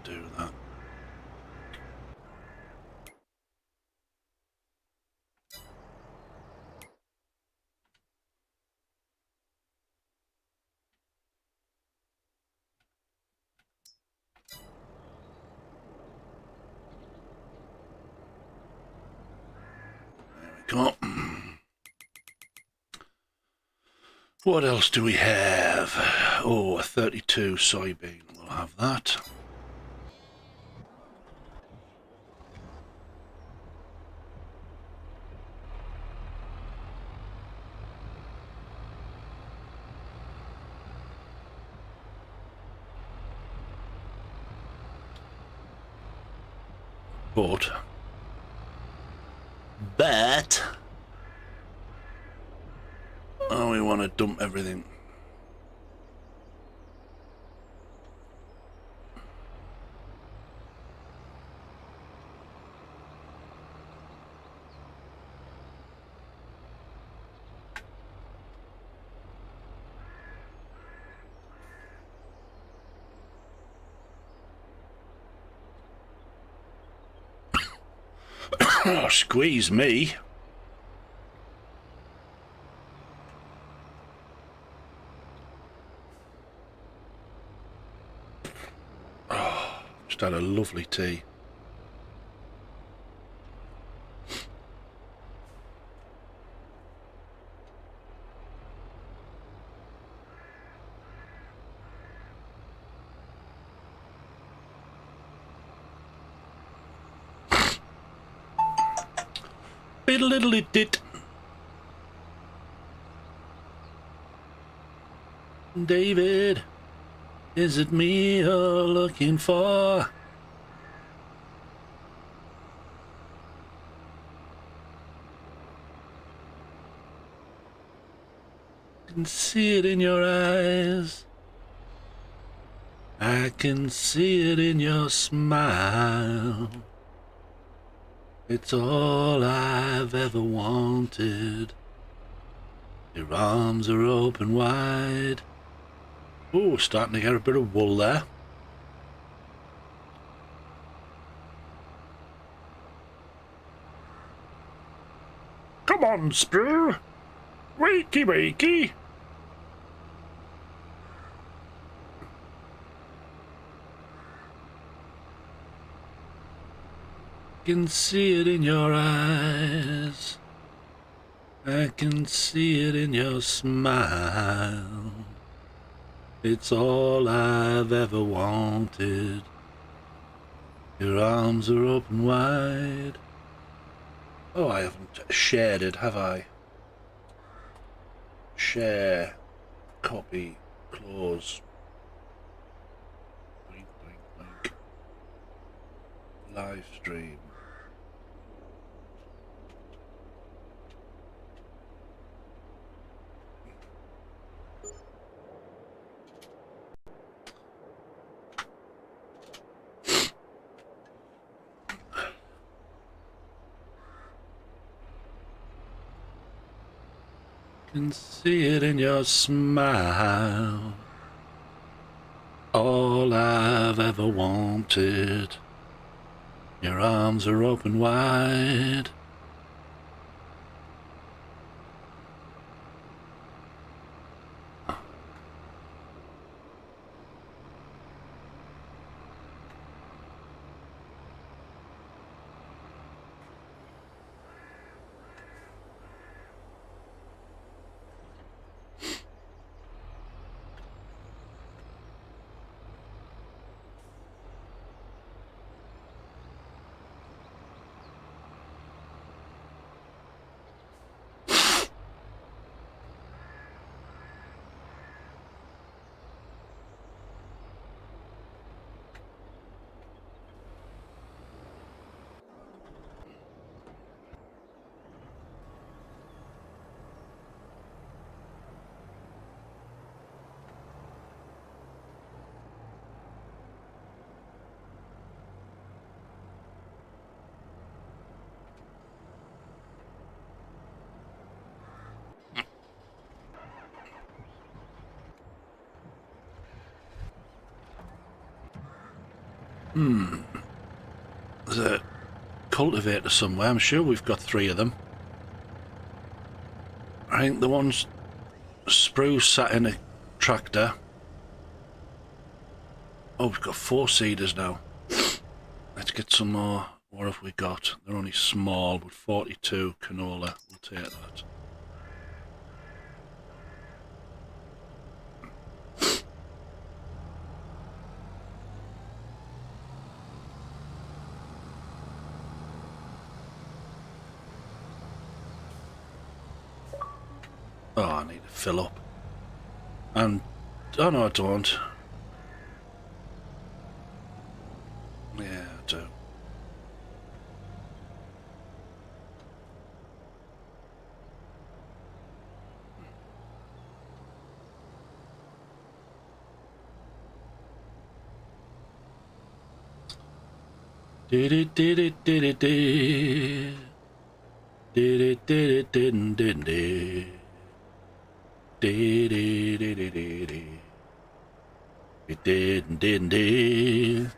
do that. There we go. What else do we have? Oh, a 32 soybean. We'll have that. But oh, we want to dump everything. Oh, squeeze me. Oh, just had a lovely tea. Biddle-diddle-it-dit. David, is it me you're looking for? I can see it in your eyes. I can see it in your smile. It's all I've ever wanted. Your arms are open wide. Oh, starting to get a bit of wool there. Come on, Sprue. Wakey, wakey. I can see it in your eyes. I can see it in your smile. It's all I've ever wanted. Your arms are open wide. Oh, I haven't shared it, have I? Share, copy, close. Blink, blink, blink. Live stream. Can see it in your smile. All I've ever wanted. Your arms are open wide. There's a cultivator somewhere. I'm sure we've got 3 of them. I think the one's spruce sat in a tractor. Oh, we've got 4 seeders now. Let's get some more. What have we got? They're only small, but 42 canola. We'll take that. Oh, I need to fill up. And, oh no, I don't. Yeah, I do. Did it, did it, did it, did it, did it, didn't, didn't it? Did it, did it, did it? It didn't, didn't it?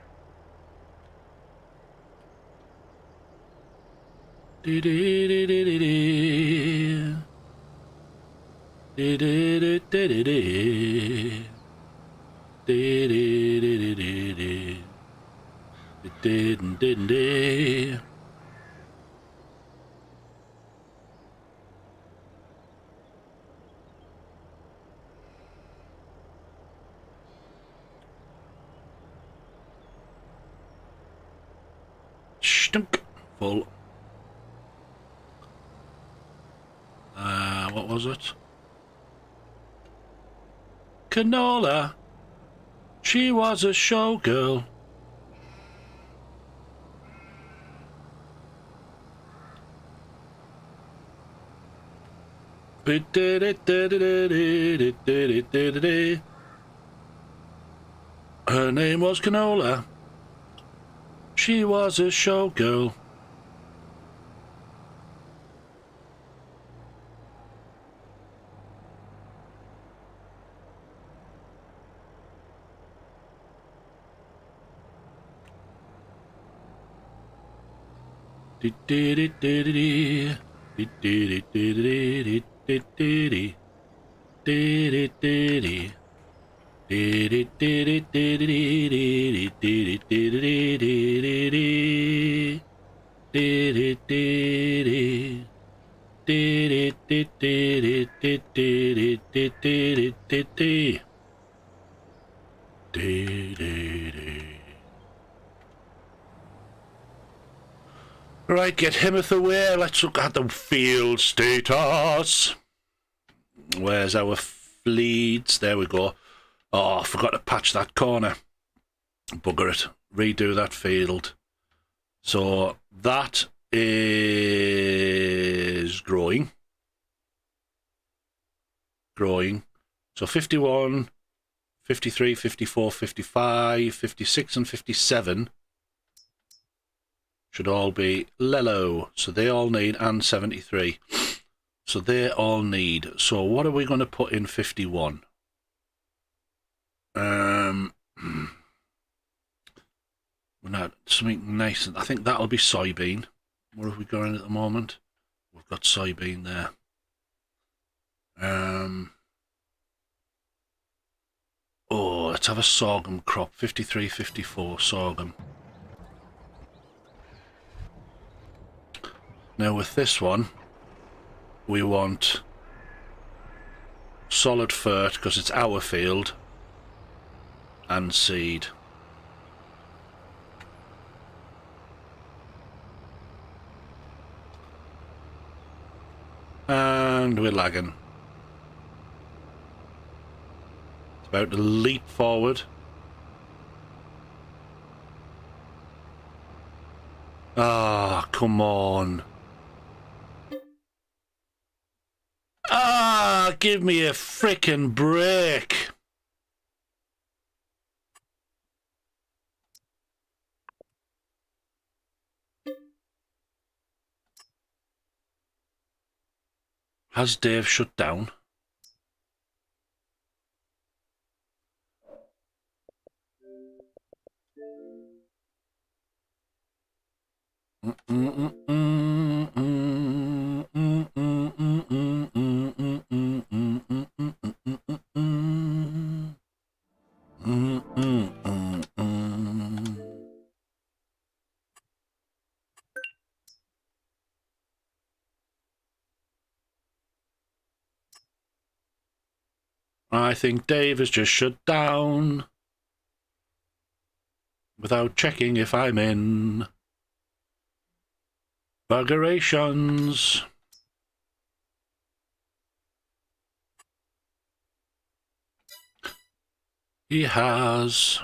Did it, did it, did it? Did it, did it, did it? Did it, did it, did it? It didn't, didn't it? Stunk. Full. What was it? Canola. She was a showgirl. Her name was Canola. She was a showgirl. Right, get Hymeth away. Let's look at the field status. Where's our fleets? There we go. Oh, I forgot to patch that corner. Bugger it. Redo that field. So that is growing. Growing. So 51, 53, 54, 55, 56 and 57 should all be Lello. So they all need, and 73. So they all need. So what are we going to put in 51? Not something nice. I think that'll be soybean. What have we got in at the moment? We've got soybean there. Oh, let's have a sorghum crop. 53, 54 sorghum. Now with this one, we want solid fert because it's our field, and seed. And we're lagging. It's about to leap forward. Ah, come on. Ah, give me a frickin' break. Has Dave shut down? I think Dave has just shut down without checking if I'm in. Buggerations. He has.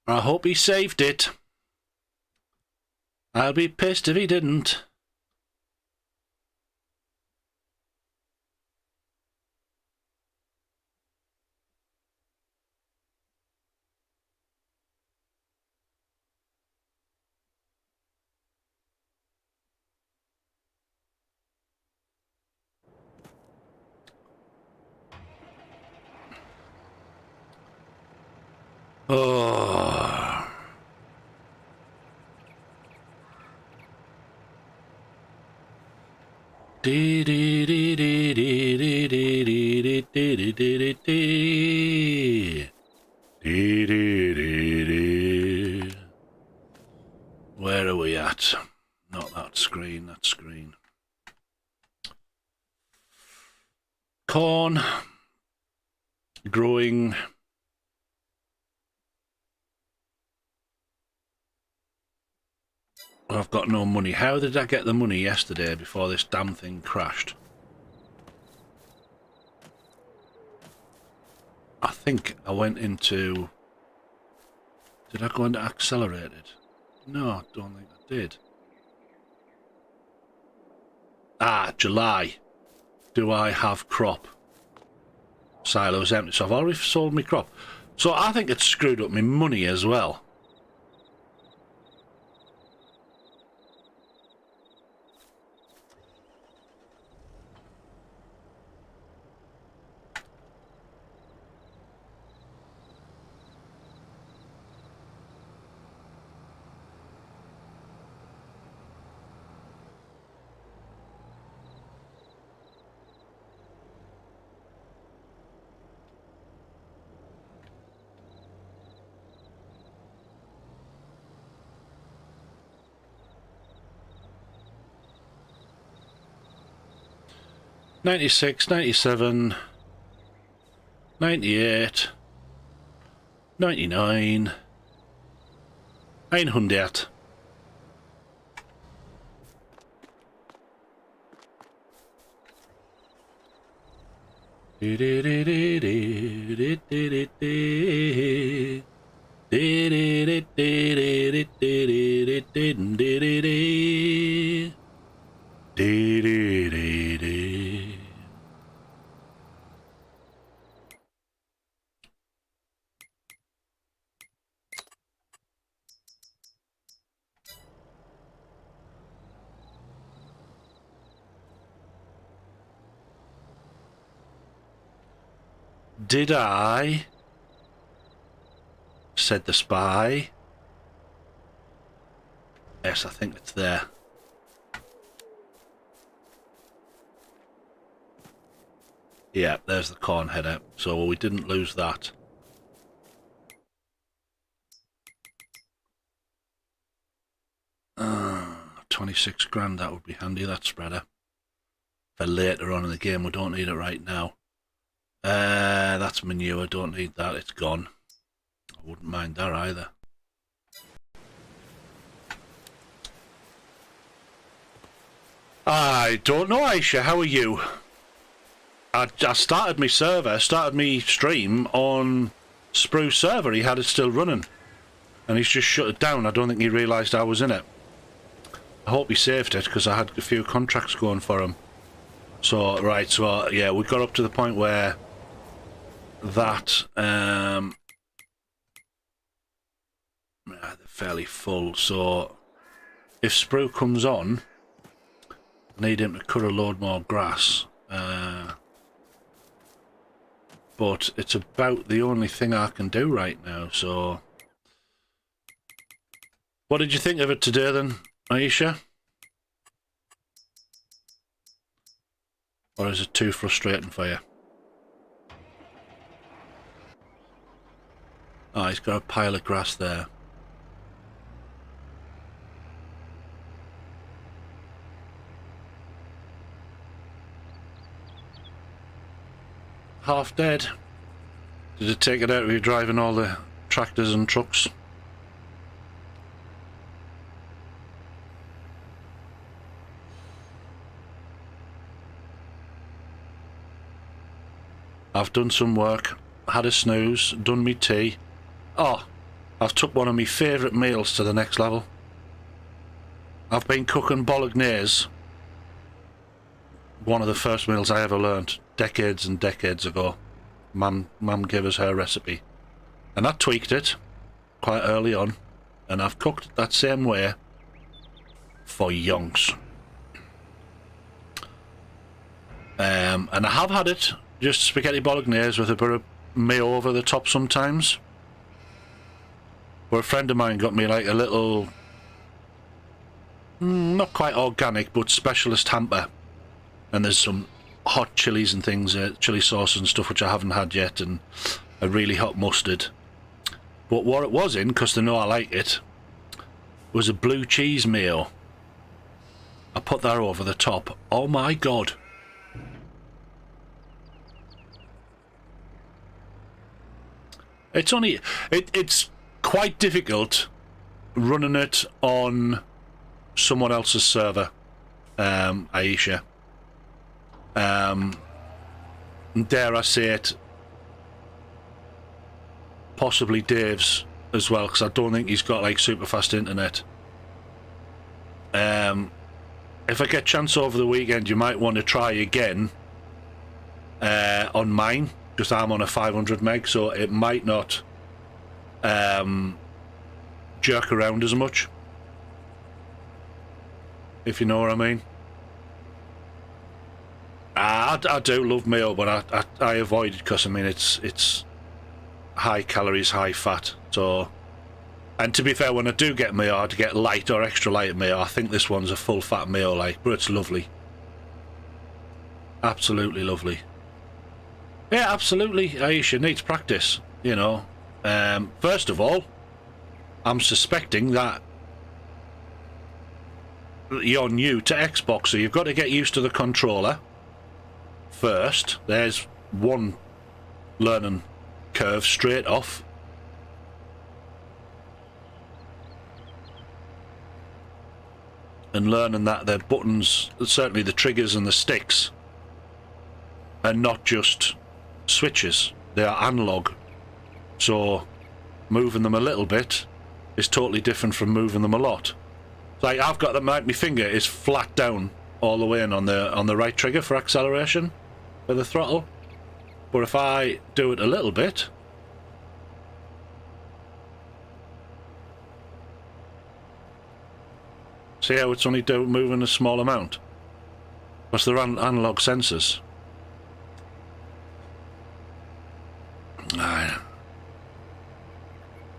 I hope he saved it. I'll be pissed if he didn't. Oh. Dee dee dee dee dee dee dee dee dee dee dee dee. Dee dee dee dee. Where are we at? Not that screen, that screen. Corn. Growing. I've got no money. How did I get the money yesterday before this damn thing crashed? I think I went into... Did I go into accelerated? No, I don't think I did. Ah, July. Do I have crop? Silo's empty, so I've already sold my crop. So I think it's screwed up my money as well. $96, $97, $98, $99, $100. Did I? Said the spy. Yes, I think it's there. Yeah, there's the corn header. So we didn't lose that. Uh, 26 grand, that would be handy, that spreader. For later on in the game, we don't need it right now. That's manure, don't need that, it's gone. I wouldn't mind that either. I don't know, Aisha, how are you? I started my server, started me stream on Spruce server. He had it still running, and he's just shut it down. I don't think he realised I was in it. I hope he saved it, because I had a few contracts going for him. So, right, so, yeah, we got up to the point where that, they're fairly full, so if Sprue comes on, I need him to cut a load more grass, but it's about the only thing I can do right now, so... What did you think of it today, then, Aisha? Or is it too frustrating for you? Oh, he's got a pile of grass there. Half dead. Did it take it out of you driving all the tractors and trucks? I've done some work, had a snooze, done me tea. Oh, I've took one of my favourite meals to the next level. I've been cooking bolognese. One of the first meals I ever learned, decades and decades ago. Mum gave us her recipe. And I tweaked it quite early on, and I've cooked it that same way for yonks. And I have had it, just spaghetti bolognese with a bit of mayo over the top sometimes. But a friend of mine got me like a little, not quite organic, but specialist hamper. And there's some hot chilies and things, chili sauce and stuff, which I haven't had yet, and a really hot mustard. But what it was in, because they know I like it, was a blue cheese mayo. I put that over the top. Oh my God. It's quite difficult running it on someone else's server, Aisha. Dare I say it, possibly Dave's as well, because I don't think he's got like super fast internet. If I get a chance over the weekend, you might want to try again on mine, because I'm on a 500 meg, so it might not jerk around as much, if you know what I mean. I do love mayo, but I avoid it because, I mean, it's high calories, high fat. So, and to be fair, when I do get mayo, I get light or extra light mayo. I think this one's a full fat mayo, like, but it's lovely. Absolutely lovely. Yeah, absolutely. Aisha needs practice, you know. First of all, I'm suspecting that you're new to Xbox, so you've got to get used to the controller first. There's one learning curve straight off. And learning that the buttons, certainly the triggers and the sticks, are not just switches, they are analog. So moving them a little bit is totally different from moving them a lot. Like, I've got them, like, my finger is flat down all the way in on the right trigger for acceleration for the throttle, but if I do it a little bit, see how it's only moving a small amount? Because they're analog sensors.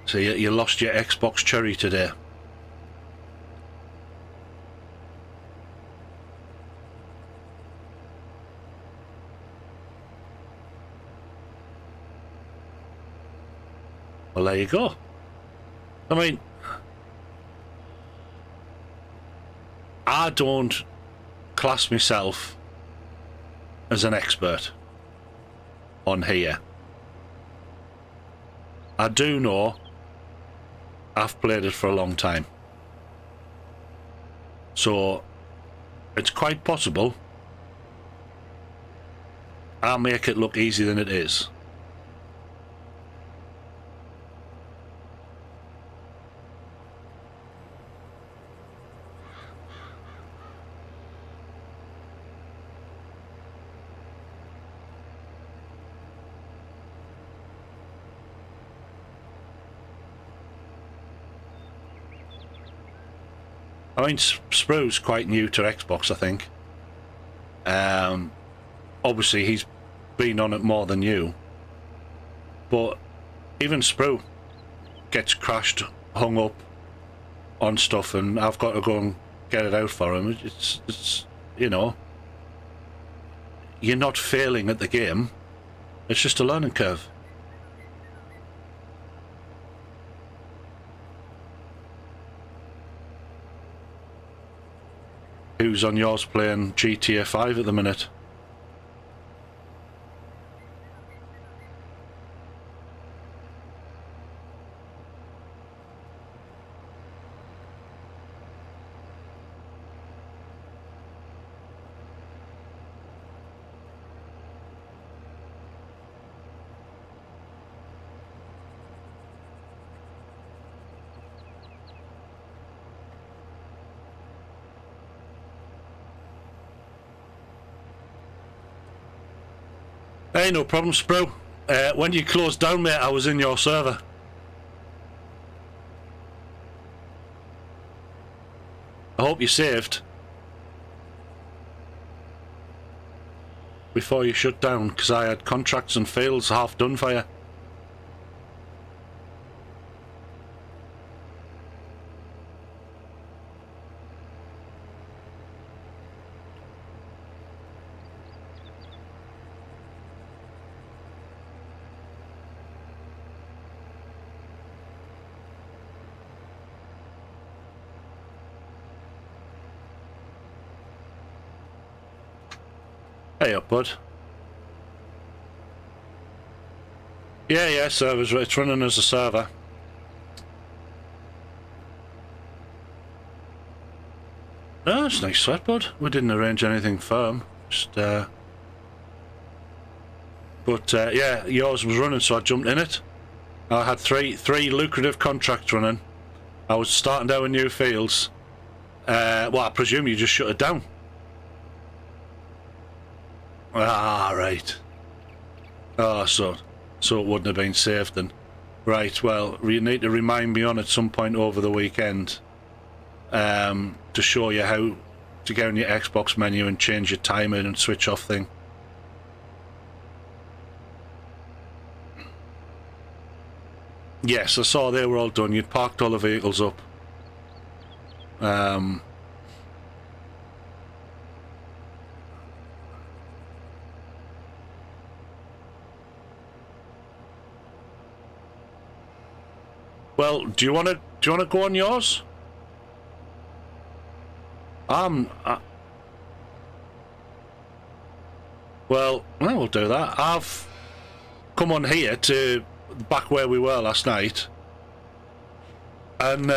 So you lost your Xbox Cherry today. Well, there you go. I mean, I don't class myself as an expert on here. I do know I've played it for a long time. So it's quite possible I'll make it look easier than it is. I mean, Sprue's quite new to Xbox, I think. Obviously, he's been on it more than you. But even Sprue gets crashed, hung up on stuff, and I've got to go and get it out for him. It's you know, you're not failing at the game. It's just a learning curve. Who's on yours playing GTA 5 at the minute? Hey, no problem, Sprue. When you closed down, mate, I was in your server. I hope you saved before you shut down, because I had contracts and fields half done for you. Hey up, bud. Yeah, servers, it's running as a server. Oh, that's a nice sweat, bud. We didn't arrange anything firm. Just, yeah, yours was running, so I jumped in it. I had three lucrative contracts running. I was starting down new fields. Well, I presume you just shut it down. Ah, right. Oh, so it wouldn't have been saved then. Right, well, you need to remind me on at some point over the weekend to show you how to go in your Xbox menu and change your timer and switch off thing. Yes, I saw they were all done. You'd parked all the vehicles up. Well, do you want to go on yours? Well, we'll do that. I've come on here to back where we were last night, and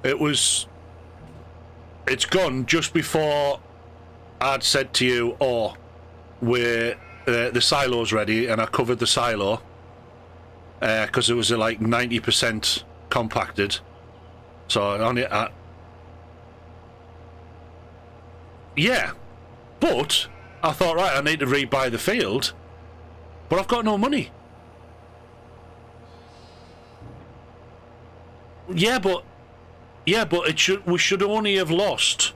it's gone just before I'd said to you, "Oh, we're the silo's ready," and I covered the silo. Because it was like 90% compacted, so on it. Yeah, but I thought, right, I need to rebuy the field, but I've got no money. Yeah, but we should only have lost.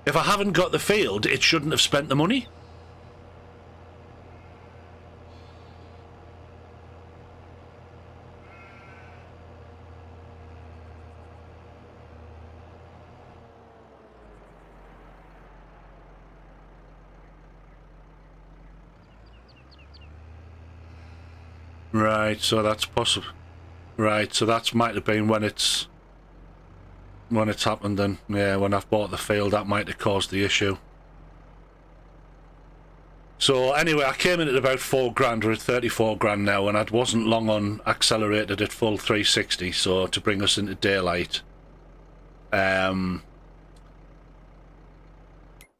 If I haven't got the field, it shouldn't have spent the money. Right, so that's possible. Right, so that might have been when it's happened then. Yeah, when I've bought the field, that might have caused the issue. So anyway, I came in at about 4 grand. We're at 34 grand now, and I wasn't long on accelerated at full 360, so to bring us into daylight.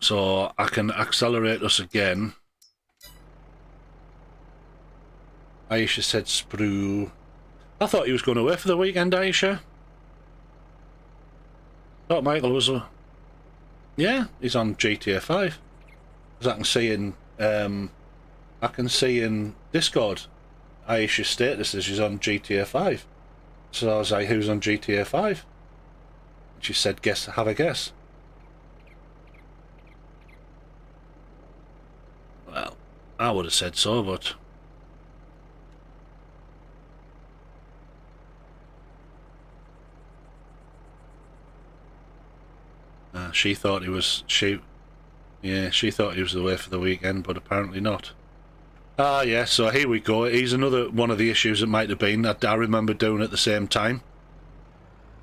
So I can accelerate us again. Aisha said sprue. I thought he was going away for the weekend, Aisha. Thought Michael was... Yeah, he's on GTA 5. As I can see in... I can see in Discord, Aisha's status is she's on GTA 5. So I was like, who's on GTA 5? And she said, guess, have a guess. Well, I would have said so, but... she thought he was... Yeah, she thought he was away for the weekend, but apparently not. Ah, yeah, so here we go. He's another one of the issues that might have been that I remember doing at the same time.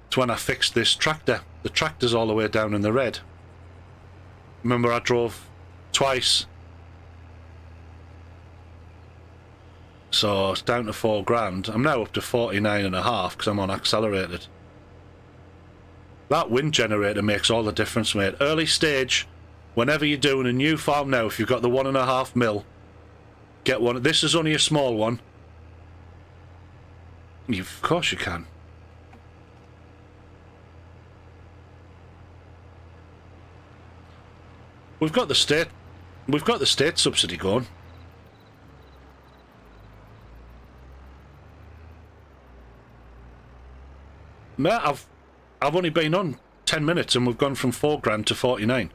It's when I fixed this tractor. The tractor's all the way down in the red. Remember I drove twice. So it's down to £4,000. I'm now up to 49.5 because I'm on accelerated. That wind generator makes all the difference, mate. Early stage, whenever you're doing a new farm now, if you've got the 1.5 mil, get one. This is only a small one. Of course you can. We've got the state subsidy going. Mate, I've only been on 10 minutes and we've gone from £4,000 to 49.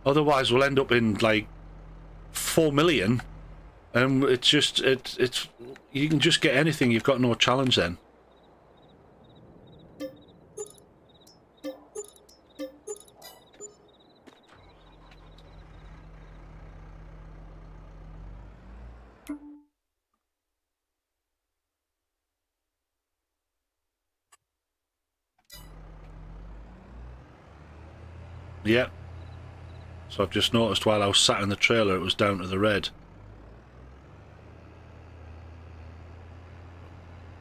Otherwise we'll end up in like 4 million, and it's just it's you can just get anything, you've got no challenge then. Yeah. So I've just noticed while I was sat in the trailer it was down to the red.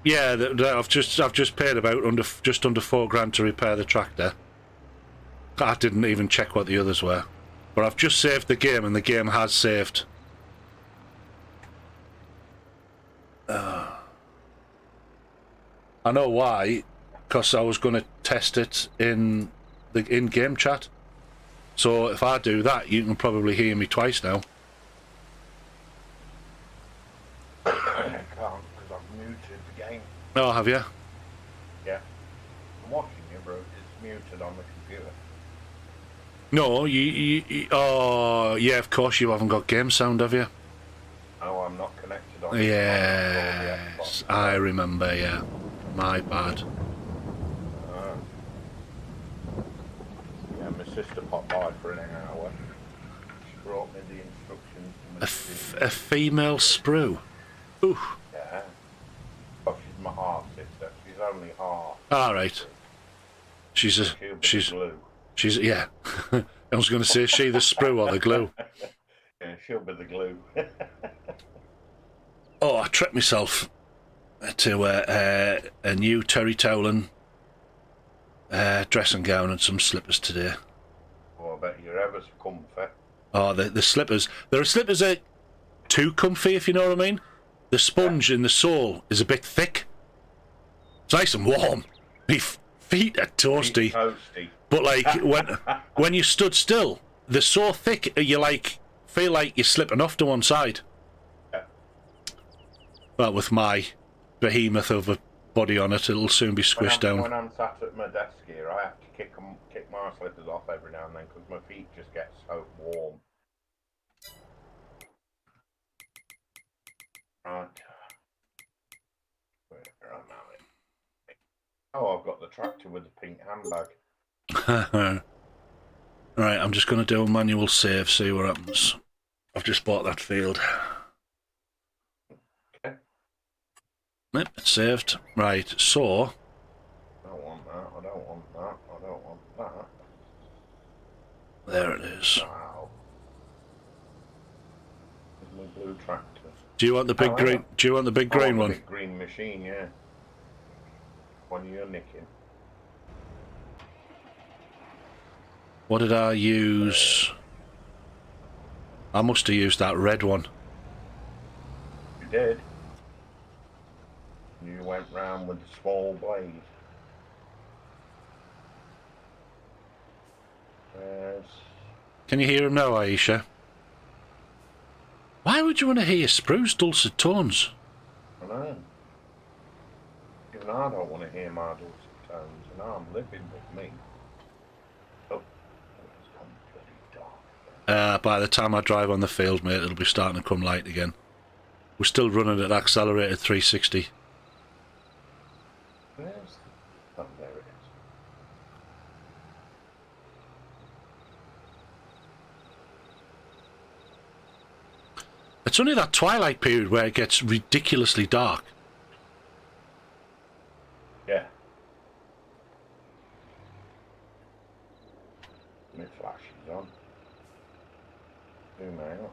Yeah, I've just paid about just under £4,000 to repair the tractor. I didn't even check what the others were, but I've just saved the game and the game has saved. I know why, because I was going to test it in the in-game chat. So if I do that, you can probably hear me twice now. I can't because I've muted the game. Oh, have you? Yeah. I'm watching you, bro. It's muted on the computer. No, you oh, yeah, of course you haven't got game sound, have you? Oh, I'm not connected on Yes, I remember, yeah. My bad. Yeah, my sister popped by for an hour. She brought me the instructions. A female sprue? Ooh. Yeah. But she's my half sister. She's only half. Alright. She's yeah. I was going to say, is she the sprue or the glue? Yeah, she'll be the glue. Oh, I treated myself to a new Terry Tolan dressing gown and some slippers today. Well, I bet you're ever so comfy. Oh, the slippers. There are slippers that are too comfy, if you know what I mean. The sponge in the sole is a bit thick. It's nice and warm. My feet are toasty. But like when you stood still, they're so thick you like feel like you're slipping off to one side. Yeah. Well, with my behemoth of a body on it, it'll soon be squished down. When I'm sat at my desk here, I have to kick my slippers off every now and then because my feet just get so warm. Right. Where am I? Oh, I've got the tractor with the pink handbag. Right, I'm just going to do a manual save, see what happens. I've just bought that field. Okay. Yep, it's saved. Right, so... I don't want that, I don't want that, I don't want that. There it is. Wow. There's my blue tractor. Do you want the big green? Do you want the big green one? The big green machine, yeah. One you're nicking. What did I use? I must have used that red one. did. You went round with the small blade. Yes. Can you hear him now, Aisha? Why would you want to hear Spruce dulcet tones? I know. Even I don't want to hear my dulcet tones, and I'm living with me. Oh, it's gone bloody dark. By the time I drive on the field, mate, it'll be starting to come light again. We're still running at accelerated 360. Where's the... Oh, there it is. It's only that twilight period where it gets ridiculously dark. Yeah. My flash is on. Zoom out.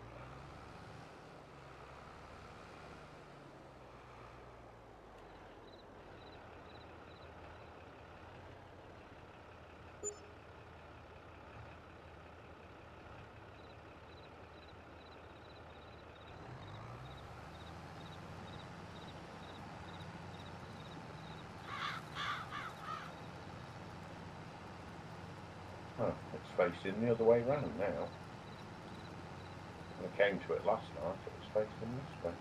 Oh, it's facing the other way round now. When I came to it last night, it was facing this way.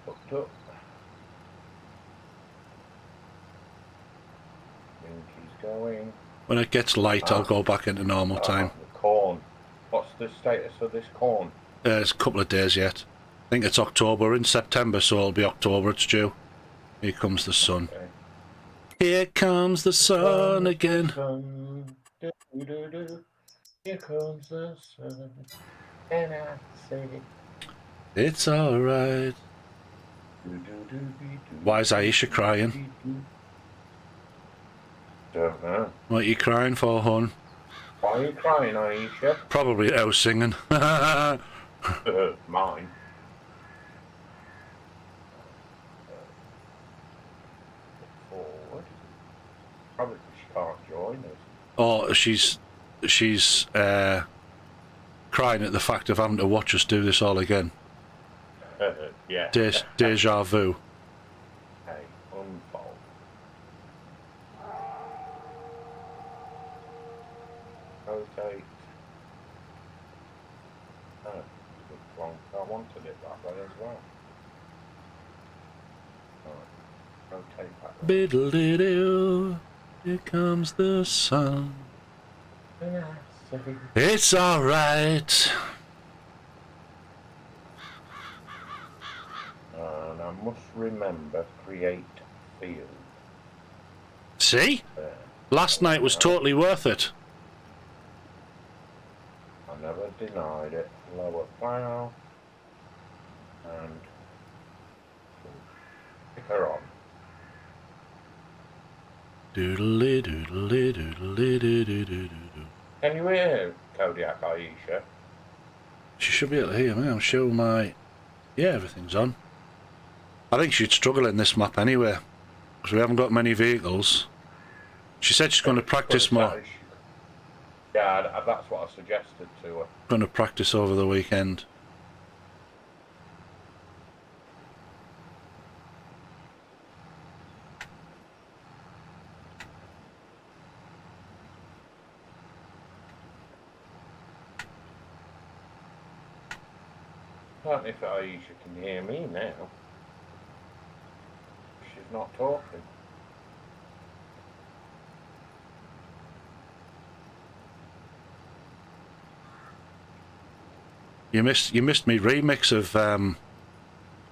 Hooked up. Winky's going. When it gets light, I'll go back into normal time. The corn. What's the status of this corn? It's a couple of days yet. I think it's October. In September, so it'll be October it's due. Here comes the sun. Okay. Here comes the sun again. Sun. Do, do, do. Here comes the sun. And I say, It's alright. do, do, do, do, do, Why is Aisha crying? Don't know. What are you crying for, hon? Why are you crying, Aisha? Probably I was singing. Mine. Forward. Probably because she can't join us. Or she's crying at the fact of having to watch us do this all again. Yeah. Deja vu. Hey, unfold. Rotate. Oh, it's wrong. I wanted it that way as well. Alright. Rotate back. Biddle-dee-doo, here comes the sun. It's alright. And I must remember create field. See? There. Last night was totally worth it. I never denied it. Lower plough and stick her on. Doodly doodly doodly doodly doodly. Can you hear Kodiak Aisha? She should be able to hear me. I'm sure my... Yeah, everything's on. I think she'd struggle in this map anyway, because we haven't got many vehicles. She said she's going to practice more. Yeah, that's what I suggested to her. Going to practice over the weekend. I don't know if Aisha can hear me now. She's not talking. You missed me remix of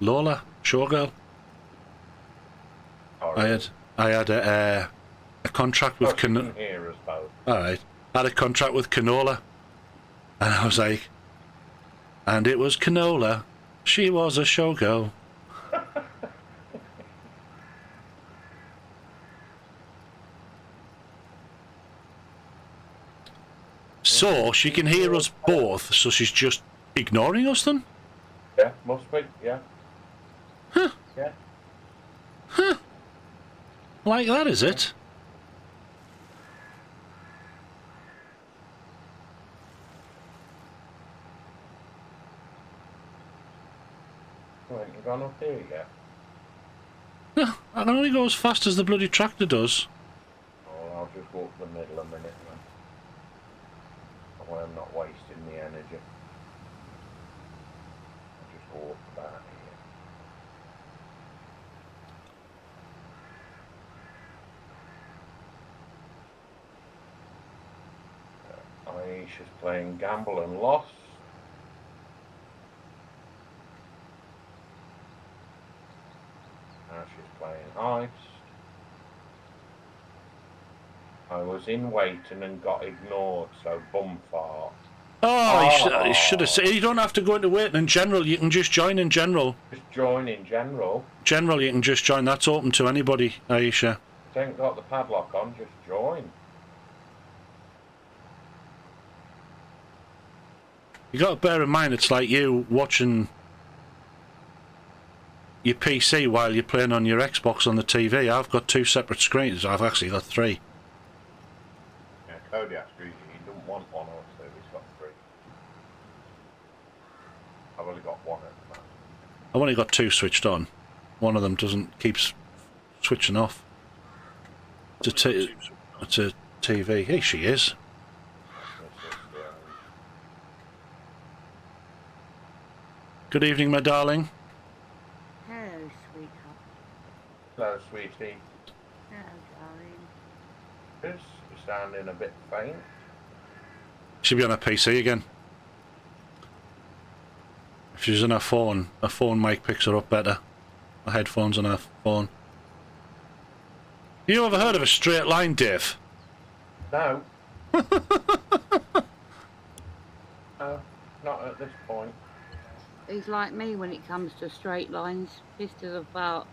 Lola Showgirl. Oh, I really? had a contract with she can Canola. hear us both. All right, I had a contract with Canola, and I was like, and it was Canola. She was a showgirl. So she can hear us both, so she's just ignoring us then? Yeah, must be. Yeah. Huh. Yeah. Huh. Like that, is it? Right, you gone up here yet? Yeah, I can only go as fast as the bloody tractor does. Oh, I'll just walk the middle a minute then. That way I'm not wasting the energy. I'll just walk about here. Aisha's playing Gamble and Lost. Now she's playing Heist. I was in waiting and got ignored, so bum fart. Oh, you should have said. You don't have to go into waiting in general. You can just join in general. Just join in general. General, you can just join. That's open to anybody, Aisha. If you ain't got the padlock on, just join. You got to bear in mind, it's like you watching your PC while you're playing on your Xbox on the TV. I've got 2 separate screens. I've actually got 3. Yeah, Kodiak's greedy. He doesn't want 1 or 2. He's got 3. I've only got 1 at the moment. I've only got 2 switched on. One of them keeps switching off. To TV. Here she is. Good evening, my darling. Hello, sweetheart. Hello, sweetie. Hello, darling. You're sounding a bit faint. She'll be on her PC again. If she's on her phone mic picks her up better. Her headphones on her phone. You ever heard of a straight line, Dave? No. No, not at this point. He's like me when it comes to straight lines. Pissed us apart.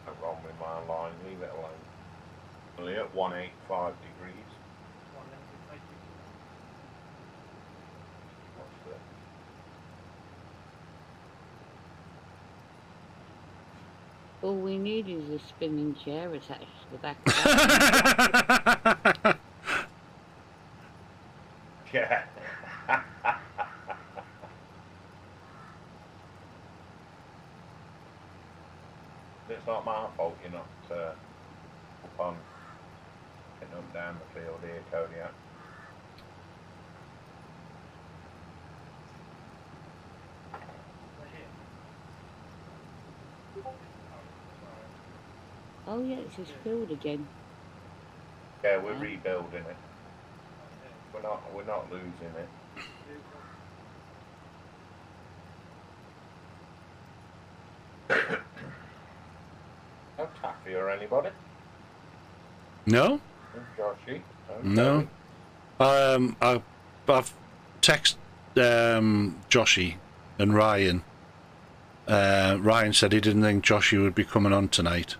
What's wrong with my line? Leave it alone. Only at 185 degrees. What's this? All we need is a spinning chair attached to the back of that. Yeah. It's not my fault you're not up on getting up down the field here, Kodiak. Oh yeah, it's his field again. Yeah, we're rebuilding it. We're not losing it. No Taffy or anybody? No? No Joshy? No. I've texted Joshy and Ryan. Ryan said he didn't think Joshy would be coming on tonight.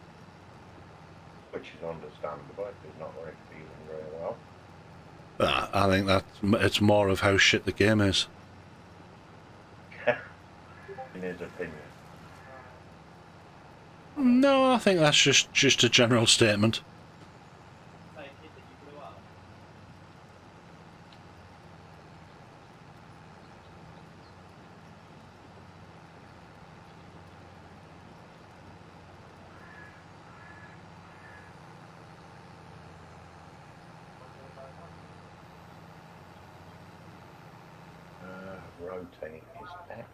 Which is understandable if he's not really feeling very well. I think it's more of how shit the game is. In his opinion. No, I think that's just a general statement. Rotate his X.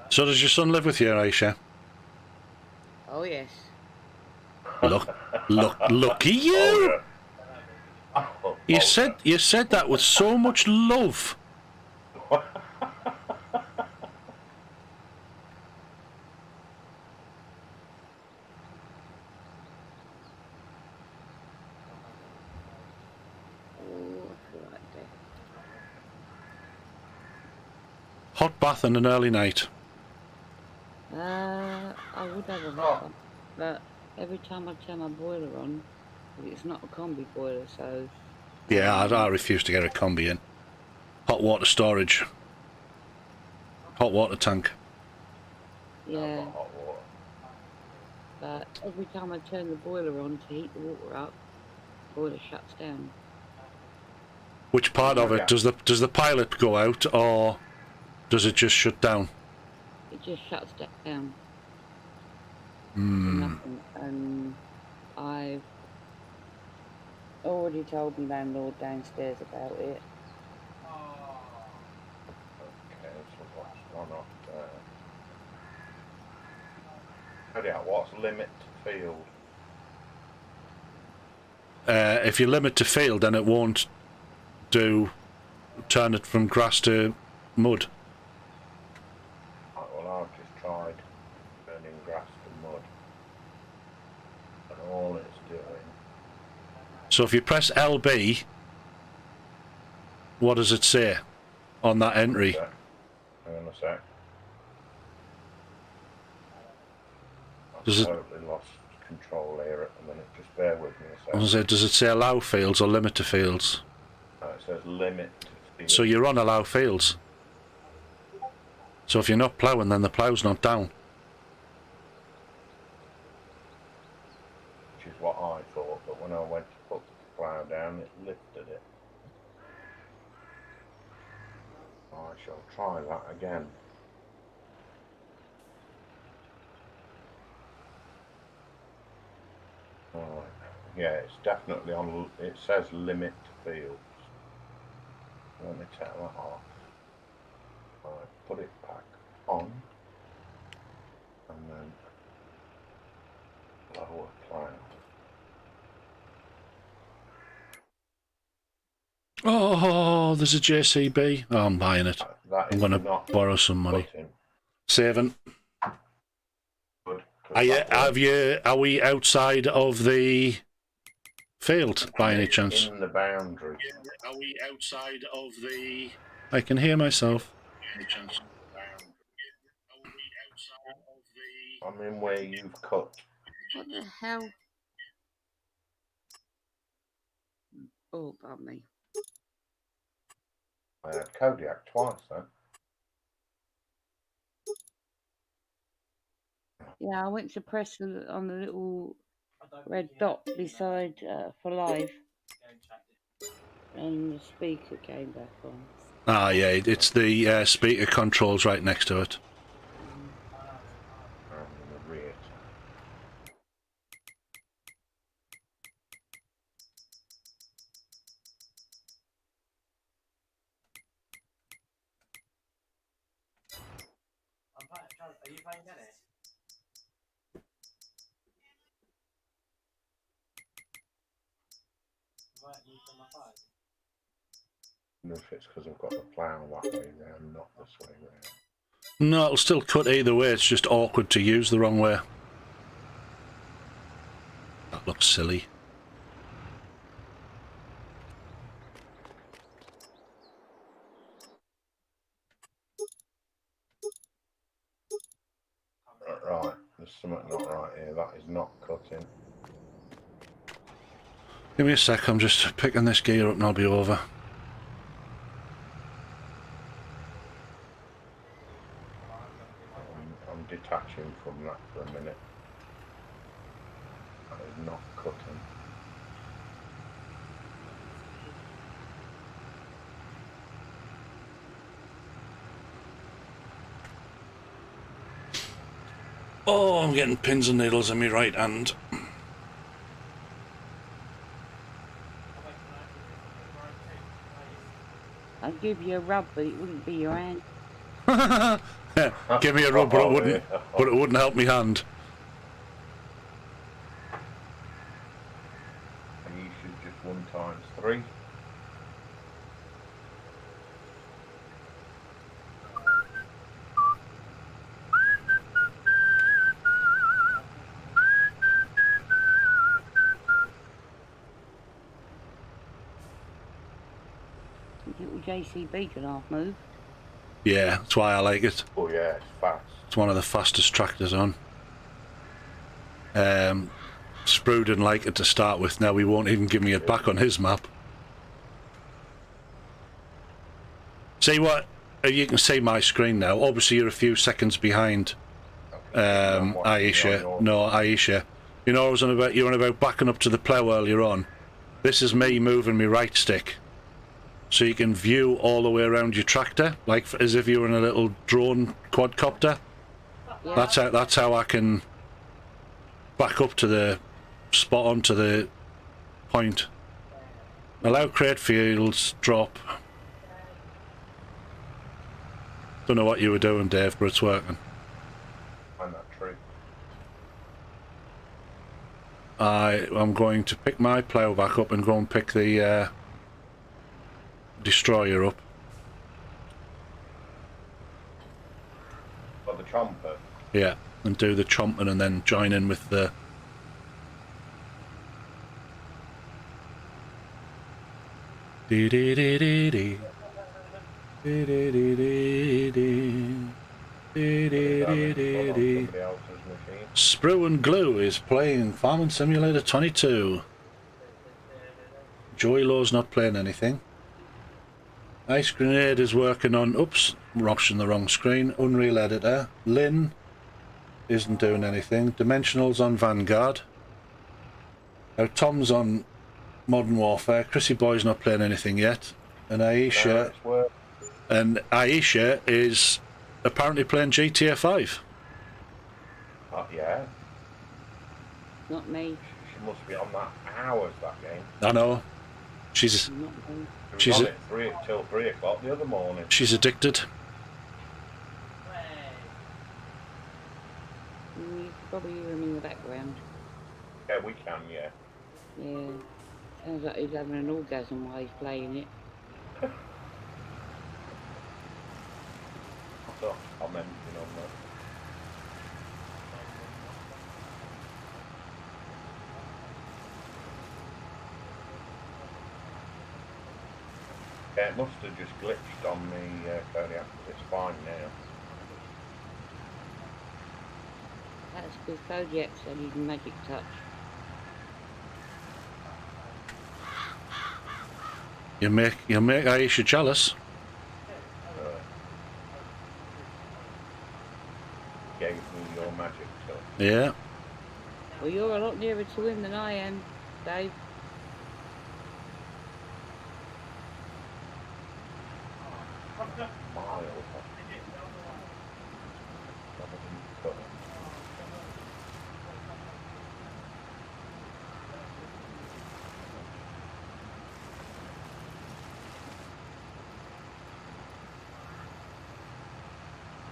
So does your son live with you, Aisha? Oh yes. Lucky you! Oh, yeah. You said that with so much love. hot bath and an early night. I would have a Oh. hot bath, but every time I turn my boiler on, it's not a combi boiler, so... Yeah, I refuse to get a combi in. Hot water storage. Hot water tank. I've Yeah, got hot water. but every time I turn the boiler on to heat the water up, the boiler shuts down. Which part of it? Does the pilot go out, or does it just shut down? It just shuts down. Hmm. Nothing. And I've already told my landlord downstairs about it. Okay, so what's gone off there? Oh yeah, what's limit to field? If you limit to field, then it won't turn it from grass to mud. Right, well, I've just tried turning grass to mud, and all it's doing. So if you press LB, what does it say on that entry? Hang on a sec. I've Does it- totally lost control here at the minute. Just bear with me a Does it say allow fields or limit to fields? No, it says limit to field. So you're on allow fields. So if you're not ploughing, then the plough's not down. Which is what I thought, but when I went to put the plough down, it lifted it. I shall try that again. Right. Yeah, it's definitely on. It says limit to fields. Let me take that off. Right, put it back on, and then lower plough. Oh, there's a JCB. Oh, I'm buying it. That I'm is going to not borrow some money. cutting. Saving. Good, 'cause Are you? that Have you? Are we outside of the field by any chance? in the boundary. Are we outside of the? I can hear myself. Any chance? I'm in where you've cut. What the hell? Oh, pardon me. I had Kodiak twice then. Yeah, I went to press on the little red dot beside for live, and the speaker came back on. Ah, yeah, it's the speaker controls right next to it. I'm in the rear. Are you playing tennis? Right, you from my phone. I wonder if it's because I've got the plough that way round, not this way round. No, it'll still cut either way. It's just awkward to use the wrong way. That looks silly. Right, there's something not right here. That is not cutting. Give me a sec. I'm just picking this gear up and I'll be over. I'm detaching from that for a minute. That is not cutting. Oh, I'm getting pins and needles in my right hand. I'd give you a rub, but it wouldn't be your hand. Give me a rub, but it wouldn't help me hand. And you should just 1 times 3. Little JCB can half move. Yeah, that's why I like it. Oh yeah, it's fast. It's one of the fastest tractors on. Sprue didn't like it to start with. Now he won't even give me it back on his map. See what? You can see my screen now. Obviously, you're a few seconds behind. Aisha. No, Aisha. You know, I was on about you were on about backing up to the plough earlier on. This is me moving my right stick, so you can view all the way around your tractor, like as if you were in a little drone quadcopter. Yeah. That's how I can back up to the spot on to the point. Allow crate fields drop. Don't know what you were doing, Dave, but it's working. Find that tree. I'm going to pick my plough back up and go and pick the destroyer up. Got the chomper. Yeah, and do the chomping and then join in with the... Dee dee dee dee dee. Dee dee dee dee dee. Dee dee dee dee dee. Somebody else's machine. Sprue and Glue is playing Farming Simulator 22. Joey Law's not playing anything. Ice Grenade is working on... Oops, we're optioning the wrong screen. Unreal Editor. Lynn isn't doing anything. Dimensional's on Vanguard. Now Tom's on Modern Warfare. Chrissy Boy's not playing anything yet. And Aisha... is apparently playing GTA 5. Yeah. Not me. She must be on that hours, that game. I know. She's Not me. She was She's on it till 3 o'clock the other morning. addicted. You can probably hear him in the background. Yeah, we can, yeah. Yeah. Sounds like he's having an orgasm while he's playing it. I thought commenting on that. Yeah, it must have just glitched on the Kodiak. It's fine now. That's because Kodiak said he's magic touch. You make Aisha jealous. Gave me your magic touch. Yeah. Well, you're a lot nearer to him than I am, Dave. Miles.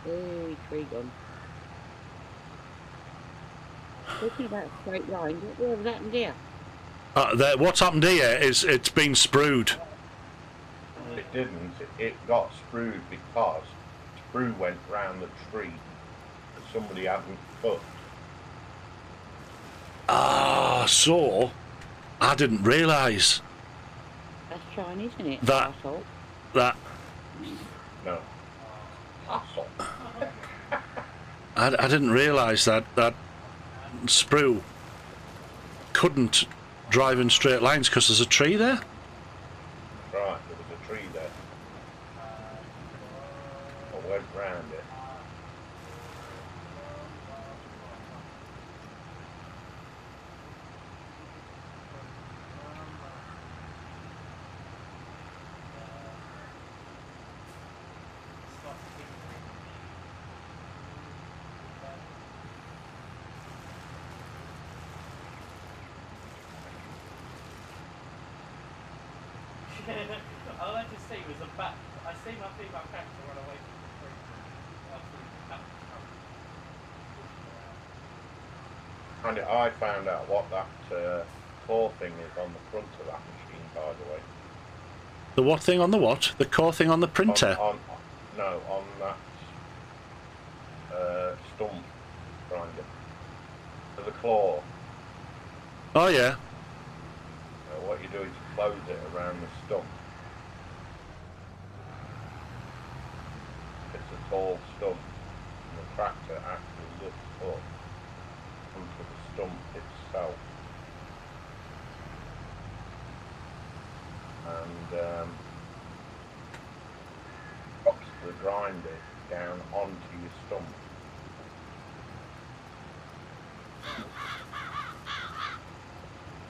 Hey, tree gone. Talking about straight lines, what was happened here? What's happened here is it's been sprued. It didn't. It got sprued because sprue went round the tree that somebody hadn't cut. So I didn't realise That's Chinese, isn't it? That- Arsehole. that. No. Asshole. I didn't realise that sprue couldn't drive in straight lines because there's a tree there. Right, there was a tree there. I went round it. All I could see was a bat. I see my female character run away from the tree. And I found out what that claw thing is on the front of that machine, by the way. The what thing on the what? The core thing on the printer. No, on that stump grinder. For the claw. Oh yeah. What you do is you close it around the stump. tall stump, and the tractor actually lifts up onto the stump itself. And drops the grinder down onto your stump.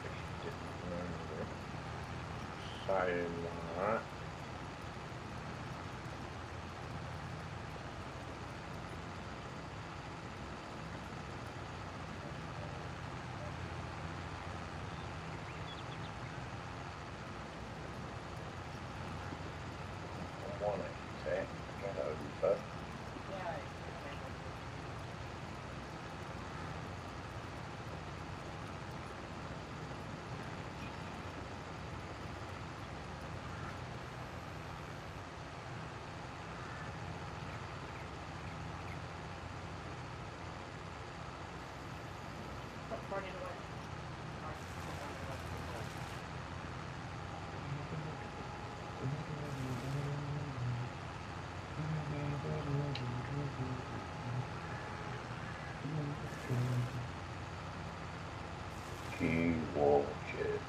If you didn't remember saying that. Get over. Stop running away. Key watches.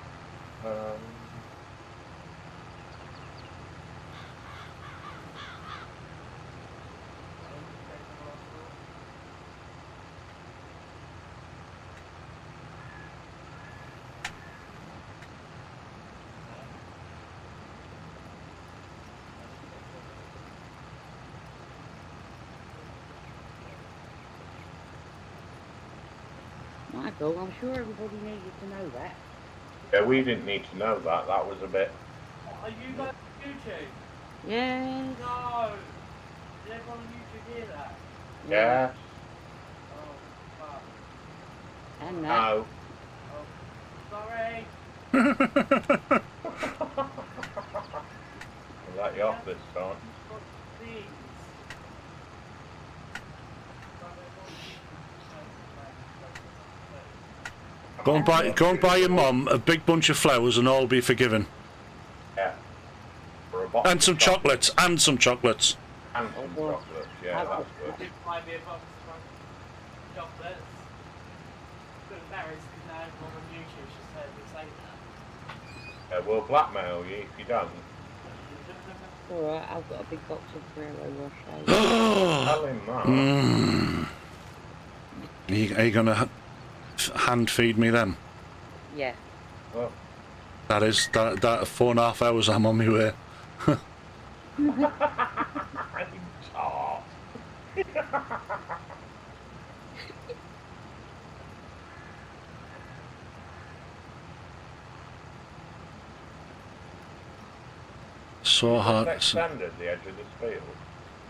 Michael, I'm sure everybody needed to know that. Yeah, we didn't need to know that. That was a bit. Are you guys on YouTube? Yes. No! Did everyone on YouTube hear that? Yeah. Oh, fuck. And that. No. Oh, sorry. I'll let you off this time. Please. Go and buy your mum a big bunch of flowers and all be forgiven. Yeah. For a box And of some chocolates. And some chocolates. And some chocolates. Yeah, that's good. Did buy me a box of chocolates. But embarrassed because now everyone on YouTube just heard me say that. We'll blackmail you if you don't. Alright, I've got a big box of Ferrero Rocher. Tell him that. Are you going to hand feed me then? Yeah. Well, That is, that 4.5 hours I'm on my way. tart. So hard. Extended the edge of this field.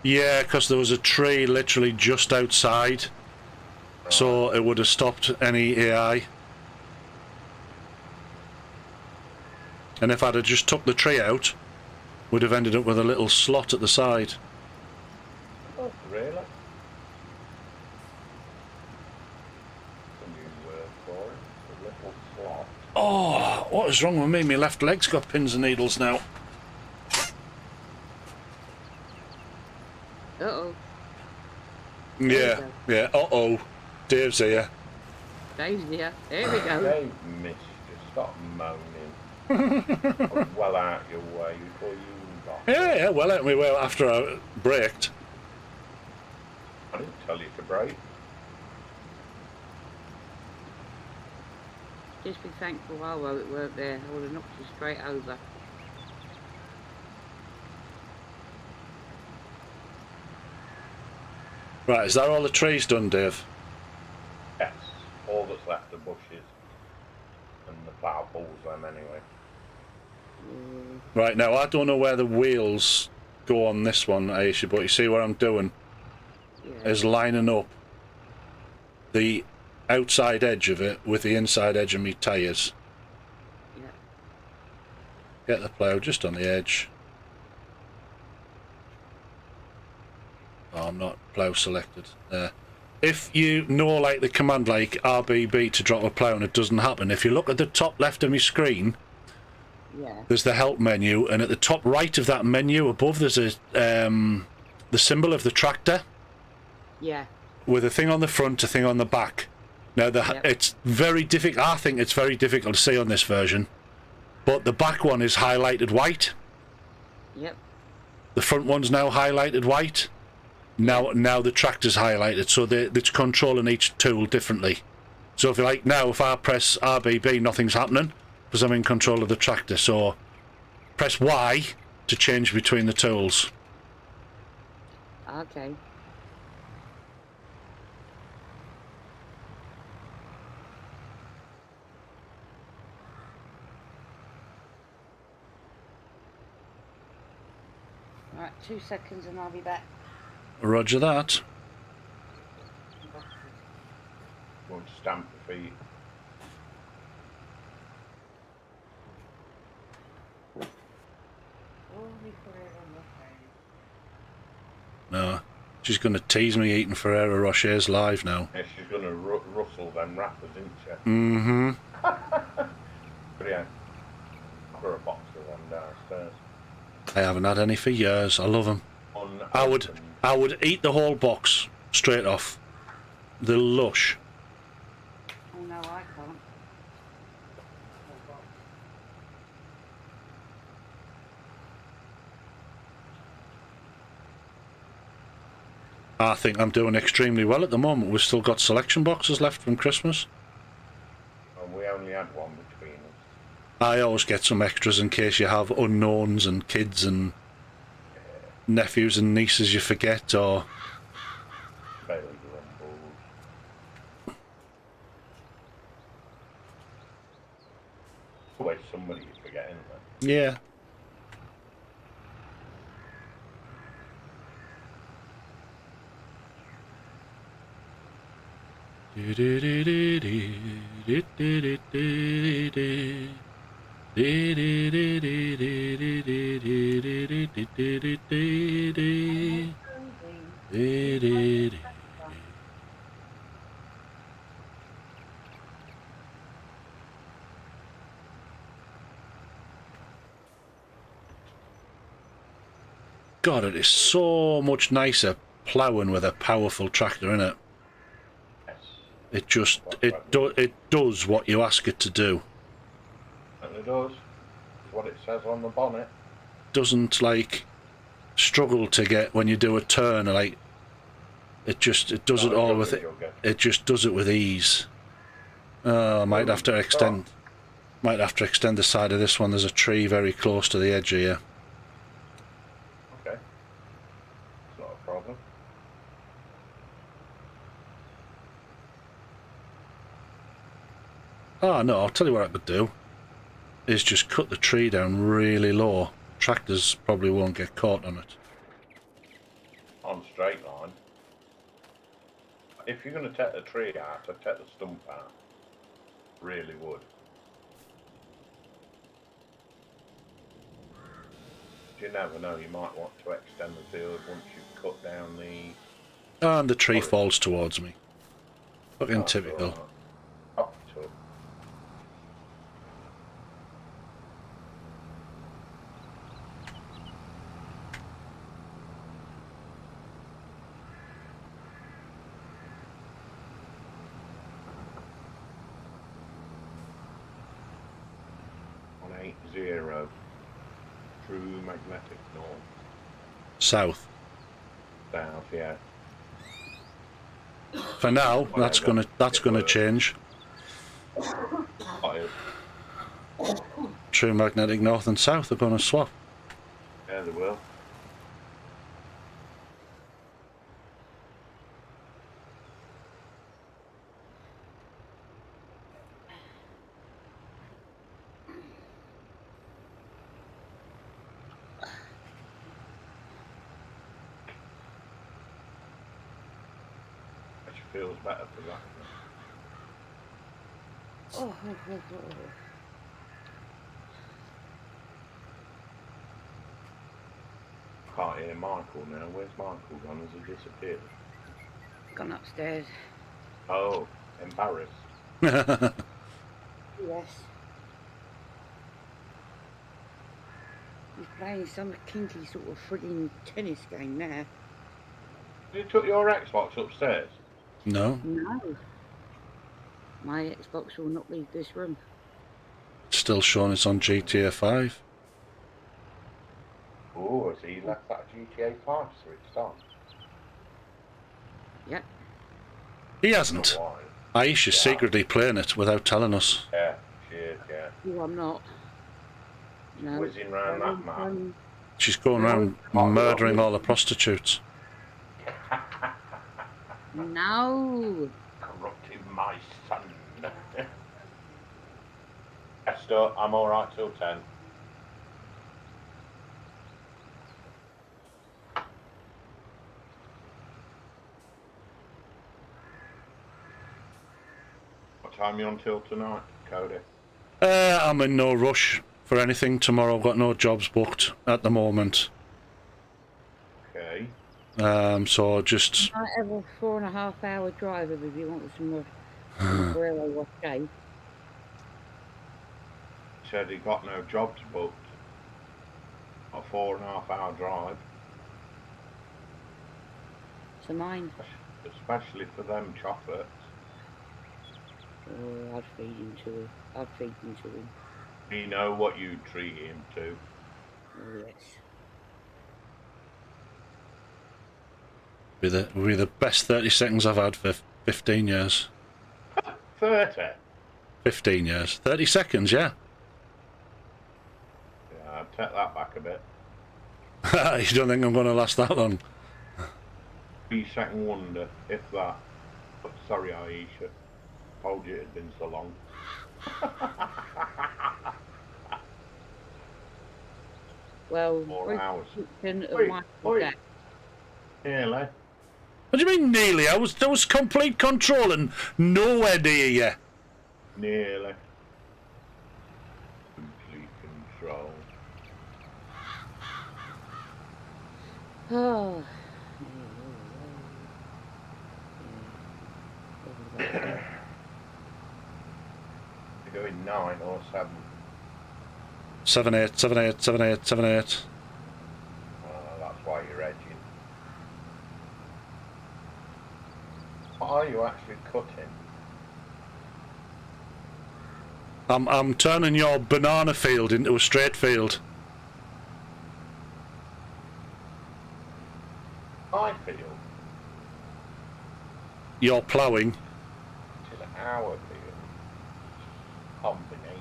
Yeah, because there was a tree literally just outside. So it would have stopped any AI. And if I'd have just took the tree out, we'd have ended up with a little slot at the side. Oh, really? That's a new word for it. A little slot. Oh, what is wrong with me? My left leg's got pins and needles now. Uh-oh. Yeah, yeah, uh-oh. Dave's here. Dave's here. There we go. Dave missed you. Stop moaning. I was well out your way before you even got Yeah, yeah, well out my way after I braked. I didn't tell you to brake. Just be thankful while it weren't there. I would have knocked you straight over. Right, is that all the trees done, Dave? Yes. All that's left are bushes. And the plough pulls them anyway. Right, now I don't know where the wheels go on this one, Aisha, but you see what I'm doing Yeah. is lining up the outside edge of it with the inside edge of me tyres. Yeah. Get the plough just on the edge. Oh, I'm not plough selected. There. If you know, like the command like RBB to drop a plough and it doesn't happen, if you look at the top left of my screen, Yeah. there's the help menu, and at the top right of that menu above there's a the symbol of the tractor Yeah. with a thing on the front, a thing on the back. Now, Yep. it's very difficult. I think it's very difficult to see on this version, but the back one is highlighted white. Yep. The front one's now highlighted white. Now the tractor's highlighted, so it's controlling each tool differently. So if you like, now if I press RBB, nothing's happening because I'm in control of the tractor. So press Y to change between the tools. Okay. Right, 2 seconds and I'll be back. Roger that. Want to stamp the feet. No, she's going to tease me eating Ferrero Rochers live now. Yeah, she's going to rustle them wrappers, isn't she? Mm-hmm. Brilliant. I've got a box of them downstairs. I haven't had any for years. I love them. I would eat the whole box straight off. The lush. Oh no, I can't. I think I'm doing extremely well at the moment. We've still got selection boxes left from Christmas. And we only had one between us. I always get some extras in case you have unknowns and kids and nephews and nieces you forget, or Bailey Grumbles. Always somebody you forget, isn't there? yeah. God, it is so much nicer ploughing with a powerful tractor, isn't it? Yes. It does what you ask it to do. Certainly does. It's what it says on the bonnet. Doesn't like struggle to get when you do a turn, like it does it all with it. It just does it with ease. I might have to extend the side of this one. There's a tree very close to the edge here. Okay. It's not a problem. Oh no, I'll tell you what I could do is just cut the tree down really low. Tractors probably won't get caught on it. On straight line. If you're going to take the tree out, I'd take the stump out. Really would. You never know, you might want to extend the field once you've cut down the... And the tree falls towards me. Fucking typical. Right. Up to it. True magnetic north. South. South, yeah. For now, that's Whatever. gonna change. Fire. True magnetic north and south are gonna swap. Yeah, they will. Feels better for that. Oh. Can't hear Michael now. Where's Michael gone? Has he disappeared? Gone upstairs. Oh, embarrassed. Yes. He's playing some kinky sort of frigging tennis game now. You took your Xbox upstairs? No, No. My Xbox will not leave this room. it's still showing it's on GTA 5. Oh, has he left that GTA 5 switched on? Yep. He hasn't. Why? Aisha's Yeah. secretly playing it without telling us. Yeah, she is, yeah. No, I'm not. No. Whizzing round that map. She's going around murdering all the prostitutes. No. Corrupting my son. Esther, I'm alright till 10. What time are you on till tonight, Cody? I'm in no rush for anything tomorrow. I've got no jobs booked at the moment. Okay. So just I have a 4.5 hour drive if you want some umbrella or shade. Said he got no jobs booked. A 4.5 hour drive. So mine. Especially for them chocolates. Oh, I'd feed him to him. I'd feed him to him. You know what you treat him to. Oh, yes. be the best 30 seconds I've had for 15 years. 30? 15 years. 30 seconds, yeah. Yeah, I'd take that back a bit. You don't think I'm going to last that long? 3-second wonder, if that. But sorry, Aisha. Told you it had been so long. Well, 4 hours. of Wait, my wait. dad. Nearly. What do you mean nearly? There was complete control and nowhere near you. Nearly. Complete control. Oh. You're going 9 or 7. 7-8, 7-8, 7-8, 7-8. That's why you're edging. What are you actually cutting? I'm turning your banana field into a straight field. I feel You're ploughing. it is our field. Combination.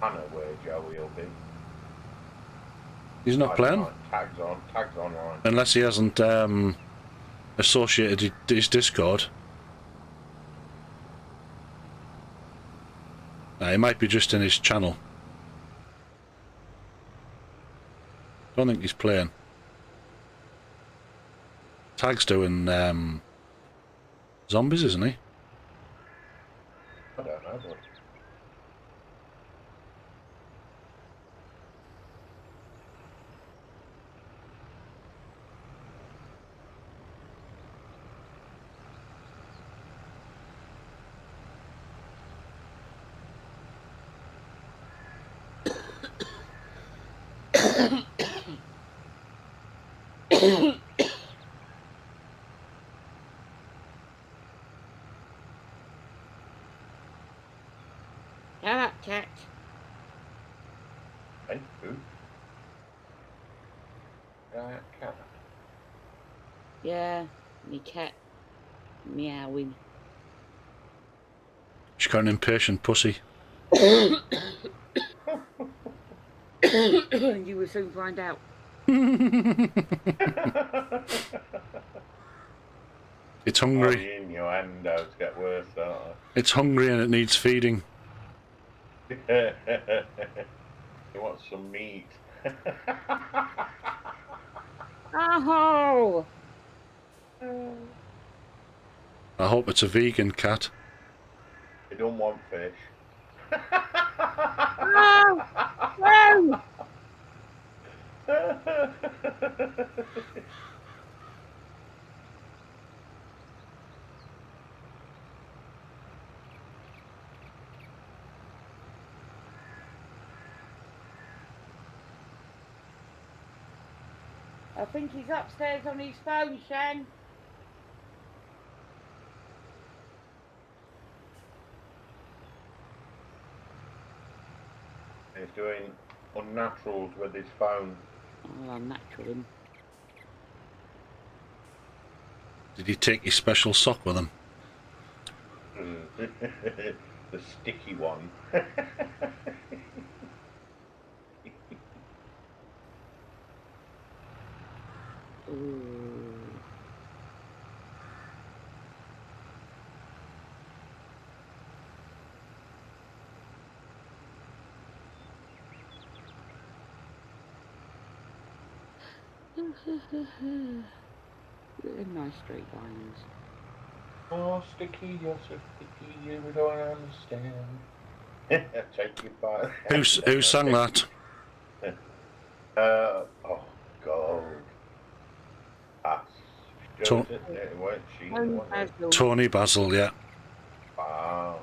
I know where Joey will be. He's not playing. Tags online. Unless he hasn't associated his Discord. He might be just in his channel. Don't think he's playing. Tag's doing zombies, isn't he? I don't know, but Shut up, cat. hey, who? Cat. Yeah, me cat meowing. She's got an impatient pussy. You will soon find out. It's Oh, hungry. the innuendos get worse, don't It's hungry and it needs feeding. they? You want some meat? Oh! I hope it's a vegan cat. They don't want fish. No! No! I think he's upstairs on his phone, Shan. He's doing unnaturals with his phone. I'll unnatural him. Did he take his special sock with him? The sticky one. Ooh. Really nice straight lines. Oh, sticky, you're so sticky, you don't understand. Take you by. Who sang that? Oh, God. That's To- it weren't she? Tony Was it? Basil. Tony Basil, yeah. Wow.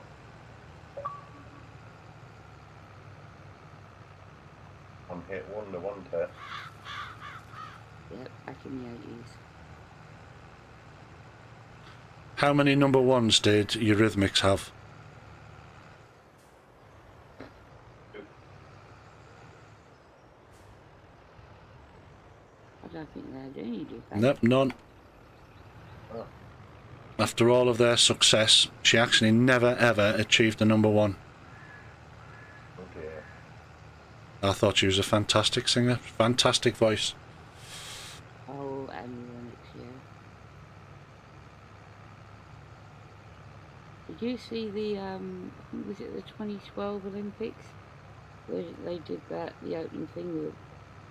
One hit wonder, wasn't it? Yep, back in the 80s. How many number ones did Eurythmics have? I don't think they had any, did they? Nope, none. Oh. After all of their success, she actually never ever achieved a number one. Oh dear. I thought she was a fantastic singer, fantastic voice. Oh, Annie Lennox, yeah. Did you see the, was it the 2012 Olympics? Where they did that, the opening thing with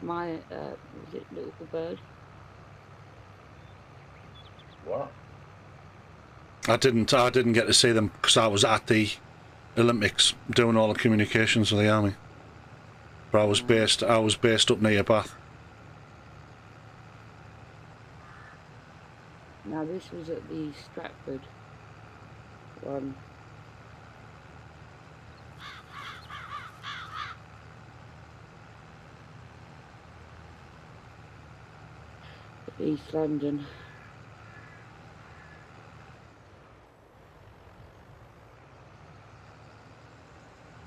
Maya, was it Little Bird? What? I didn't get to see them because I was at the Olympics doing all the communications for the army. But I was based up near Bath. Now this was at the Stratford one. East London.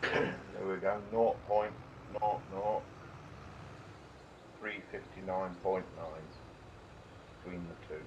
There we go. 359.9 between the two.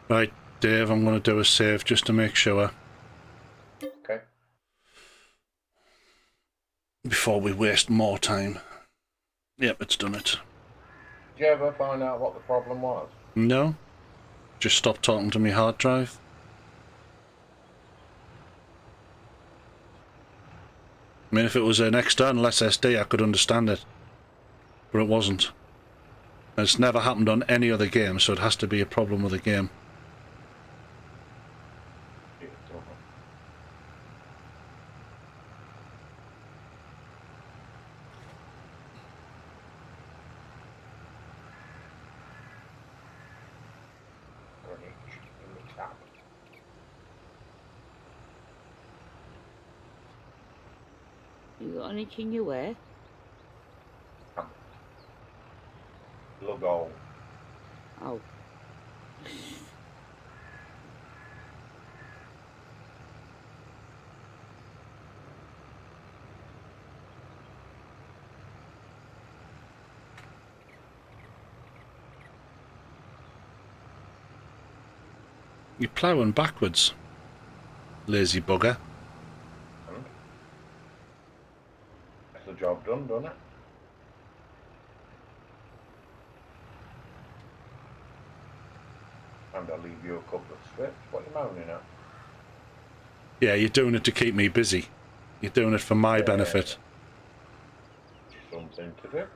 Right, Dave, I'm going to do a save just to make sure Okay. before we waste more time. Yep, it's done it. Did you ever find out what the problem was? No? Just stop talking to my hard drive. I mean, if it was an external SSD, I could understand it. But it wasn't. And it's never happened on any other game, so it has to be a problem with the game. Yeah, don't know. Greenwich in the tap. You got anything you wear? Logo. Oh. You're ploughing backwards, lazy bugger. That's the job done, doesn't it? And I'll leave you a couple of strips. What are you moaning at? Yeah, you're doing it to keep me busy. You're doing it for my benefit. Something to do.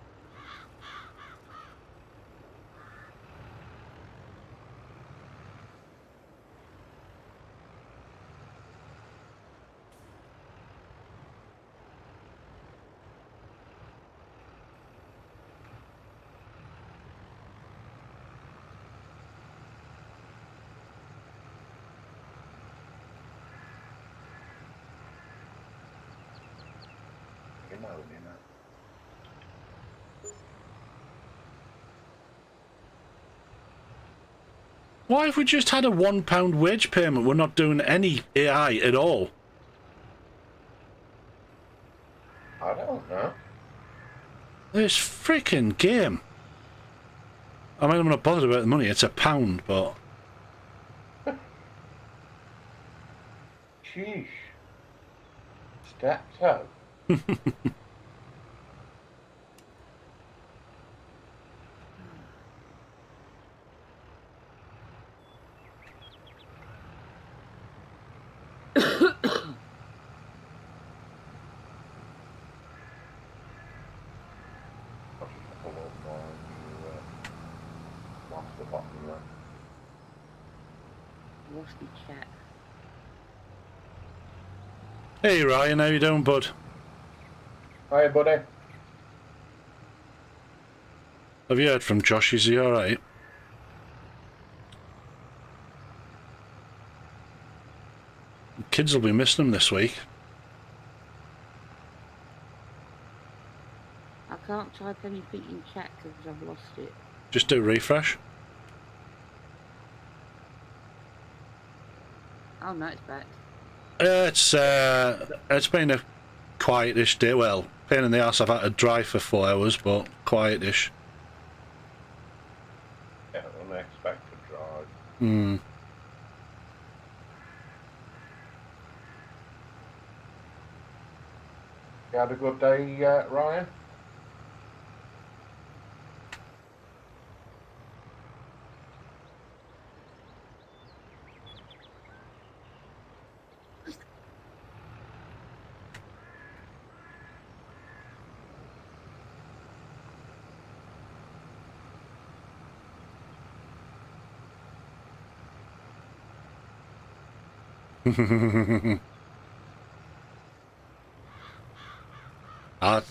You're moaning at. Why have we just had a £1 wage payment? We're not doing any AI at all. I don't know. This freaking game. I mean, I'm not bothered about the money. It's £1, but... Sheesh. Stepped out. Lost the bottom there. Lost the chat. Hey Ryan, how you doing, bud? Hi, buddy. Have you heard from Josh? Is he alright? Kids will be missing him this week. I can't type anything in chat because I've lost it. Just do refresh. Oh no, it's back. It's been a quietish day. Well, pain in the ass. I've had to drive for 4 hours, but quietish. Yeah, unexpected drive. Hmm. You had a good day, Ryan?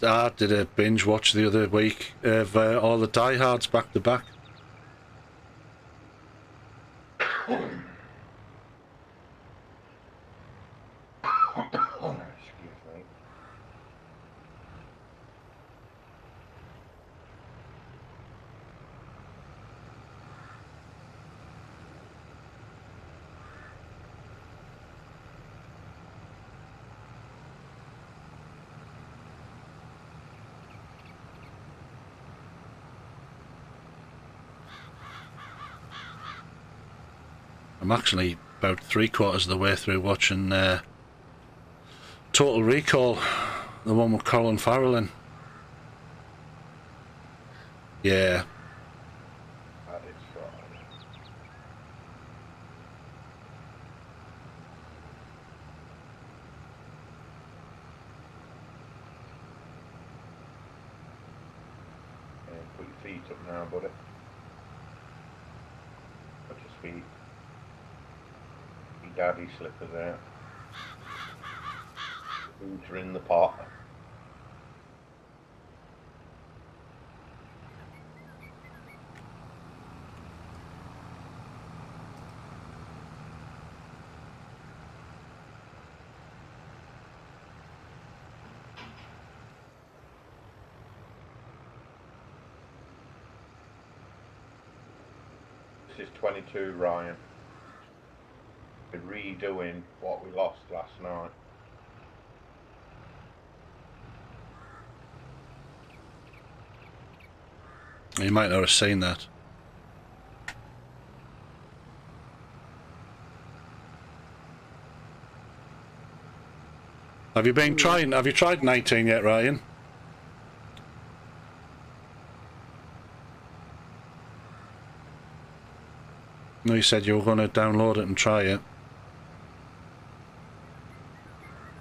I did a binge watch the other week of all the Die Hards back to back. Excuse me. I'm actually about 3/4 of the way through watching Total Recall, the one with Colin Farrell in. Yeah. That is Friday. Yeah, put your feet up now, buddy. Put your feet. Your daddy slippers out. Boots are in the pot. This is 22, Ryan. We're redoing what we lost last night. You might not have seen that. Have you been trying? Have you tried 19 yet, Ryan? No, you said you were going to download it and try it.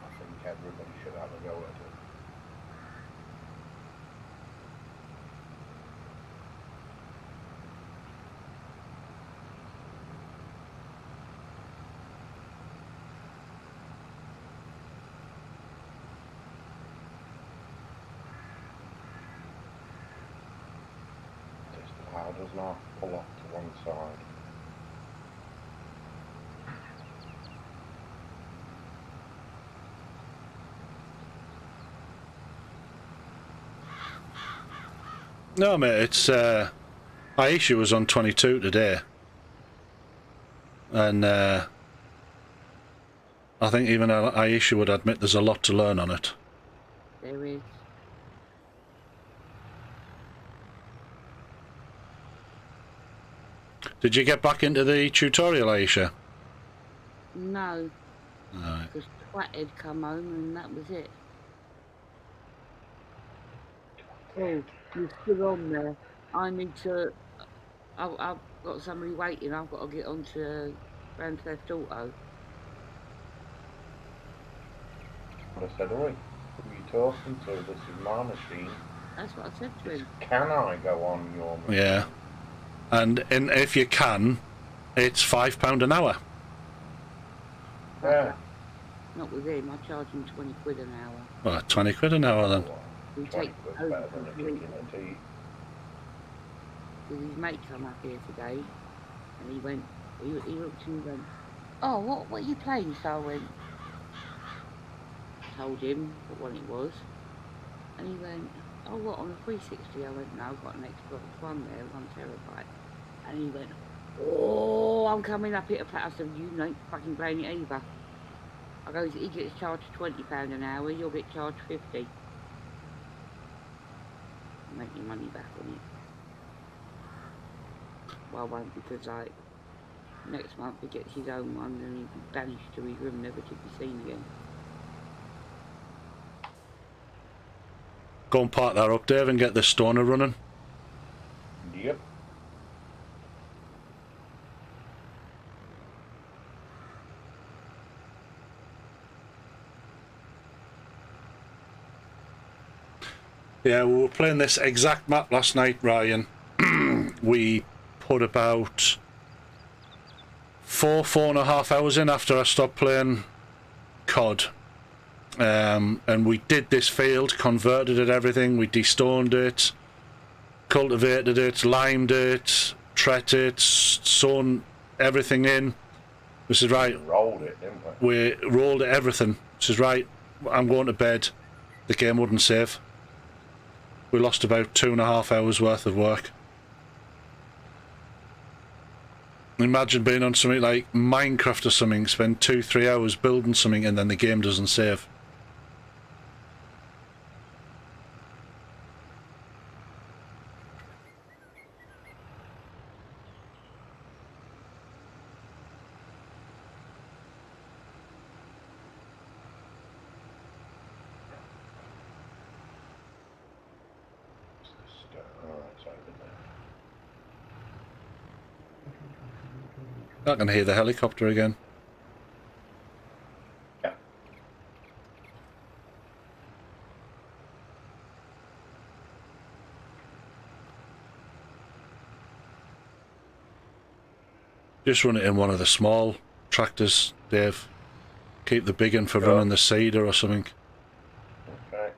I think everybody should have a go at it. Just how does not pull off to one side. No, mate, it's Aisha was on 22 today, and I think even Aisha would admit there's a lot to learn on it. There is. Did you get back into the tutorial, Aisha? No, Alright. because Twat had come home and that was it. Oh, you're still on there. I need to. I've got somebody waiting. I've got to get onto Grand Theft Auto. But I said, oi, who are you talking to? This is my machine. That's what I said to him. Can I go on your machine? Yeah. And if you can, it's £5 an hour. Yeah. Not with him. I charge him 20 quid an hour. Well, 20 quid an hour then. Well, We 20 take quid's over better than a kick in the teeth. because his mate come up here today, and he went. He looked and he went, "Oh, what are you playing?" So I went, told him what one it was, and he went, "Oh, what, on a 360?" I went, "No, I've got an Xbox One there, 1 terabyte." And he went, "Oh, I'm coming up here to play." I said, "You ain't fucking playing it either." I goes, "He gets charged £20 an hour, you'll get charged 50. Make your money back on it." Well, I won't, because like next month he gets his own one and he'll be banished to his room, never to be seen again. Go and park that up, Dave, and get the stoner running. Yep. Yeah, we were playing this exact map last night, Ryan. We put about 4.5 hours in after I stopped playing COD. And we did this field, converted it, everything. We destoned it, cultivated it, limed it, tret it, sown everything in. This is right. We rolled it, didn't we? We rolled everything. This is right. I'm going to bed. The game wouldn't save. We lost about 2.5 hours worth of work. Imagine being on something like Minecraft or something, spend 2-3 hours building something and then the game doesn't save. Oh, it's over there. I can hear the helicopter again. Yeah. Just run it in one of the small tractors, Dave. Keep the big one for running the seeder or something. Okay.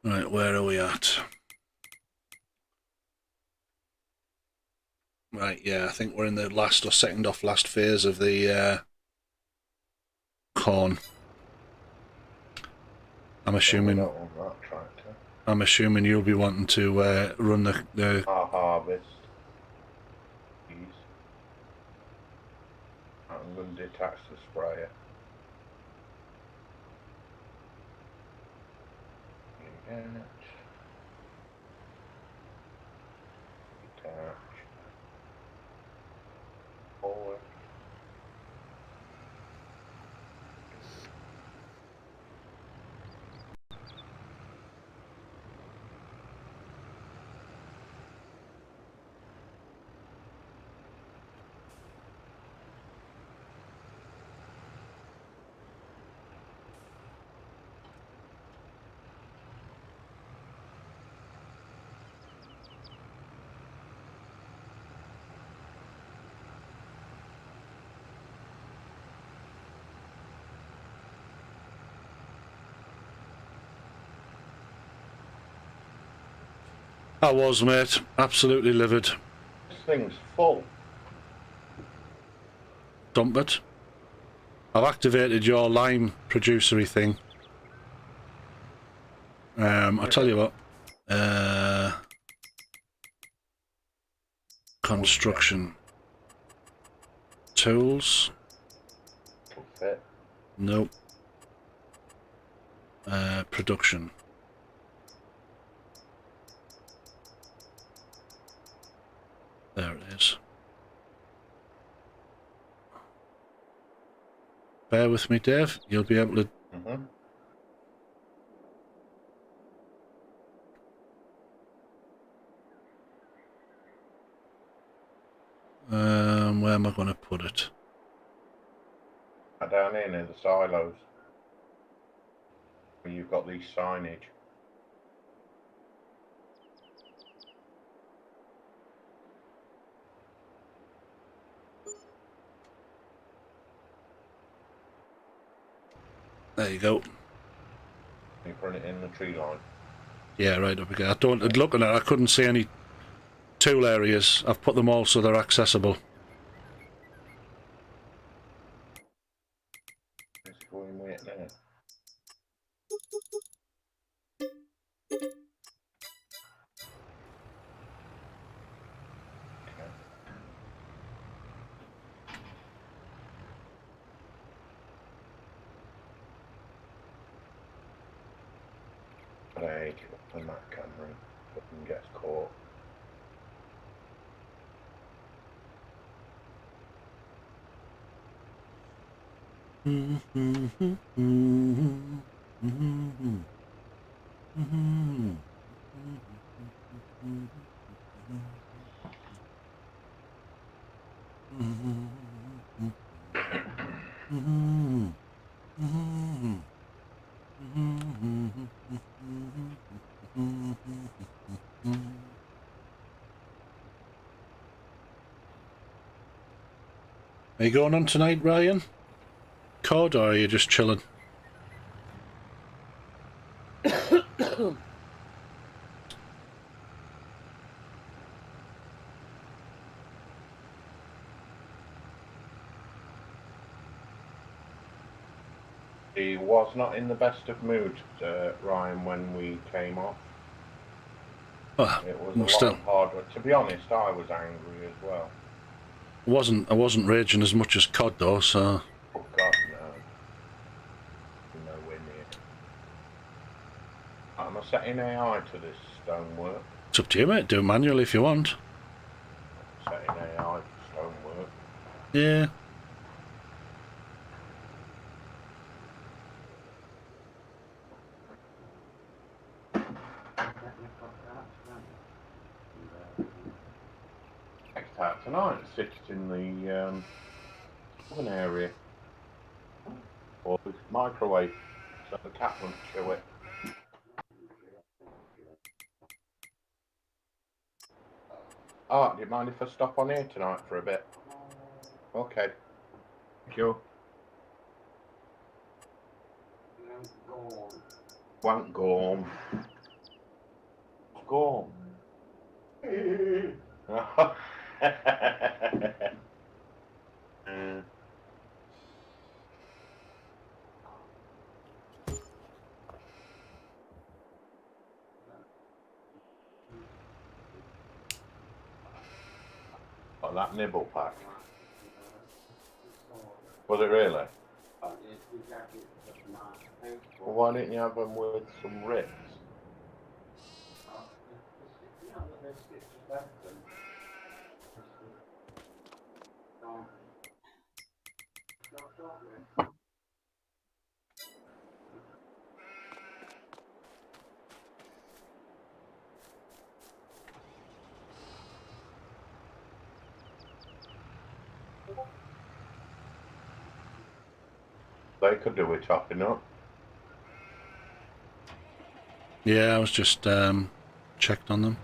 Right, where are we at? Right, yeah, I think we're in the last or second off last phase of the corn. I'm assuming. We don't want that tractor. I'm assuming you'll be wanting to run the. Our harvest. Please. I'm going to detach the sprayer. Detach. Detach. Forward. I was, mate. Absolutely livid. This thing's full. Dump it. I've activated your lime producery thing. I'll tell you what. Construction. Tools. It'll fit. Nope. Production. There it is. Bear with me, Dave. You'll be able to... Mm-hmm. Where am I going to put it? Down here near the silos. Where you've got these signage. There you go. You put it in the tree line. Yeah, right up again. I don't... Looking at it, I couldn't see any tool areas. I've put them all so they're accessible. Let's go in with it now. Hey, on that camera, fucking gets caught. Are you going on tonight, Ryan? COD, or are you just chilling? He was not in the best of moods, Ryan, when we came off. Well, It was well, a still, lot harder. To be honest, I was angry as well. I wasn't raging as much as COD though, so... Oh God, no. Nowhere near. Am I setting AI to this stonework? It's up to you, mate. Do it manually if you want. Setting AI to stonework. Yeah. Next out tonight, sits in the oven area. Or the microwave, so the cat won't chew it. Oh, do you mind if I stop on here tonight for a bit? Okay. Thank you. Won't go on. Go on. Oh, that nibble pack. Was it really? Well, why didn't you have them with some Ritz? They could do with chopping up. Yeah, I was just checked on them.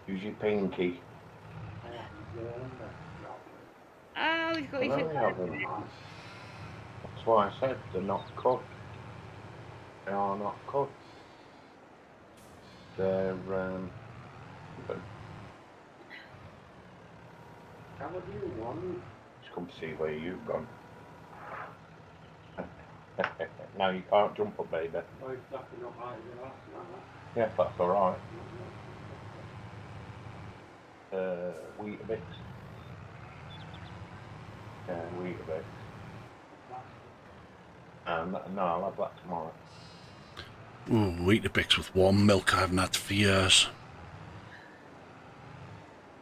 Use your pinky. Oh, he's got I his know you have them. That's why I said they're not cooked. They are not cooked. They're How would you want? just come to see where you've gone. No, you can't jump up, baby. Oh, it's nothing up high there last night. Yeah, that's all right. Weetabix. Yeah, Weetabix. No, I'll have that tomorrow. Ooh, Weetabix with warm milk. I haven't had for years.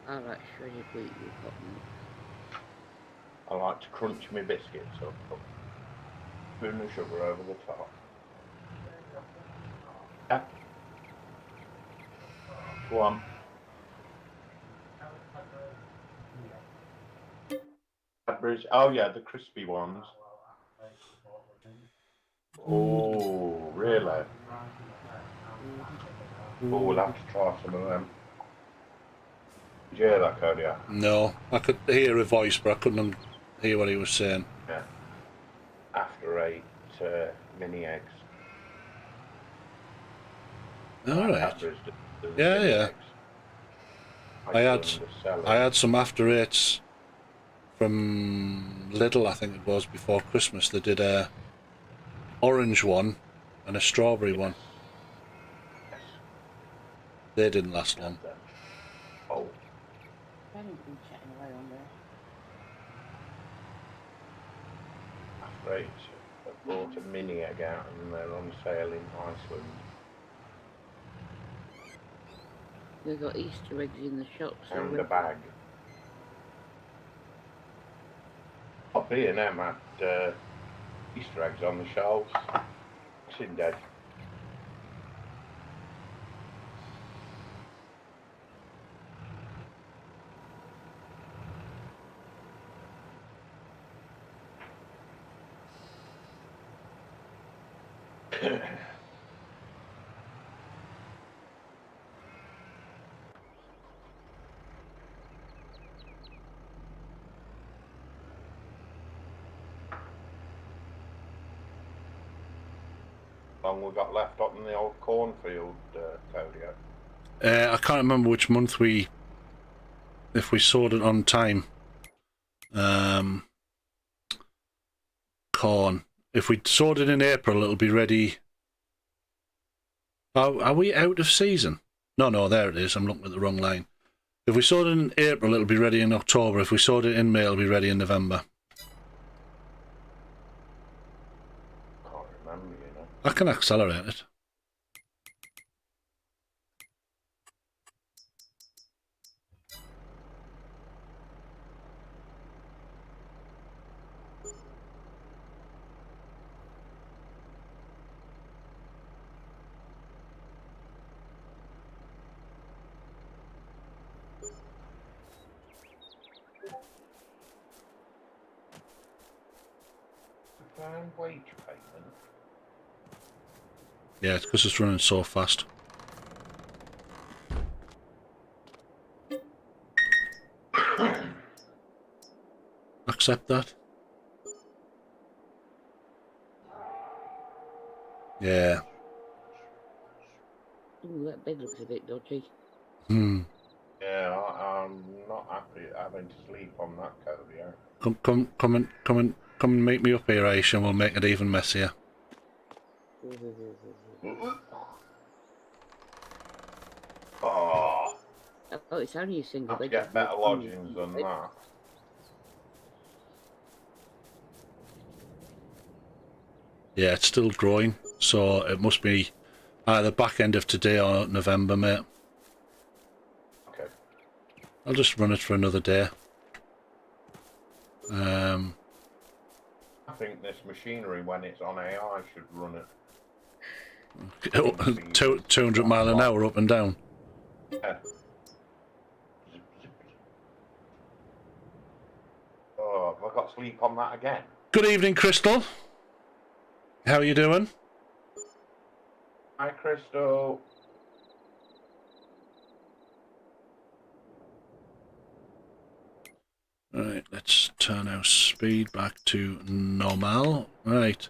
I like shredded wheat with hot milk. I like to crunch my biscuits up, spoon of sugar over the top. Yeah. Go on. Cadbury's, oh yeah, the crispy ones. Oh, really? Oh, we'll have to try some of them. Did you hear that, Cody? No, I could hear a voice, but I couldn't hear what he was saying. Yeah. After 8 mini eggs. All right. Cadbury's do Yeah, mini yeah. eggs. I had some after 8s from Lidl, I think it was, before Christmas. They did a orange one and a strawberry one. Yes. They didn't last long. Oh, I haven't been chatting away on there. after 8, I bought a mini egg out and they're on sale in Iceland. They've got Easter eggs in the shops. And a bag. Up here now, had Easter eggs on the shelves. Boxing Day. Long we got left up in the old cornfield, Codio. I can't remember which month if we sowed it on time. Corn. If we sowed it in April, it'll be ready. Are we out of season? No, there it is. I'm looking at the wrong line. If we sowed it in April, it'll be ready in October. If we sowed it in May, it'll be ready in November. Can't remember, you know. I can accelerate it. Defined wage payment. Yeah, it's because it's running so fast. Accept that. Yeah. Ooh, that bed looks a bit dodgy. Yeah, I'm not happy having to sleep on that Codio. Come and meet me up here, Aisha, and we'll make it even messier. Oh, Oh, it's only a single have to bed. get better lodgings than that. Yeah, it's still growing, so it must be either back end of today or November, mate. Okay. I'll just run it for another day. I think this machinery, when it's on AI, should run it. 200 mile an hour up and down. Yeah. Oh, have I got sleep on that again? Good evening, Crystal. How are you doing? Hi, Crystal. Right, let's turn our speed back to normal. Right,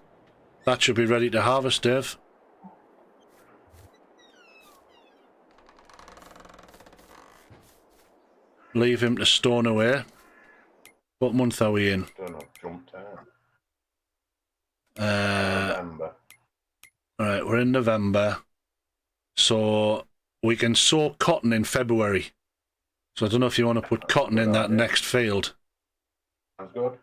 that should be ready to harvest, Dave. leave him to stone away. What month are we in? Don't know, jumped out. Uh, November. Alright, we're in November. So we can sow cotton in February. So I don't know if you want to put cotton in that next field. Sounds good.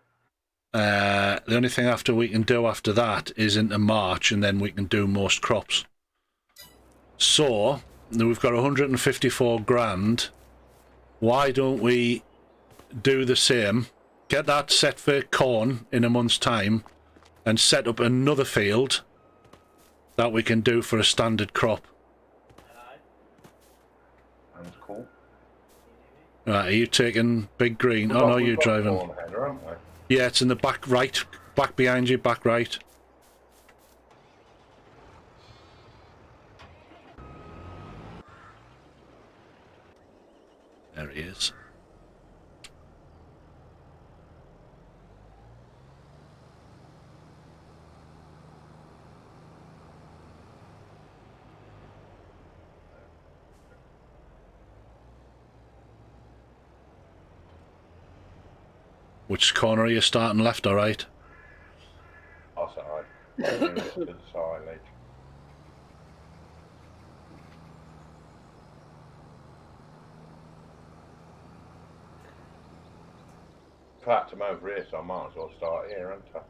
The only thing after we can do after that is into March, and then we can do most crops. So we've got 154 grand. Why don't we do the same? Get that set for corn in a month's time, and set up another field that we can do for a standard crop. Sounds cool. Right, are you taking big green? Oh no, you're driving. Corn header, haven't we? Yeah, it's in the back right, back behind you, back right. There he is. Which corner are you starting, left or right? Oh, sorry. To the silage. In fact, I'm over here, so I might as well start here, haven't I?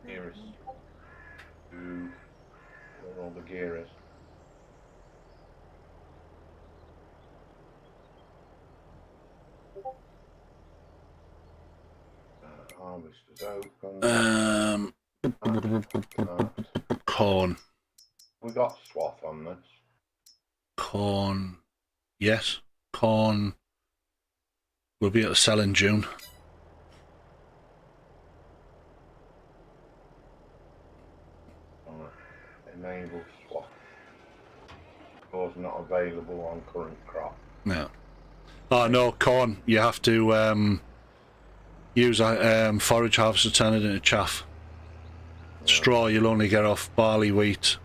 Here is where all the gear is. Harvest is open. Corn. We got swath on this. Corn. Yes, corn. We'll be able to sell in June. Enable swath. Of course, not available on current crop. No. Oh no, corn. You have to use a forage harvester, turn it into chaff. Straw you'll only get off barley, wheat.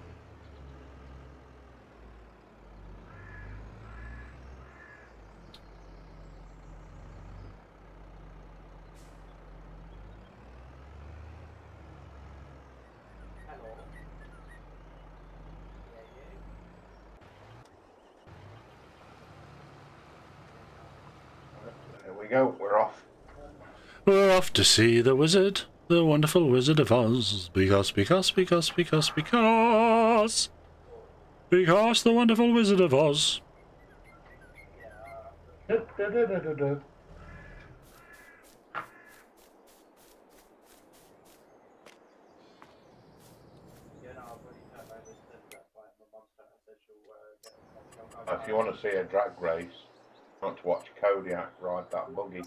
Hello. There we go, we're off. We're off to see the wizard, the wonderful Wizard of Oz. Because the wonderful Wizard of Oz. If you want to see a drag race, not to watch Kodiak ride that buggy.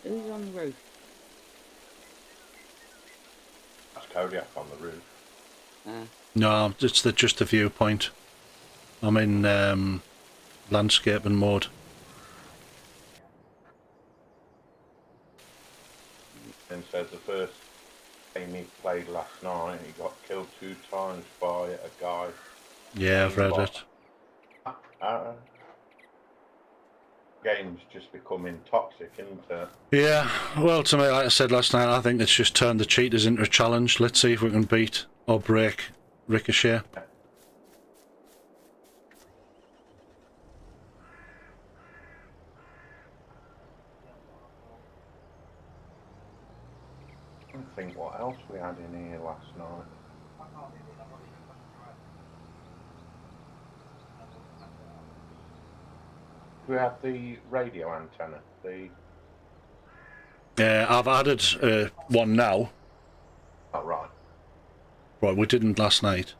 Who's on the roof? That's Kodiak on the roof. No, it's just the viewpoint. I'm in landscaping mode. And says the first game he played last night, he got killed 2 times by a guy Yeah, I've read it. Game's just becoming toxic, isn't it? Yeah, well, to me, like I said last night, I think it's just turned the cheaters into a challenge. Let's see if we can beat or break Ricochet. I think what else we had in here last night. We had the radio antenna. I've added one now. Oh, right. Right, we didn't last night.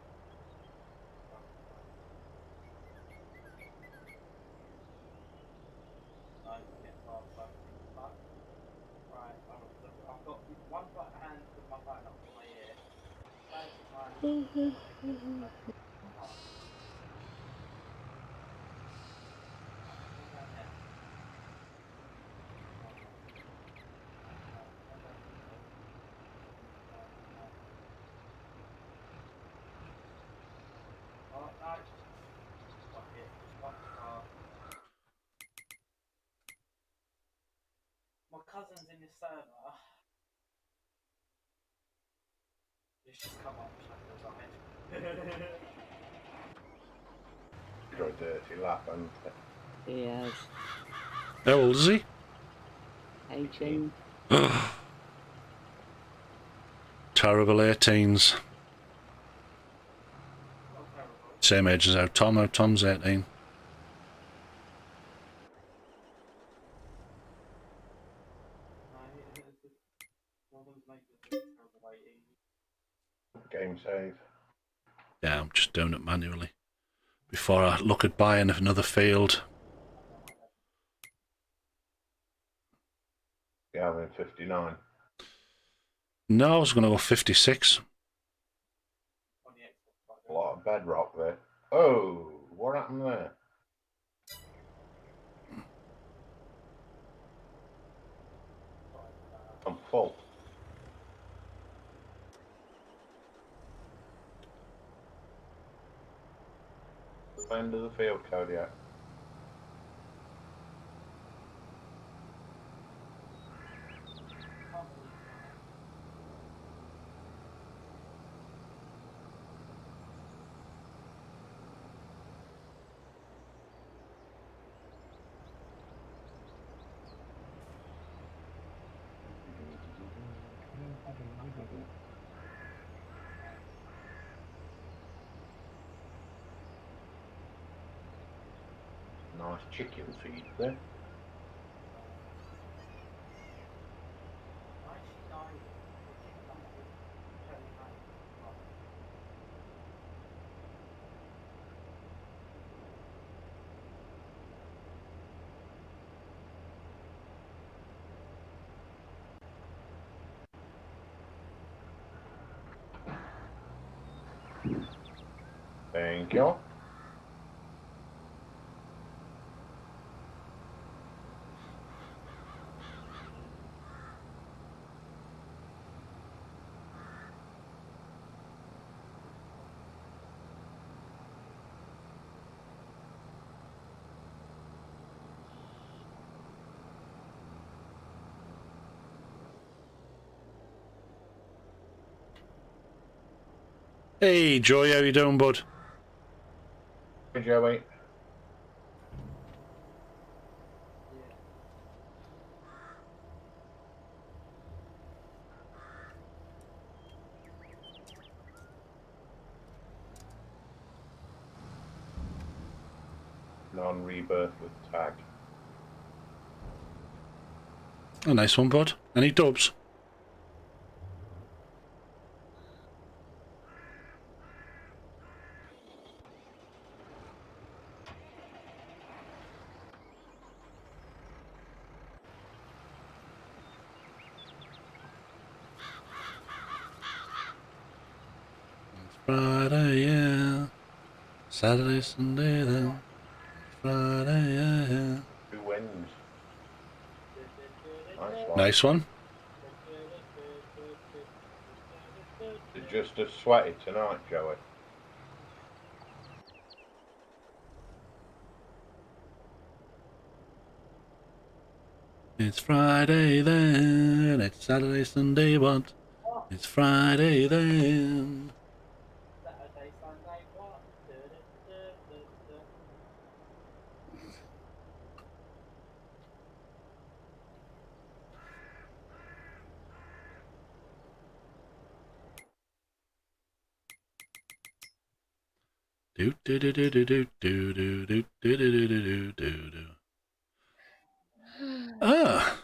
My cousin's in this server. It's just come up Shadow died. You're a dirty lap, and Yes. How old is he? 18. Terrible 18s. Same age as our Tom. Our Tom's 18. game save. Yeah, I'm just doing it manually. Before I look at buying another field. Yeah, I'm in 59. No, I was going to go 56. A lot of bedrock there. Oh, what happened there? I'm full. End of the field, Kodiak. Nice chicken feed there. Thank you. Hey, Joey, how you doing, bud? Hey, Joey. Non-rebirth with tag. A nice one, bud. Any dubs? Friday, yeah. Saturday, Sunday, then. Friday, yeah. Who wins? Nice one. Nice one. It's just as sweaty tonight, Joey. It's Friday then. It's Saturday, Sunday, what? What? It's Friday then. Saturday, Sunday, what? Du-du-du-du-du-du. Do do do do do do do do do do do do do do. Ah,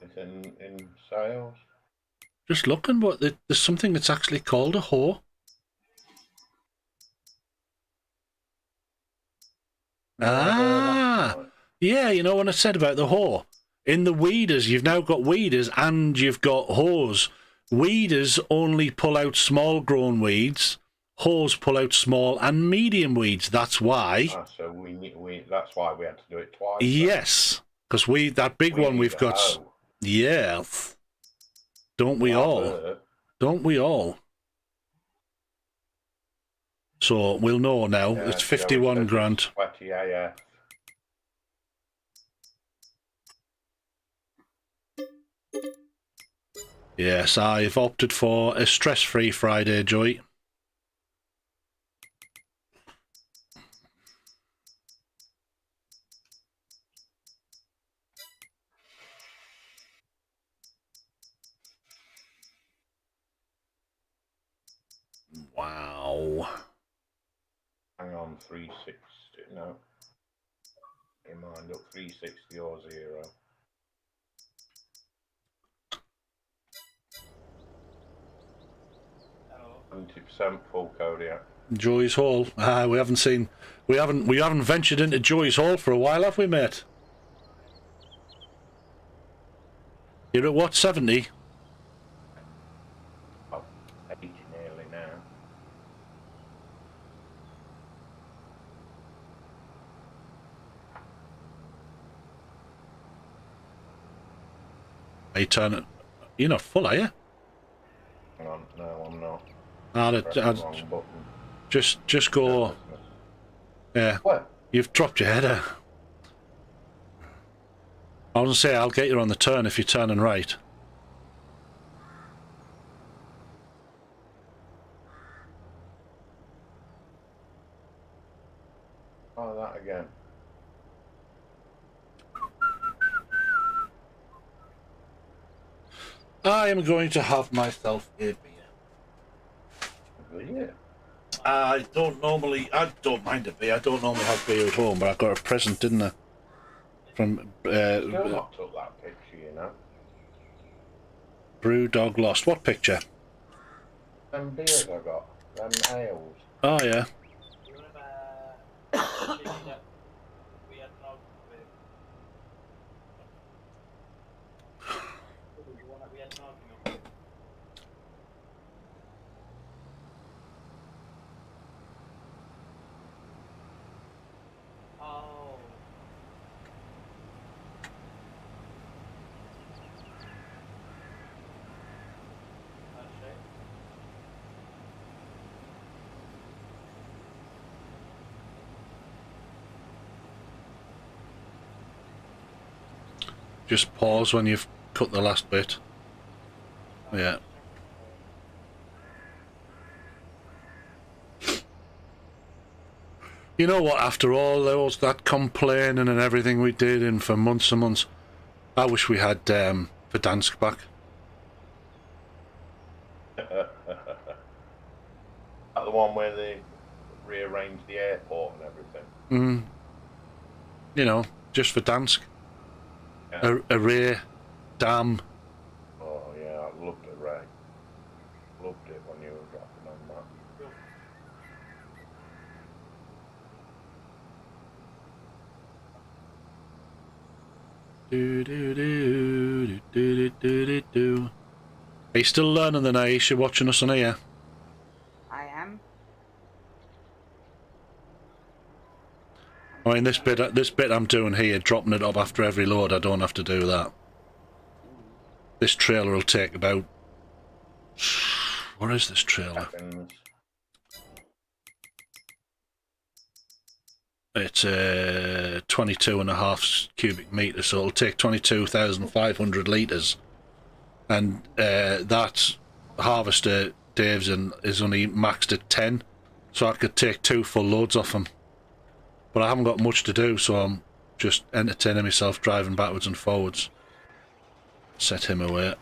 It's in sales. just looking, but there's something that's actually called a whore. Ah, yeah, you know what I said about the whore? In the weeders, you've now got weeders and you've got whores. Weeders only pull out small grown weeds. Whores pull out small and medium weeds. That's why. So that's why we had to do it twice. Yes, because that big one we've got. Yes. Don't we all? Don't we all? So we'll know now. Yeah, it's 51 grand. Sweaty AF. Yes, I've opted for a stress-free Friday, Joy. Wow. Hang on, 360. No. In mind up 360 or 0. Oh. 20% full Kodiak. Joy's Hall. We haven't ventured into Joy's Hall for a while, have we, mate? You're at what, 70? Oh, 80 nearly now. Are you turning? You're not full, are you? Hang on, no, I'm not. I'd Wrong button. just go. Yeah, What? you've dropped your header. I was gonna say I'll get you on the turn if you're turning right. Oh, that again. I am going to have myself a beer. Yeah. I don't mind a beer. I don't normally have beer at home, but I got a present, didn't I? From Still not took that picture, you know. Brew Dog Lost. What picture? Them beers I got. Them ales. Oh yeah. You remember chicken that we had nog with? The one that we had an argument with? Oh. That's it. Just pause when you've cut the last bit. Yeah. You know what? After all that complaining and everything we did, and for months and months, I wish we had Verdansk back. That the one where they rearranged the airport and everything. You know, just Verdansk. Yeah. A rare dam. Oh yeah, I loved it, Ray. Loved it when you were dropping on that. Do do do do do do do do. Are you still learning then, Aisha, watching us on here? I am. I mean, this bit I'm doing here, dropping it up after every load, I don't have to do that. This trailer will take about... Where is this trailer? Seconds. It's 22.5 cubic meters, so it'll take 22,500 litres. And that harvester, Dave's, is only maxed at 10, so I could take 2 full loads off him. But I haven't got much to do, so I'm just entertaining myself driving backwards and forwards. Set him away.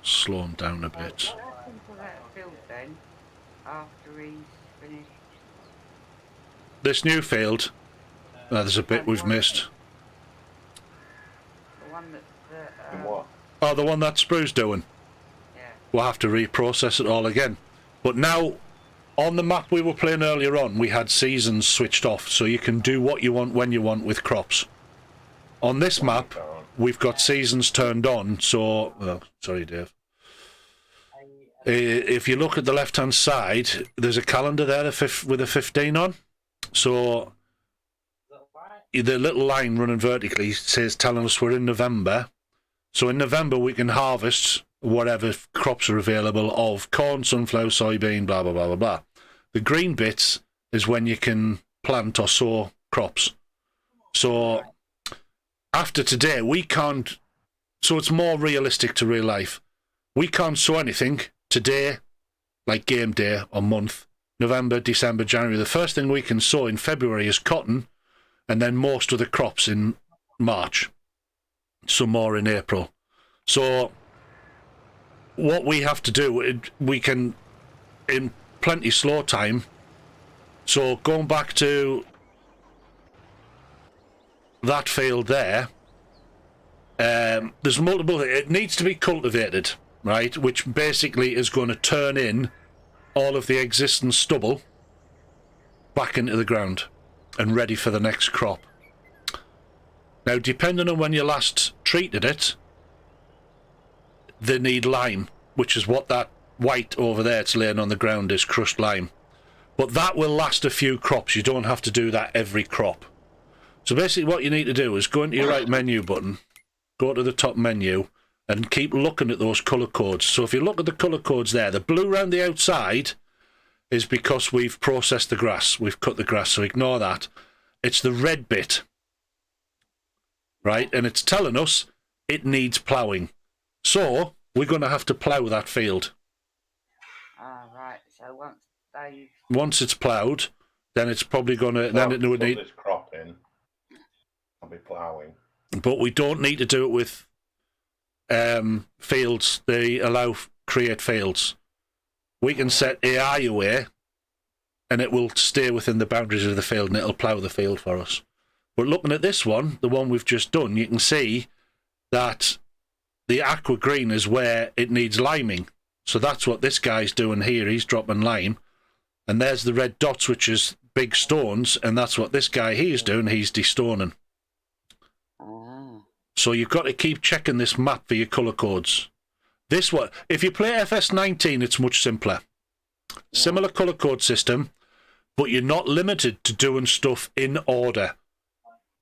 Slow him down a bit. What happened to that field then, after he's finished? This new field, there's a bit we've missed. The one that... And what? Oh, the one that Sprue's doing. Yeah. We'll have to reprocess it all again. But now, on the map we were playing earlier on, we had seasons switched off, so you can do what you want when you want with crops. On this map, we've got seasons turned on, so... Oh, sorry, Dave. If you look at the left-hand side, there's a calendar there with a 15 on. So the little line running vertically says telling us we're in November. So in November we can harvest whatever crops are available of corn, sunflower, soybean, blah, blah, blah, blah, blah. The green bits is when you can plant or sow crops. So after today, we can't... So it's more realistic to real life. We can't sow anything today, like game day or month, November, December, January. The first thing we can sow in February is cotton, and then most of the crops in March, some more in April. So what we have to do, we can, in plenty slow time, so going back to that field there, there's multiple, it needs to be cultivated, right, which basically is going to turn in all of the existing stubble back into the ground and ready for the next crop. Now, depending on when you last treated it, they need lime, which is what that white over there it's laying on the ground is, crushed lime. But that will last a few crops. You don't have to do that every crop. So basically what you need to do is go into your right menu button, go to the top menu, and keep looking at those colour codes. So if you look at the colour codes there, the blue around the outside is because we've processed the grass. We've cut the grass, so ignore that. It's the red bit, right? And it's telling us it needs ploughing. So we're going to have to plough that field. Ah, right. So once it's ploughed, then it's probably going to... then it would need this crop in. I'll be ploughing. But we don't need to do it with fields. They allow create fields. We can set AI away, and it will stay within the boundaries of the field, and it'll plough the field for us. But looking at this one, the one we've just done, you can see that the aqua green is where it needs liming. So that's what this guy's doing here. He's dropping lime. And there's the red dots, which is big stones, and that's what this guy here is doing. He's destoning. So you've got to keep checking this map for your colour codes. This one, if you play FS19, it's much simpler. Similar colour code system, but you're not limited to doing stuff in order.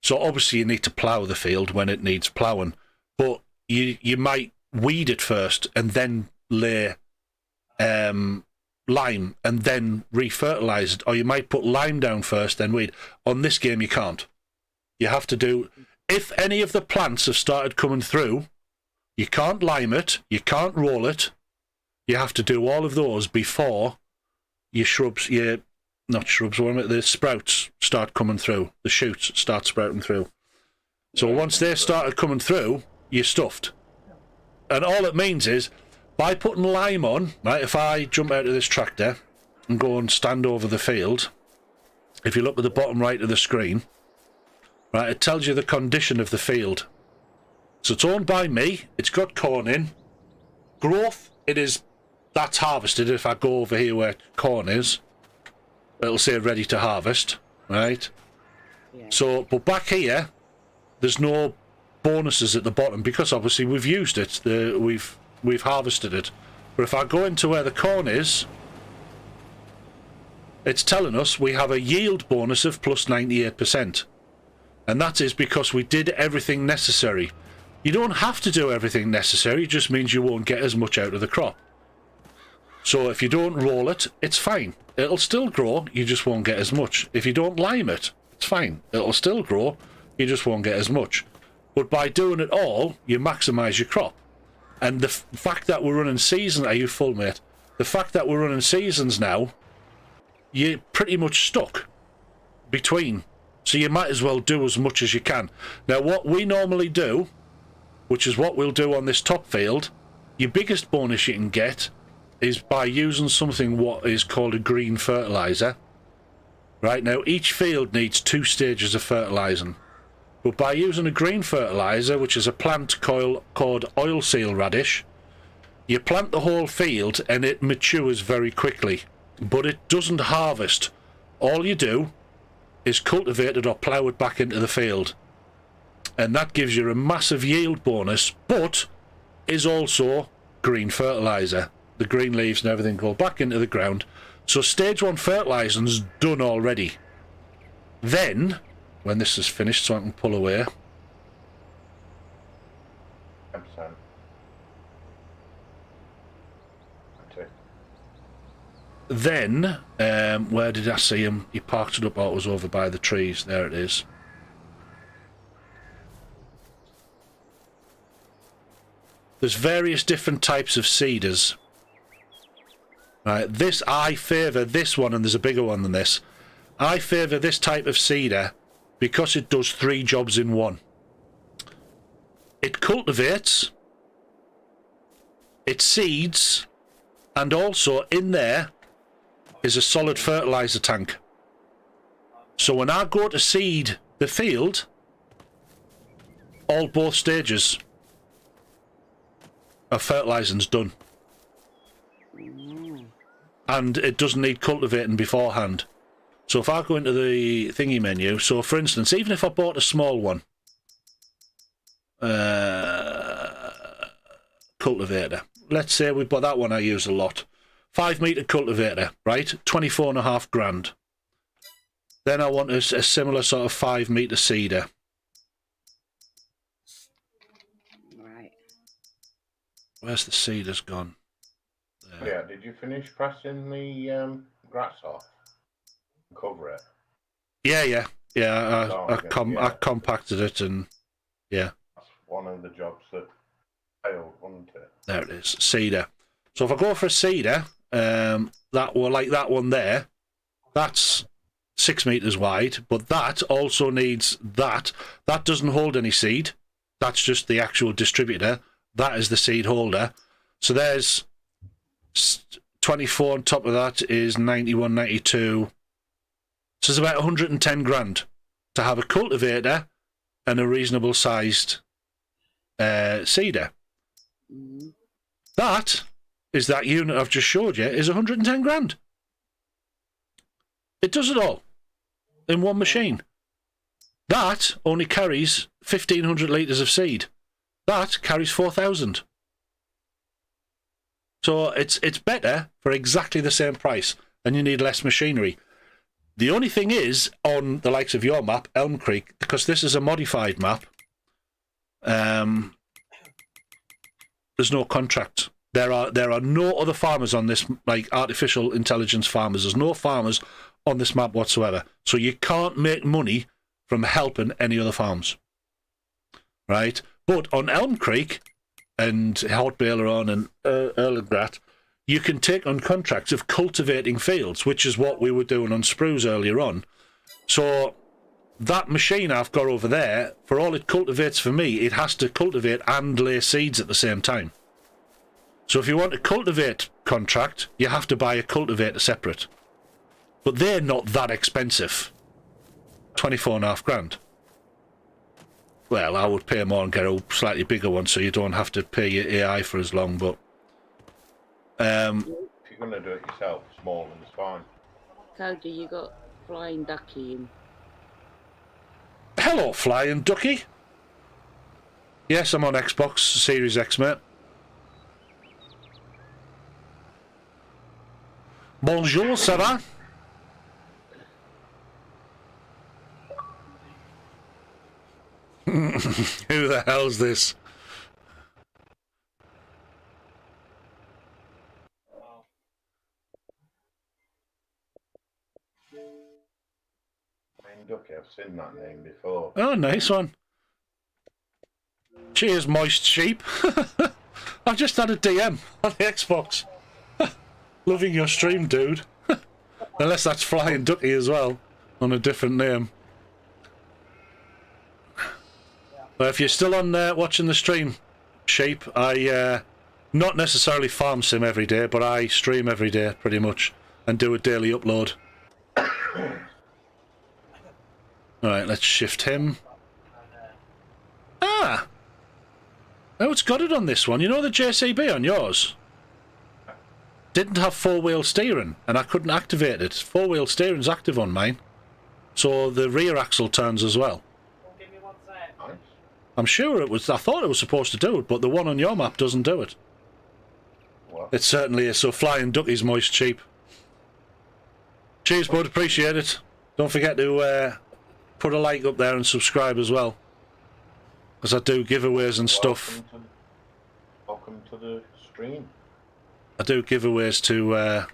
So obviously you need to plough the field when it needs ploughing, but you might weed it first and then lay lime and then refertilise it, or you might put lime down first, then weed. On this game, you can't. You have to do... If any of the plants have started coming through, you can't lime it, you can't roll it. You have to do all of those before your shrubs, the sprouts start coming through. The shoots start sprouting through. So once they started coming through, you're stuffed. And all it means is, by putting lime on, right, if I jump out of this tractor and go and stand over the field, if you look at the bottom right of the screen, right, it tells you the condition of the field. So it's owned by me. It's got corn in. Growth, that's harvested. If I go over here where corn is, it'll say ready to harvest, right? Yeah. So, but back here, there's no bonuses at the bottom because obviously we've used it. We've harvested it. But if I go into where the corn is, it's telling us we have a yield bonus of plus 98%. And that is because we did everything necessary. You don't have to do everything necessary, it just means you won't get as much out of the crop. So if you don't roll it, it's fine. it'll still grow, you just won't get as much. If you don't lime it, it's fine. It'll still grow, you just won't get as much. But by doing it all, you maximise your crop. And the fact that we're running seasons... Are you full, mate? The fact that we're running seasons now, you're pretty much stuck between. So you might as well do as much as you can. Now, what we normally do, which is what we'll do on this top field, your biggest bonus you can get is by using something what is called a green fertiliser. Right, now each field needs 2 stages of fertilising. But by using a green fertiliser, which is a plant called oilseed radish, you plant the whole field and it matures very quickly. But it doesn't harvest. All you do is cultivate it or plough it back into the field. And that gives you a massive yield bonus, but is also green fertiliser. The green leaves and everything go back into the ground. So stage 1 fertilising's done already. Then, when this is finished, so I can pull away. 10%. Then, where did I see him? He parked it up, or it was over by the trees. There it is. There's various different types of seeders. Right, this, I favour this one, and there's a bigger one than this. I favour this type of seeder because it does 3 jobs in one. It cultivates, it seeds, and also in there is a solid fertiliser tank. So when I go to seed the field, both stages of fertilising's done. And it doesn't need cultivating beforehand. So if I go into the thingy menu, so for instance, even if I bought a small one, cultivator, let's say we bought that one I use a lot, 5 metre cultivator, right, 24.5 grand. Then I want a similar sort of 5 metre seeder. Right. Where's the seeders gone? There. Yeah, did you finish pressing the grass off? Cover it? Yeah. I Yeah. compacted it and yeah. That's one of the jobs that failed, wasn't it? There it is, seeder. So if I go for a seeder, that one, like that one there, that's 6 metres wide, but that also needs that. That doesn't hold any seed. That's just the actual distributor. That is the seed holder. So there's 24 on top of that is 91, 92. So it's about 110 grand to have a cultivator and a reasonable sized seeder. Mm. That is that unit I've just showed you is 110 grand. It does it all in one machine. That only carries 1,500 litres of seed. That carries 4,000. So it's better for exactly the same price, and you need less machinery. The only thing is, on the likes of your map, Elm Creek, because this is a modified map, there's no contract. There are no other farmers on this, like artificial intelligence farmers. There's no farmers on this map whatsoever. So you can't make money from helping any other farms. Right? But on Elm Creek and Hot Baileron and Erlengratt, you can take on contracts of cultivating fields, which is what we were doing on Spruce earlier on. So that machine I've got over there, for all it cultivates for me, it has to cultivate and lay seeds at the same time. So if you want a cultivate contract, you have to buy a cultivator separate. But they're not that expensive. 24.5 grand. Well, I would pay more and get a slightly bigger one so you don't have to pay your AI for as long, but... If you're going to do it yourself, small one's fine. Cody, you got Flying Ducky in. Hello, Flying Ducky. Yes, I'm on Xbox Series X, mate. Bonjour, ça va? Who the hell's this? Ducky. I've seen that name before. Oh, nice one. Cheers, Moist Sheep. I've just had a DM on the Xbox. Loving your stream, dude. Unless that's Flying Ducky as well, on a different name. But if you're still on there watching the stream, Sheep, I not necessarily farm sim every day, but I stream every day pretty much and do a daily upload. Alright, let's shift him. Ah! Oh, it's got it on this one. You know the JCB on yours? Didn't have four-wheel steering, and I couldn't activate it. Four-wheel steering's active on mine. So the rear axle turns as well. Give me 1 sec. Nice. I'm sure it was... I thought it was supposed to do it, but the one on your map doesn't do it. What? It certainly is, so Flying Ducky's Moist Sheep. Cheers, bud. Appreciate it. Don't forget to put a like up there and subscribe as well. Because I do giveaways and stuff. Welcome to the stream. I do giveaways to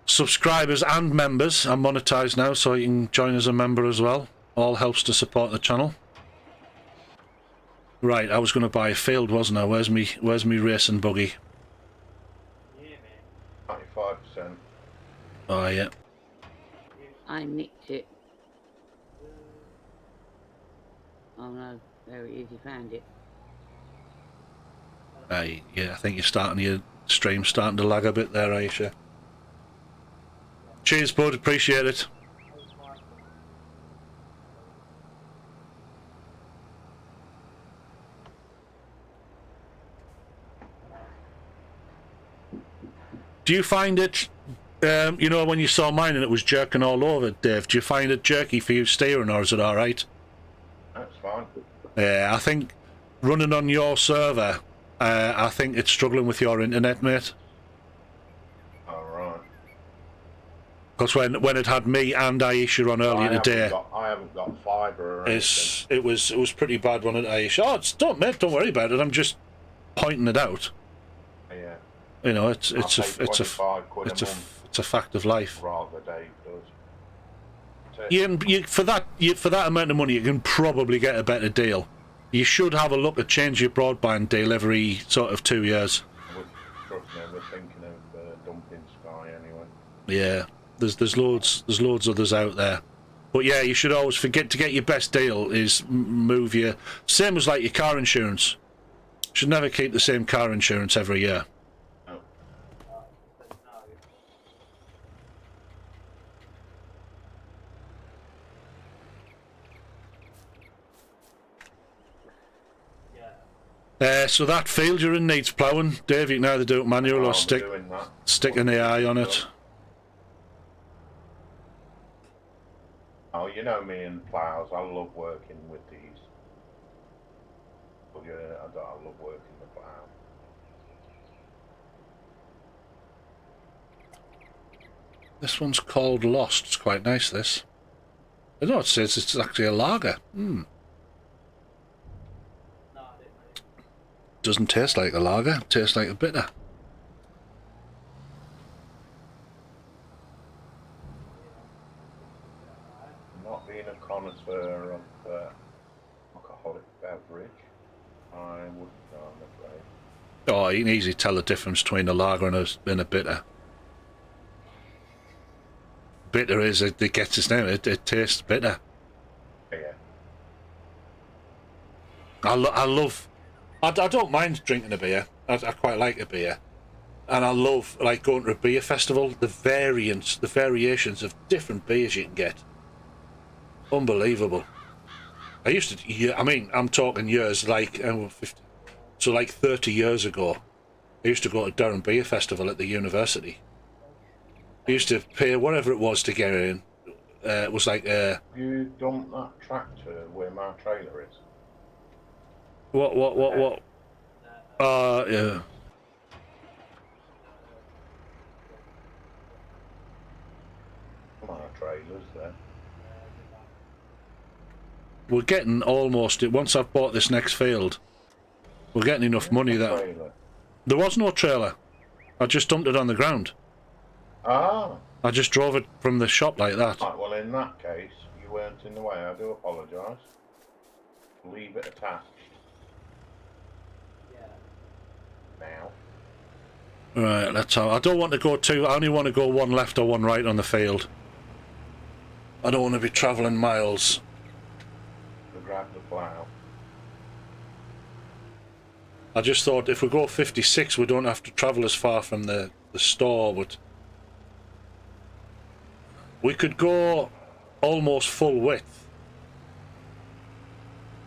subscribers and members. I'm monetized now, so you can join as a member as well. All helps to support the channel. Right, I was going to buy a field, wasn't I? Where's me racing buggy? Yeah, man. 95%. Oh, yeah. I nicked it. Oh no, there it is, you found it. Yeah, I think your stream's starting to lag a bit there, Aisha. Cheers, bud. Appreciate it. Do you find it, you know, when you saw mine and it was jerking all over, Dave, do you find it jerky for you steering, or is it alright? That's fine. Yeah, I think running on your server, I think it's struggling with your internet, mate. Alright. Because when it had me and Aisha on earlier today, I haven't got fibre or anything. it was pretty bad when it Aisha. Oh, don't worry about it. I'm just pointing it out. Yeah. You know, it's a fact of life. Rather Dave does. You for that amount of money, you can probably get a better deal. You should have a look at change your broadband deal every sort of 2 years. Trust me, we're thinking of dumping Sky anyway. Yeah, there's loads others out there. But yeah, you should always forget to get your best deal is move your same as like your car insurance. You should never keep the same car insurance every year. No. So that field you're in needs ploughing. Dave, you can either do it manual or stick an AI on it. Oh, you know me and ploughs. I love working with these. But yeah, I love working the plough. This one's called Lost. It's quite nice, this. I know it says it's actually a lager. Doesn't taste like a lager. It tastes like a bitter. Not being a connoisseur of alcoholic beverage, I wouldn't know, I'm afraid. Oh, you can easily tell the difference between a lager and a bitter. Bitter is, it gets its name, it tastes bitter. Yeah. I don't mind drinking a beer. I quite like a beer. And I love like going to a beer festival, the variations of different beers you can get. Unbelievable. I used to, I'm talking years, like, 50, so like 30 years ago, I used to go to Durham Beer Festival at the university. I used to pay whatever it was to get in. It was like... You dumped that tractor where my trailer is? What? Yeah. My trailer's there. We're getting almost... Once I've bought this next field, we're getting enough money that... Trailer. There was no trailer. I just dumped it on the ground. Ah, I just drove it from the shop like that. Right, well, in that case, you weren't in the way. I do apologise. Leave it attached Yeah. now. Right, let's have... I don't want to go two... I only want to go one left or one right on the field. I don't want to be travelling miles. To grab the plough. I just thought if we go 56, we don't have to travel as far from the store, but... We could go almost full width.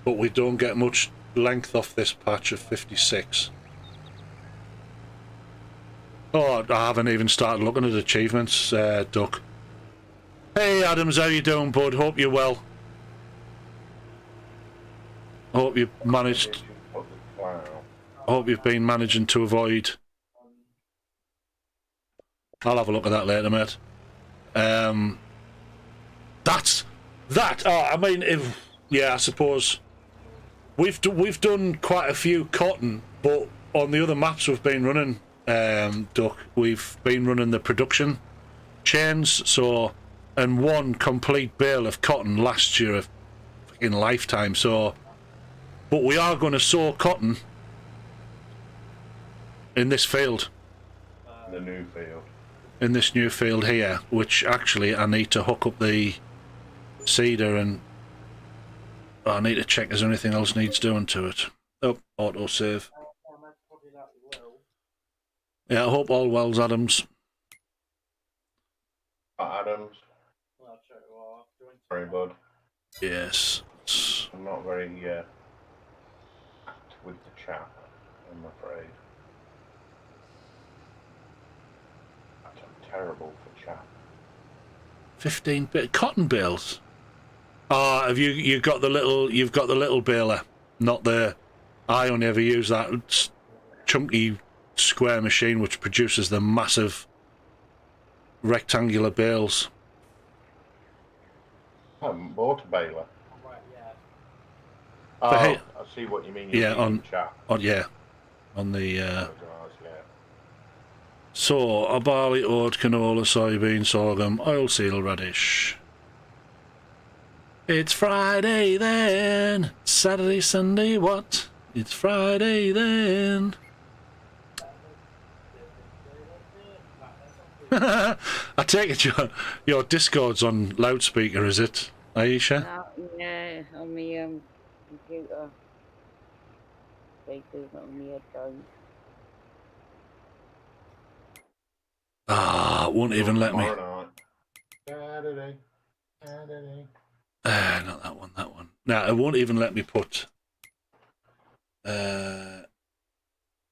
But we don't get much length off this patch of 56. Oh, I haven't even started looking at achievements, Duck. Hey Adams, how you doing, bud? Hope you're well. Hope you've managed... Did you put the plough? Hope you've been managing to avoid... I'll have a look at that later, mate. That's... That! Oh, I mean, if... Yeah, I suppose... We've done quite a few cotton, but on the other maps we've been running, Duck, we've been running the production chains, so... And one complete bale of cotton last year of fucking lifetime, so... But we are going to sow cotton in this field. The new field. In this new field here, which actually I need to hook up the seeder and... I need to check is there anything else needs doing to it. Oh, autosave. Yeah, I hope all well's Adams. Adams. Sorry, bud. Yes. I'm not very apt with the chat, I'm afraid. I'm terrible for chat. 15 bit cotton bales. Ah, have you got the little? You've got the little baler, not the. I only ever use that chunky square machine which produces the massive rectangular bales. I haven't bought a baler. Right, yeah. Oh, But hey- I see what you mean. Yeah, on- chat. Oh yeah, on the. Yeah. So a barley, oat, canola, soybean, sorghum, oilseed radish. It's Friday then. Saturday, Sunday, what? It's Friday then. I take it your Discord's on loudspeaker, is it, Aisha? Yeah, on the computer. Speakers, not on the headphones. Ah, it won't even let me. Tomorrow night. Saturday. Not that one, that one. No, it won't even let me put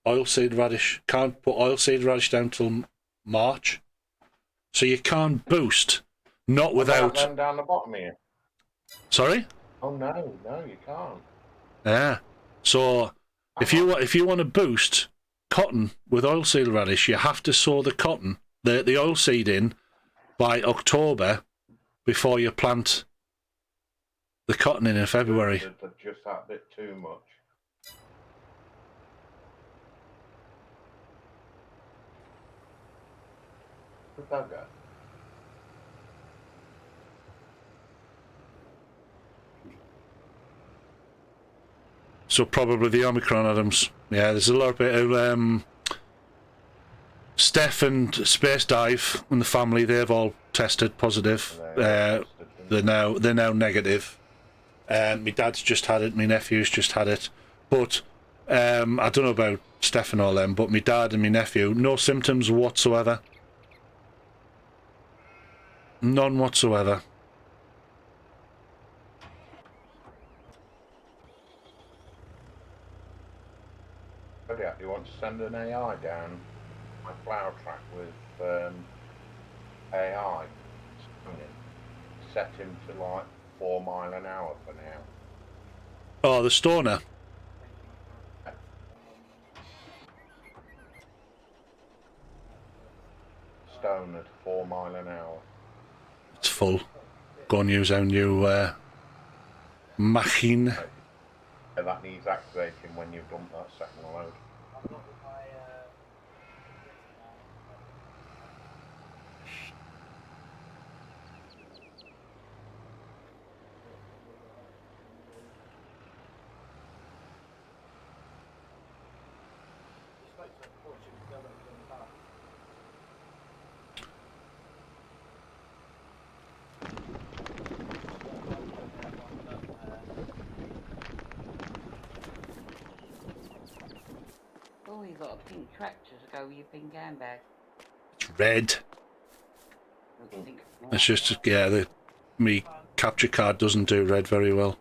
oilseed radish. Can't put oilseed radish down till March. So you can't boost, not without... Them down the bottom here. Sorry? Oh no, you can't. Yeah. So if you want to boost cotton with oilseed radish, you have to sow the cotton, the oilseed in by October before you plant the cotton in February. They're just that bit too much. Where'd that go? So probably the Omicron, Adams. Yeah, there's a little bit of Steph and Space Dive and the family. They've all tested positive. They're now negative. My dad's just had it. My nephew's just had it. But I don't know about Steph and all them. But my dad and my nephew, no symptoms whatsoever. None whatsoever. You want to send an AI down my plough track with AI? Set him to like 4 miles an hour for now. Oh, the Stoner. Stone at 4 miles an hour. It's full. Go and use our new machine. Yeah, that needs activating when you've dumped that second load. I'm not with my spoke to her before, she was still looking in the car. Oh, you got a pink tractor to go with your pink handbag. It's red. Looks pink. It's just, yeah, me capture card doesn't do red very well.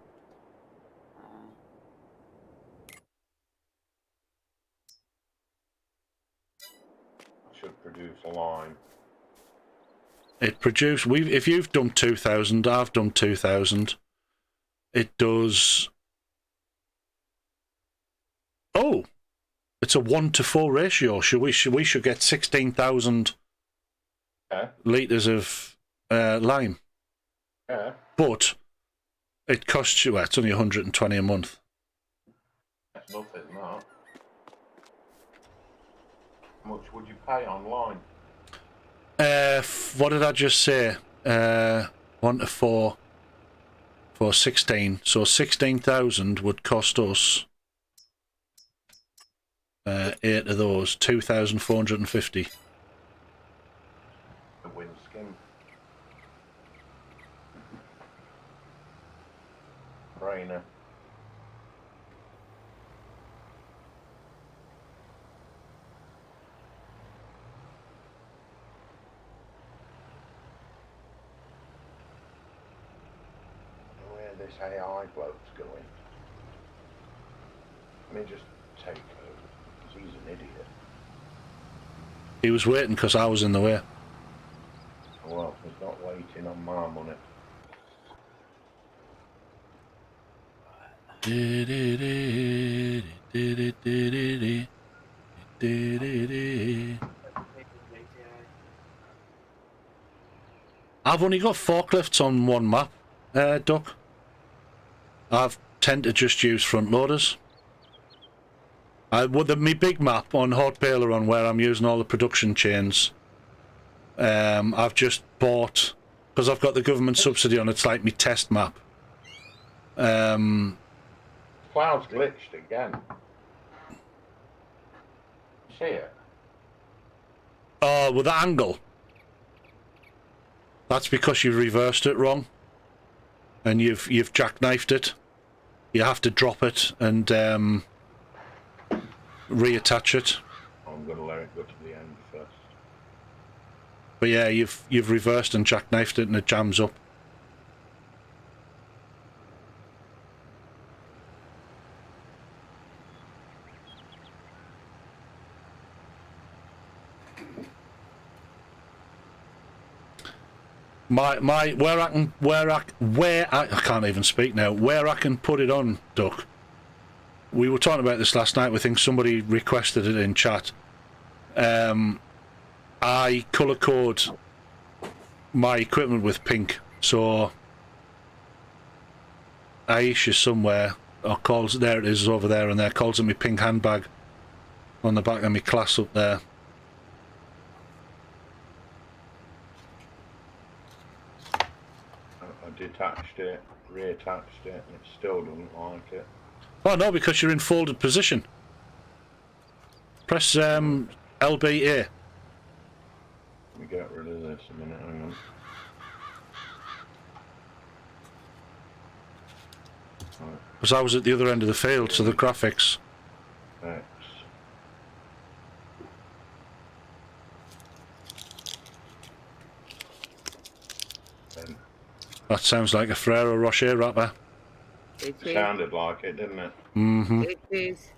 I should produce a line. It produced, if you've done 2,000, I've done 2,000. It does... Oh! It's a 1-to-4 ratio. We should get 16,000 litres of lime. Yeah. But it costs you, well, it's only 120 a month. That's nothing, that. How much would you pay online? What did I just say? 1-to-4 for 16. So 16,000 would cost us 8 of those, 2,450. The wind skim. Brainer. Where this AI bloke's going. Let me just take over, because he's an idiot. He was waiting because I was in the way. Well, he's not waiting on my money. I've only got forklifts on one map, Duck. I've tend to just use front loaders. With my big map on Hot Baler on where I'm using all the production chains, I've just bought, because I've got the government subsidy on, it's like my test map. Cloud's glitched again. See it? Oh, with the angle. That's because you've reversed it wrong. And you've jackknifed it. You have to drop it and reattach it. I'm going to let it go to the end first. But yeah, you've reversed and jackknifed it and it jams up. Where I can't even speak now. Where I can put it on, Duck. We were talking about this last night. We think somebody requested it in chat. I colour code my equipment with pink, so Aisha somewhere or calls there it is over there and there calls it my pink handbag on the back of my class up there. I detached it, reattached it, and it still doesn't like it. Oh no, because you're in folded position. Press LBA. Let me get rid of this a minute, hang on. Right, Because I was at the other end of the field, so the graphics. X. Then That sounds like a Ferrero Rocher wrapper. It it is. sounded like it, didn't it? Mm-hmm. It is.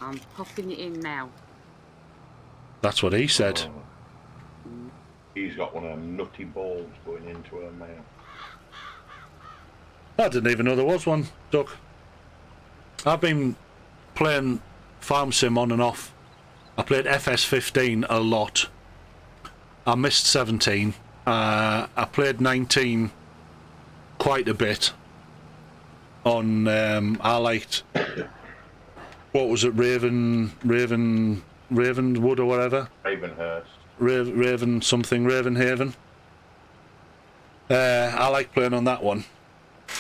I'm popping it in now. That's what he said. Oh. He's got one of them nutty balls going into her mouth. I didn't even know there was one, Duck. I've been playing Farm Sim on and off. I played FS15 a lot. I missed 17. I played 19 quite a bit. On I liked, what was it, Ravenwood or whatever. Ravenhurst. Ravenhaven. I like playing on that one.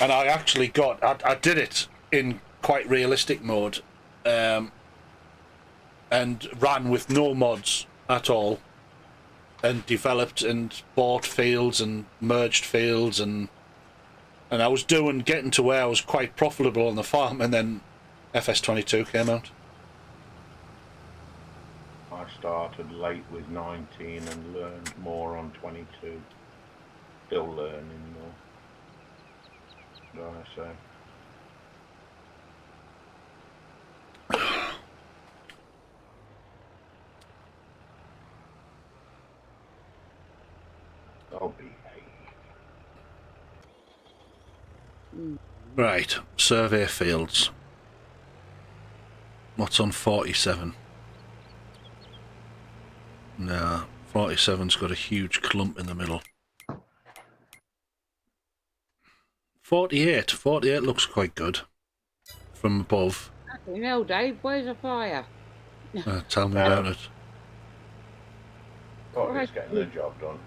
And I actually got, I did it in quite realistic mode, and ran with no mods at all, and developed and bought fields and merged fields, and I was getting to where I was quite profitable on the farm, and then FS22 came out. I started late with 19 and learned more on 22. Still learning more. What do I say? I'll behave. Right, survey fields. What's on 47? Nah, 47's got a huge clump in the middle. 48 looks quite good from above. You know, Dave, where's the fire? Tell me about it. Oh, it's getting the job done.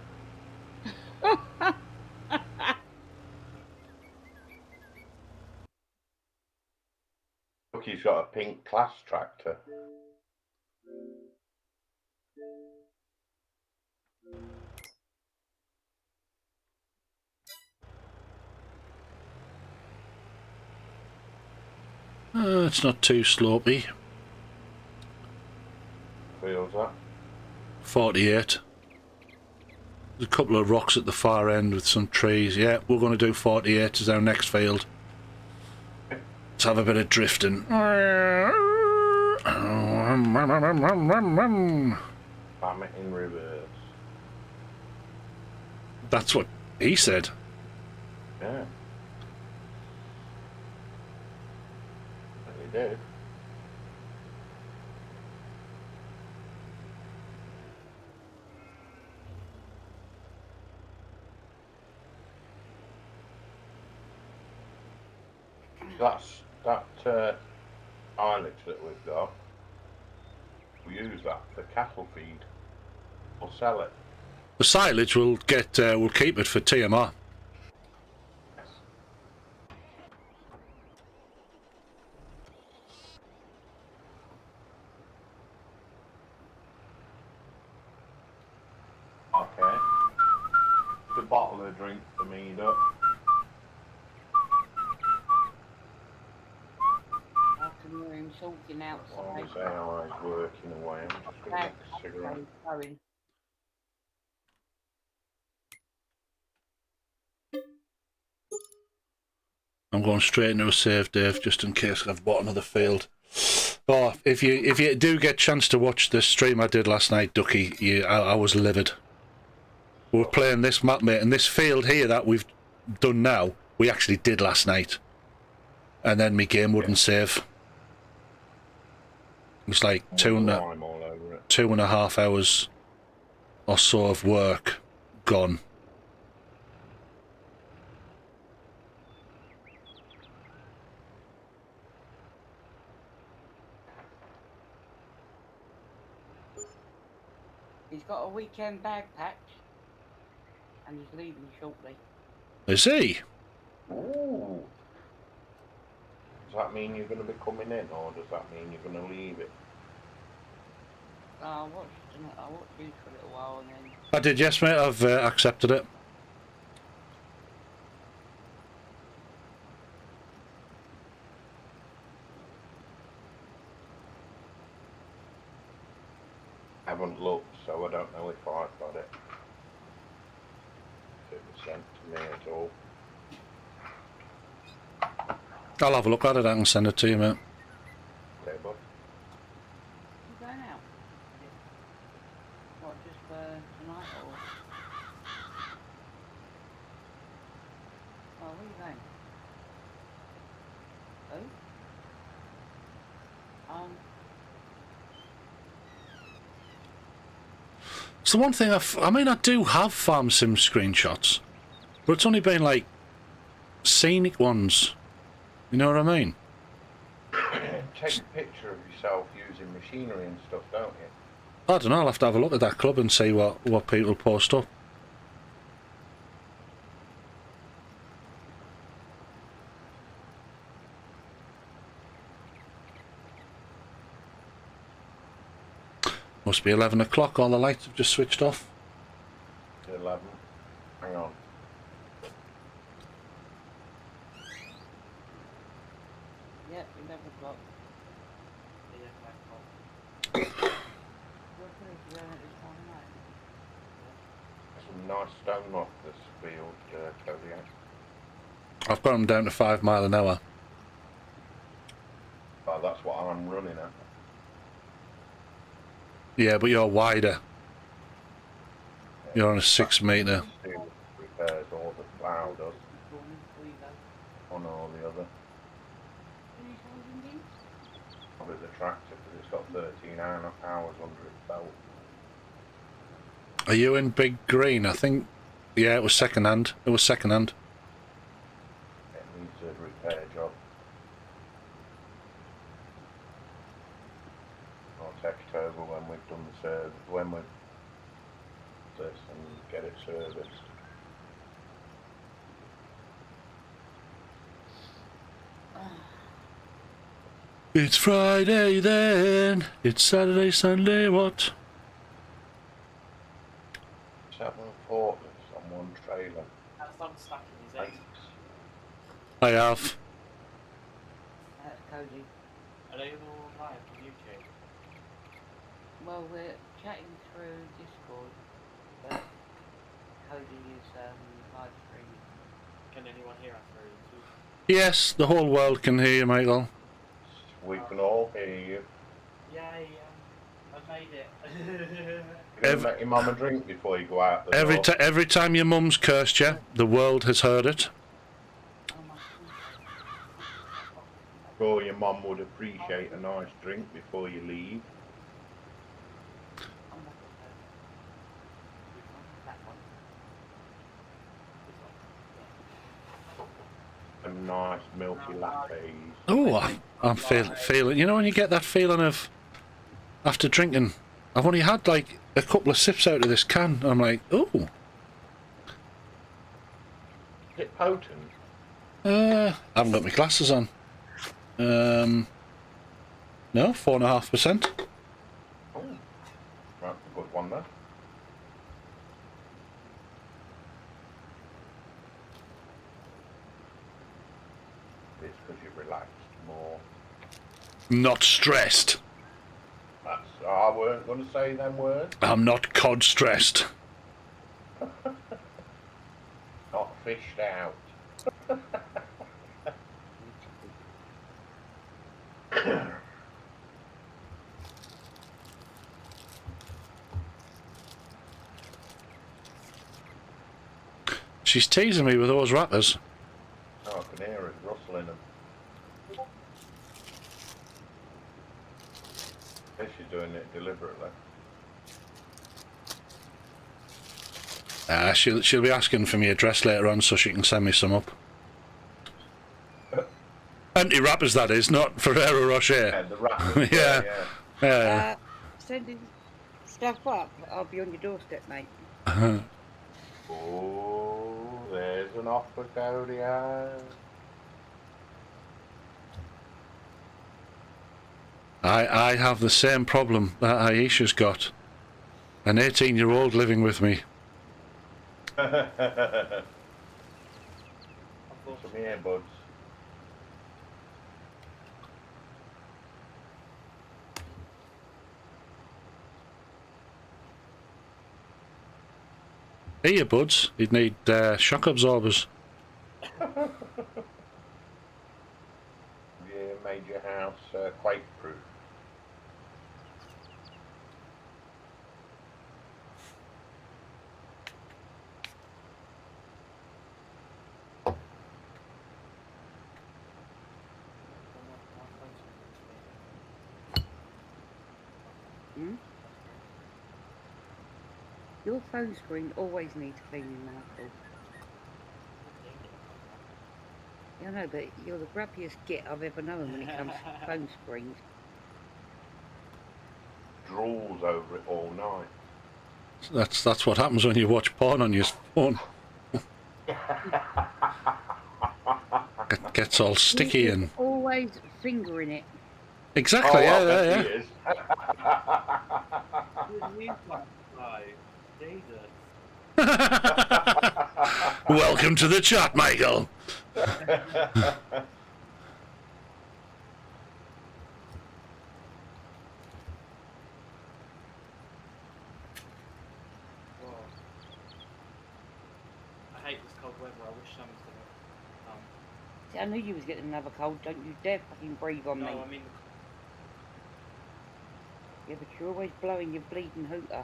Look, he's got a pink class tractor. It's not too slopey. Feels that. 48. There's a couple of rocks at the far end with some trees. Yeah, we're going to do 48 as our next field. Let's have a bit of drifting. Bam it in reverse. That's what he said. Yeah. But he did. That silage that we've got, we use that for cattle feed. We'll sell it. The silage will get. We'll keep it for TMR. Yes. Okay. The bottle of drink for me, up. I can hear him talking outside. Say how I was working away. I'm just going to make a cigarette. Going. I'm going straight into a save, Dave, just in case I've bought another field. Oh, if you do get a chance to watch the stream I did last night, Ducky, I was livid. We were playing this map, mate, and this field here that we've done now, we actually did last night. And then my game wouldn't save. It was like 2.5 hours or so of work gone. He's got a weekend bag packed and he's leaving shortly. Is he? Ooh. Does that mean you're going to be coming in, or does that mean you're going to leave it? I watched you for a little while and then... I did, yes, mate. I've accepted it. I haven't looked, so I don't know if I've got it. If it was sent to me at all. I'll have a look at it. I can send it to you, mate. Okay, bud. You going out? What, just for tonight or? Oh, where are you going? Oh? It's the one thing I mean, I do have farm sim screenshots, but it's only been like scenic ones. You know what I mean? Take a picture of yourself using machinery and stuff, don't you? I don't know. I'll have to have a look at that club and see what people post up. Must be 11 o'clock. All the lights have just switched off. 11. Hang on. Yep, 11 o'clock. Yeah, like, What place you going at this time of night? Some nice stone off this field, Kodiak. I've got them down to 5 mile an hour. Oh, that's what I'm running at. Yeah, but you're wider. You're on a 6 metre. Do repairs all the plough does, Morning, before you go. on all the other. Finish holding in? Probably the tractor, because it's got 13 hours under its belt. Are you in Big Green? I think. Yeah, it was second hand. It was second hand. It needs a repair job. I'll text over when we've done the service, when we've this and get it serviced. It's Friday then. It's Saturday, Sunday, what? 7 forklifts on one trailer. that's some stuck in his head. Thanks. I have. That's Cody. Are they all live on YouTube? Well, we're chatting through Discord, but Cody is live streaming. Can anyone hear us through YouTube? Yes, the whole world can hear you, Michael. We can all hear you. Yay, I've made it. You're gonna make your mum a drink before you go out the door. Every time your mum's cursed you, the world has heard it. Oh my goodness. Sure, your mum would appreciate a nice drink before you leave. Oh my god. That one. Some nice milky lattes. Oh, I'm feeling. You know when you get that feeling of after drinking, I've only had like a couple of sips out of this can, and I'm like, oh, Is it potent? I haven't got my glasses on. No, 4.5%. Oh, that's a good one then. It's because you've relaxed more. Not stressed. That's, I weren't going to say them words. I'm not cod stressed. Not fished out. She's teasing me with those wrappers. Oh, I can hear it rustling them. I guess she's doing it deliberately. She'll be asking for my address later on so she can send me some up. Empty wrappers, that is, not Ferrero Rocher. Yeah, the wrappers. Yeah. yeah. Yeah. Sending stuff up. I'll be on your doorstep, mate. Oh, there's an offer, Kodiak. I have the same problem that Aisha's got. An 18-year-old living with me. Some earbuds. Earbuds? You'd need shock absorbers. You made your house quake proof. Hmm? Your phone screen always needs cleaning, Michael. Yeah, I know, but you're the grubbiest git I've ever known when it comes to phone screens. Drools over it all night. That's what happens when you watch porn on your phone. It gets all sticky You're and always fingering it. exactly. I Yeah, bet yeah, he is. You can't fly. Jesus. Welcome to the chat, Michael. Whoa. I hate this cold weather. I wish summer's gonna come. See, I knew you was getting another cold. Don't you dare fucking breathe on me. No, I mean, Yeah, but you're always blowing your bleeding hooter.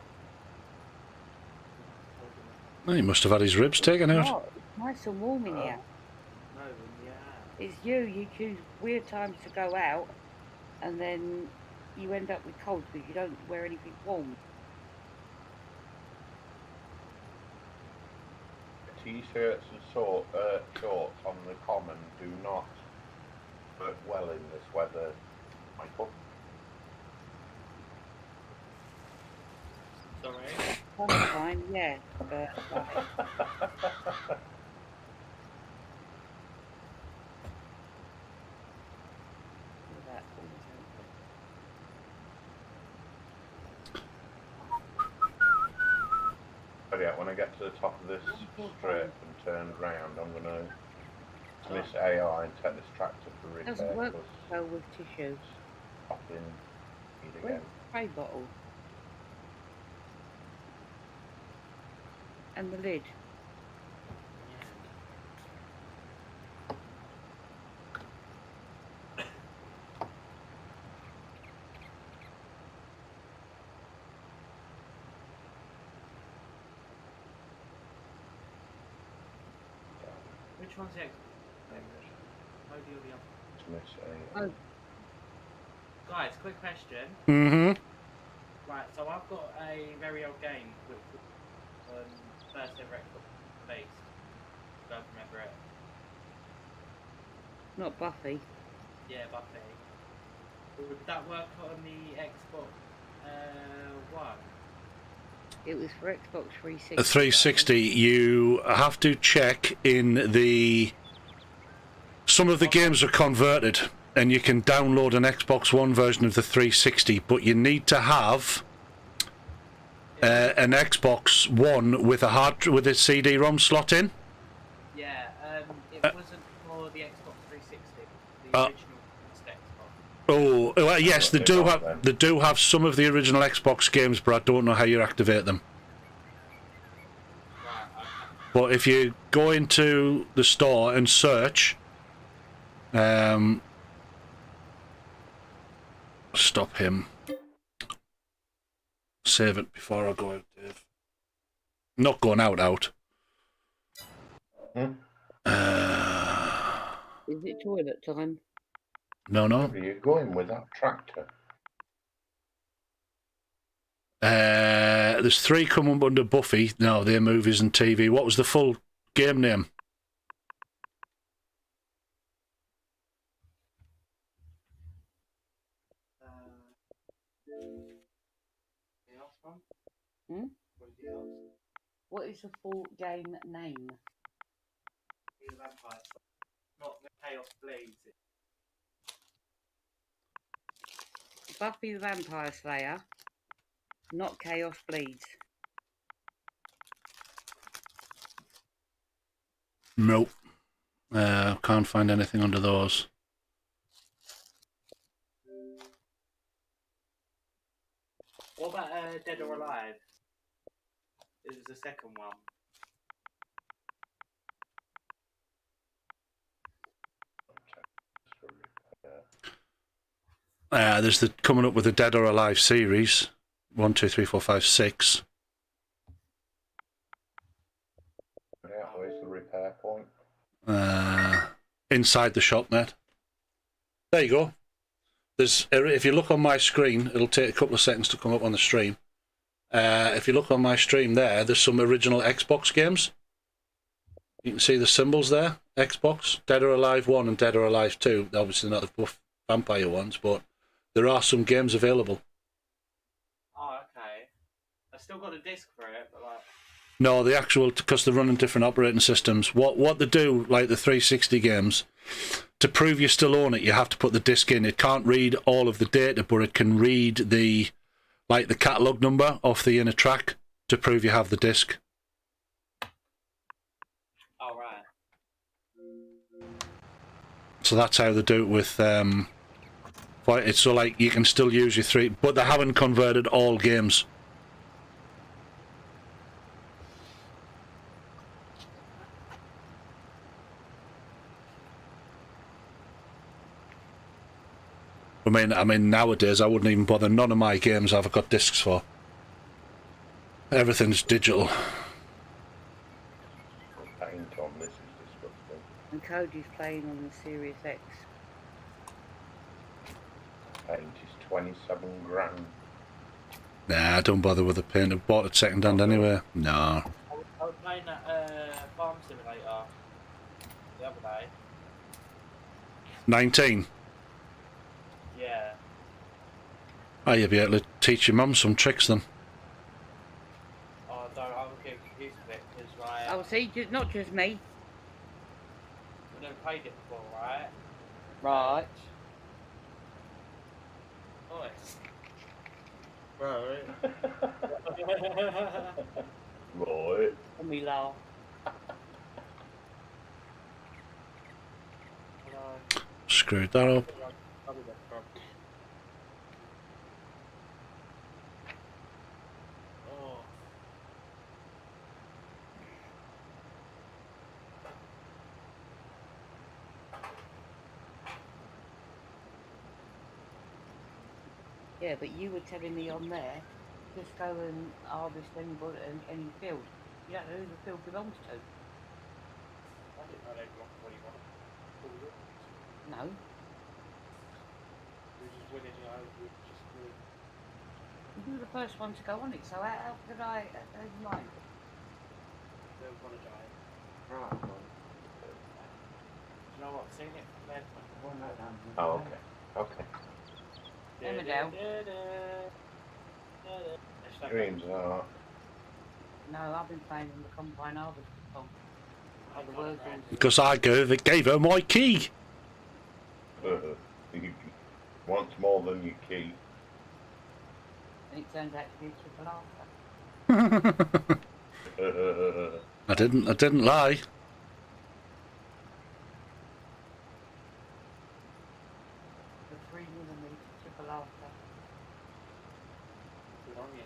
Well, he must have had his ribs taken out. Oh, it's nice and warm in here. no, yeah. It's you. You choose weird times to go out, and then you end up with colds because you don't wear anything warm. T-shirts and shorts on the common do not work well in this weather, Michael. Sorry. Sunshine, yeah, but like, all that, all But yeah, when I get to the top of this strip and turn round, I'm going to miss AI and take this tractor for that. repair. Doesn't work Because well with tissue. popping need Where's again. the spray bottle? And the lid. Which one's the Xbox? Oh, the other. To miss AI. Oh. Guys, quick question. Mm-hmm. Right, so I've got a very old game which was first ever Xbox based. Don't remember it. Not Buffy. Yeah, Buffy. Would that work on the Xbox One? It was for Xbox 360. A 360, you have to check in the... Some of the games are converted, and you can download an Xbox One version of the 360, but you need to have an Xbox One with a CD-ROM slot in. Yeah, it wasn't for the Xbox 360. The Uh, original Xbox. Oh, well, yes, they do have some of the original Xbox games, but I don't know how you activate them. Right, okay. But if you go into the store and search, stop him. Save it before I go out, Dave. Not going out. Hmm? Is it toilet time? No. Where are you going with that tractor? There's 3 coming under Buffy. No, they're movies and TV. What was the full game name? The last one? Hmm? What is the last? What is the full game name? The Vampire. Not the Chaos Blades. Buffy the Vampire Slayer, not Chaos Bleeds. Nope. Can't find anything under those. What about Dead or Alive? It was the second one. There's the coming up with the Dead or Alive series. 1, 2, 3, 4, 5, 6. Yeah, where's the repair point? Inside the shop, mate. There you go. If you look on my screen, it'll take a couple of seconds to come up on the stream. If you look on my stream there's some original Xbox games. You can see the symbols there. Xbox, Dead or Alive 1 and Dead or Alive 2. Obviously not the vampire ones, but there are some games available. Oh, okay. I still got a disc for it, but like. No, the actual, because they're running different operating systems. What they do, like the 360 games, to prove you still own it, you have to put the disc in. It can't read all of the data, but it can read the like the catalogue number off the inner track to prove you have the disc. Oh, right. So that's how they do it with it's so like you can still use your 3, but they haven't converted all games. I mean nowadays I wouldn't even bother. None of my games I've got discs for. Everything's digital. The paint on this is disgusting. And Cody's playing on the Series X. Paint is 27 grand. Nah, don't bother with the paint. I bought it second hand anyway. No. I was playing that Farm Simulator the other day. 19. Yeah. Oh, you'll be able to teach your mum some tricks then. Oh, I was getting confused with it because like Oh, see, not just me. I've never played it before, right? Right. Nice. Right. Right. Let me laugh. Screwed that up. Oh. Yeah, but you were telling me on there, just go and harvest any field. You don't know who the field belongs to. I didn't know they blocked 21. No. We just went in, we just really... You were the first one to go on it, so how did I mind? They apologise. Right, Do well, you know what? I've seen it from there. one night down. Oh, okay. Okay. Emmerdale. Dreams are. No, I've been playing on the Combine Harvest song. Oh, the words all Because I gave her my key. You want more than your key. and it turns out to be a triple after. I didn't lie. The 3mm triple after. Good on you.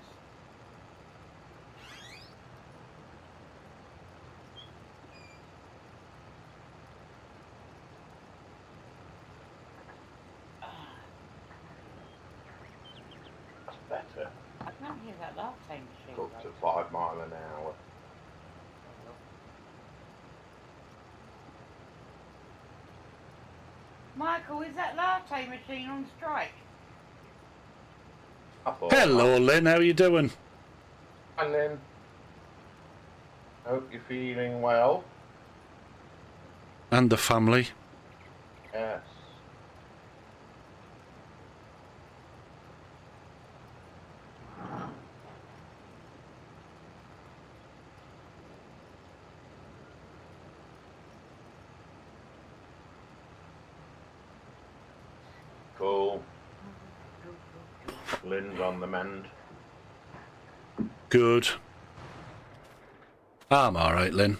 That's better. I can't hear that latte machine. Up to 5 mile an hour. Michael, is that latte machine on strike? I thought. Hello, Lynn. How are you doing? Hi, Lynn. Hope you're feeling well. And the family. Yes. Cool. Lynn's on the mend. Good. I'm all right, Lynn.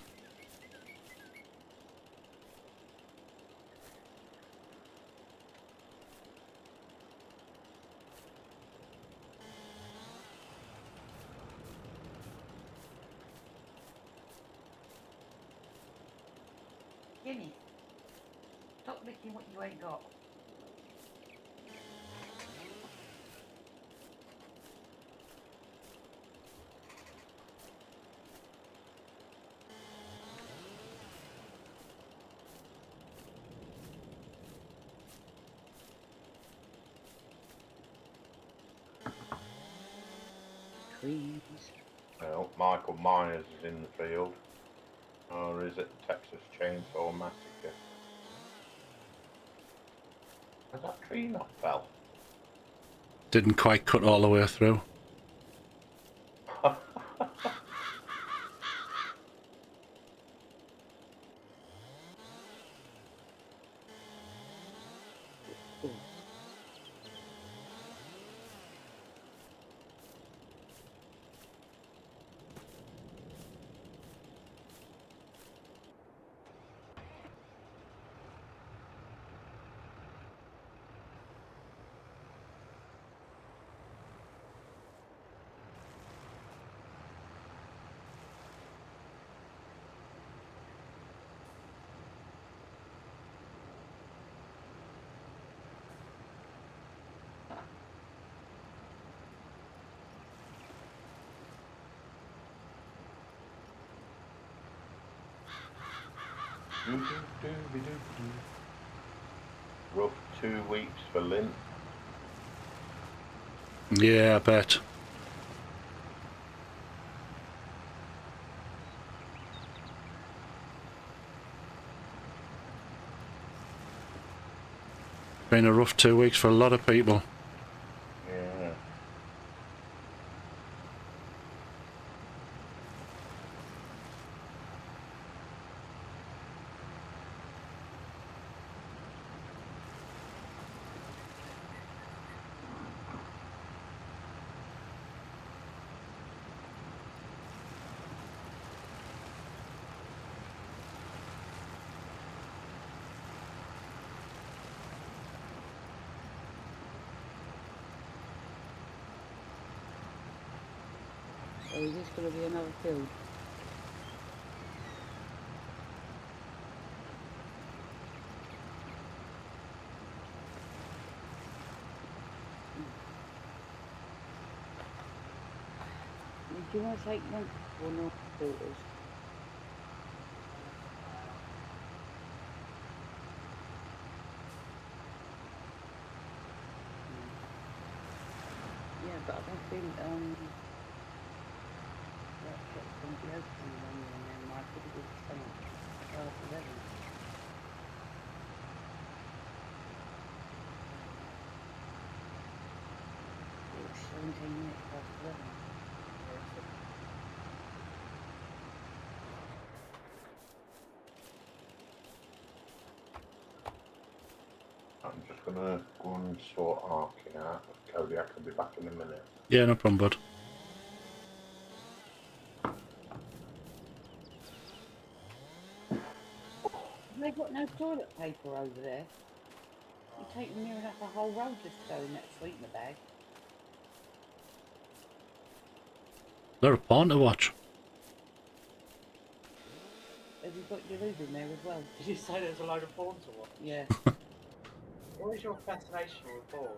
Guinea. Stop licking what you ain't got. Trees. Well, Michael Myers is in the field. Or is it Texas Chainsaw Massacre? Has that tree not fell? Didn't quite cut all the way through. Rough 2 weeks for Lynn. Yeah, I bet. Been a rough 2 weeks for a lot of people. Yeah. So is this going to be another field? Do you want to take one or not filters? Yeah, but I don't think that shop's going to be open longer and then my typical stomach 11. It's 17 minutes past 11. I'm just gonna go and sort Arkin out. Cody, I can be back in a minute. Yeah, no problem, bud. They've got no toilet paper over there. You take them near enough a whole roll just to go in that sweetener bag. They're a porn to watch. Have you got your lube in there as well? Did you say there's a load of porn to watch? Yeah, What is your fascination with porn?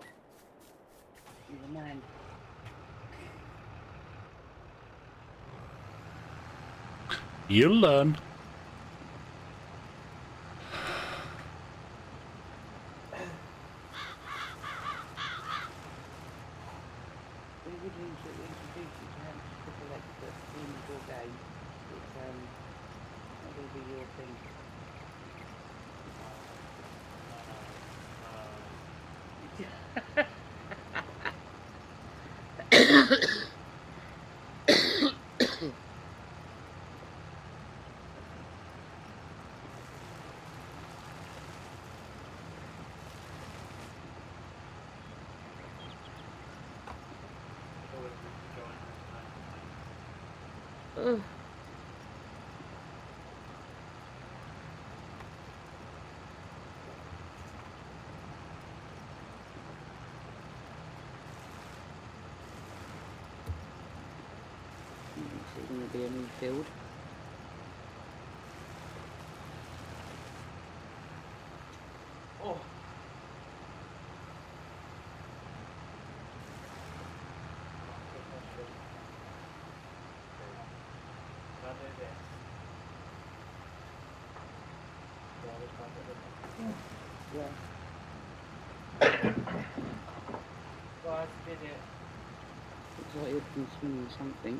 you're the man. You'll learn. We originally introduced you to how to triple expert in your game. It's not going to be your thing. Ugh. It's going to be a new field. Oh. Yeah. Guys, did it. Looks like you've been swimming something.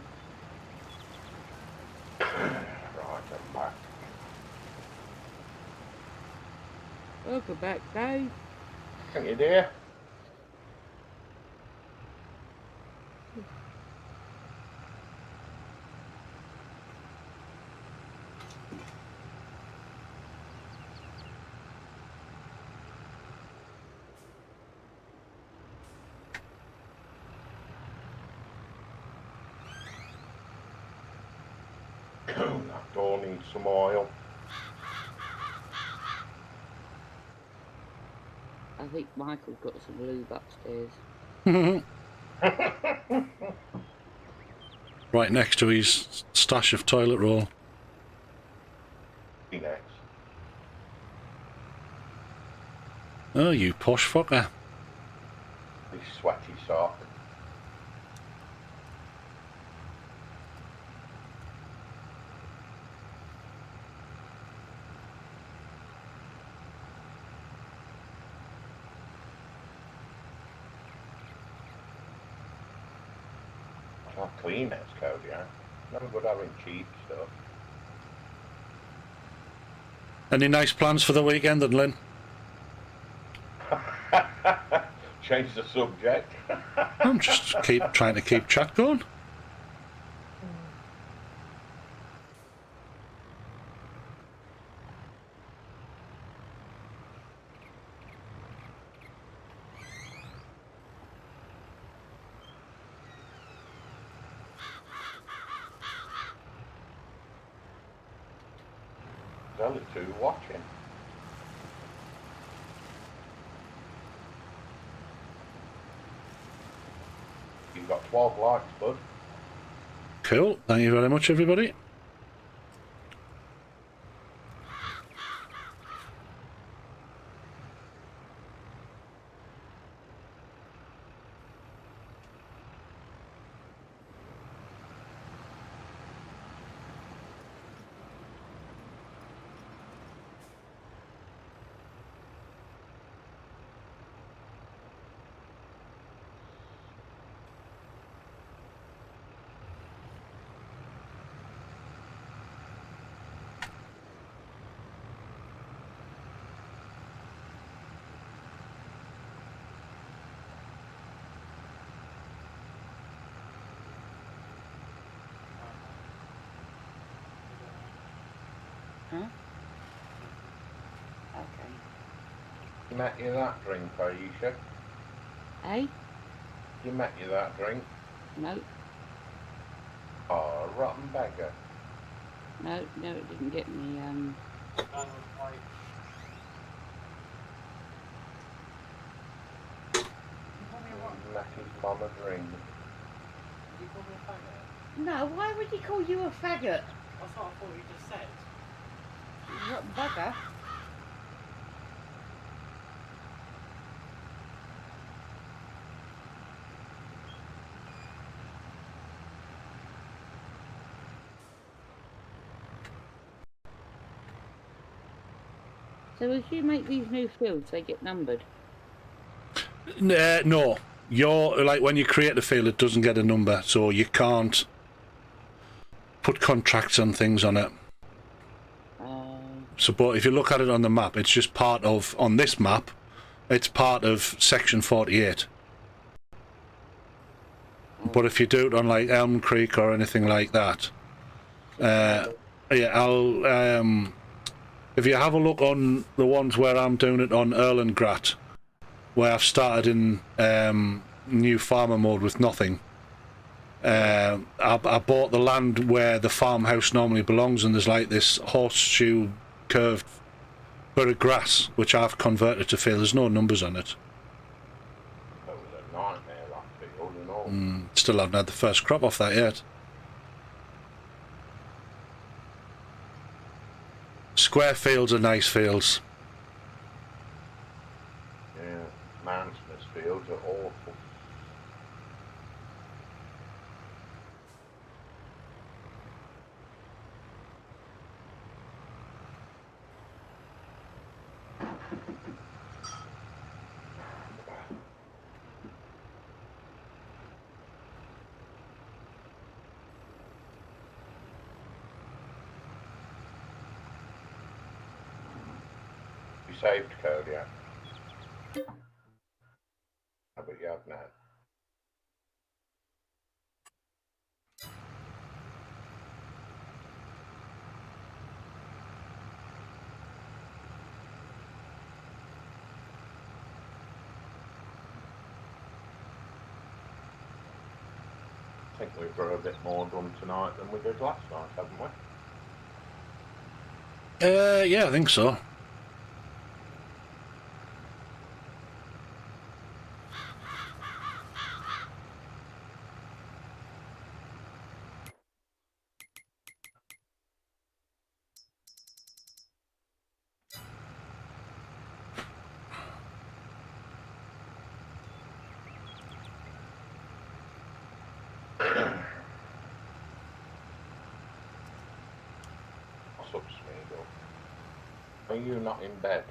Right, I'm back. Welcome back, Dave. Thank you, dear. That door needs some oil. I think Michael's got some lube upstairs. Right next to his stash of toilet roll. Next. Oh, you posh fucker. This sweaty sock. Not Kleenex, Kodiak. Never good having cheap stuff. Any nice plans for the weekend, then, Lynn? Change the subject. I'm just trying to keep chat going. There's only 2 watching. You've got 12 likes, bud. Cool. Thank you very much, everybody. Huh? Okay. Met you that drink, Aisha? Eh? You met you that drink? No, Oh, rotten beggar. no, it didn't get me, Like, you call me what? Matty bomber drink. You call me a faggot? No, why would he call you a faggot? That's what I thought you just said. What bugger? So if you make these new fields, they get numbered? No. You're like, when you create a field, it doesn't get a number, so you can't put contracts and things on it. So, but if you look at it on the map, it's just part of, on this map, it's part of section 48. But if you do it on like Elm Creek or anything like that, yeah, if you have a look on the ones where I'm doing it on Erlengrat, where I've started in new farmer mode with nothing, I bought the land where the farmhouse normally belongs, and there's like this horseshoe curved bit of grass which I've converted to field. There's no numbers on it. That was a nightmare, that field and all. Still haven't had the first crop off that yet. Square fields are nice fields. Yeah, mountainous fields are awful. You saved Kodiak. I bet you have now. I think we've got a bit more done tonight than we did last night, haven't we? Yeah, I think so. What's up, Smeagol? Are you not in bed?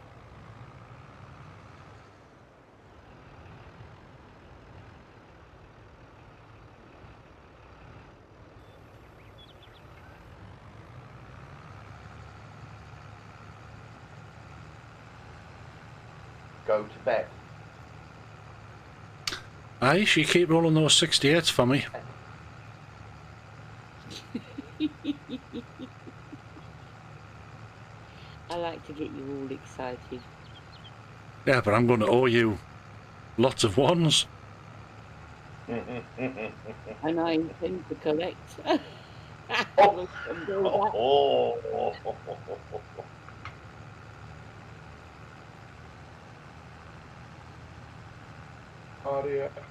go to bed. Aye, she keep rolling those 68s for me. I like to get you all excited. Yeah, but I'm going to owe you lots of ones. And I intend to collect. Oh. And do that. Oh.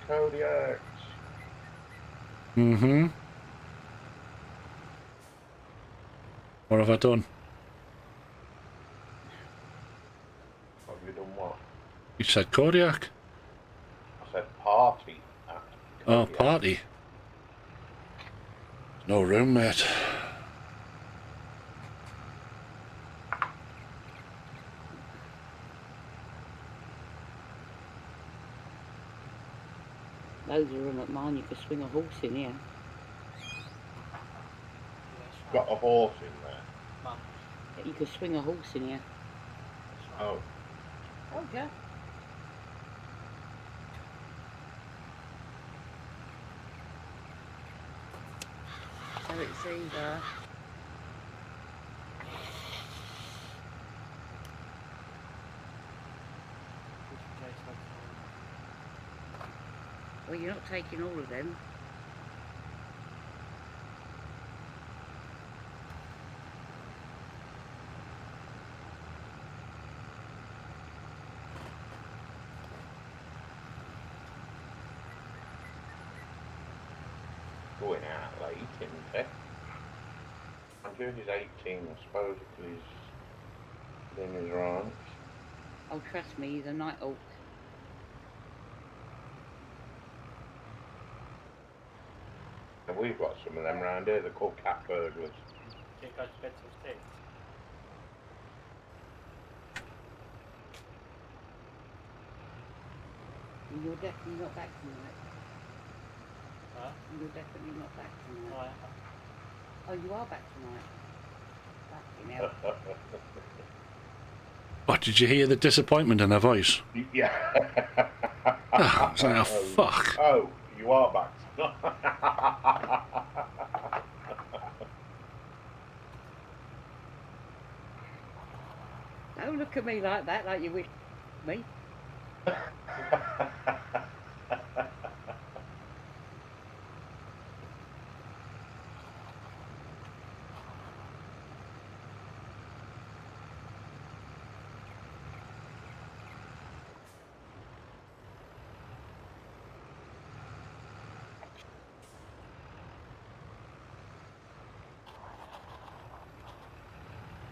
Kodiaks. Mm-hmm. What have I done? Have you done what? You said Kodiak? I said party at Oh, Kodiak. party. No room, mate. Loads of room at mine. You could swing a horse in here. Got a horse in there. Mum. You could swing a horse in here. Oh. Oh, yeah. So it's either. Well, you're not taking all of them. Going out late, isn't it? I'm doing his 18, I suppose, because he's in his ranch. Oh, trust me, he's a night hawk. And we've got some of them round here, they're called cat burglars. Can't go to bed till 6. And you're definitely not back tonight. Huh? And you're definitely not back tonight. Why? Oh, you are back tonight. Fucking hell. What, did you hear the disappointment in her voice? Yeah. Ah, I was like, oh, fuck. Oh, you are back. Don't look at me like that, like you wish me.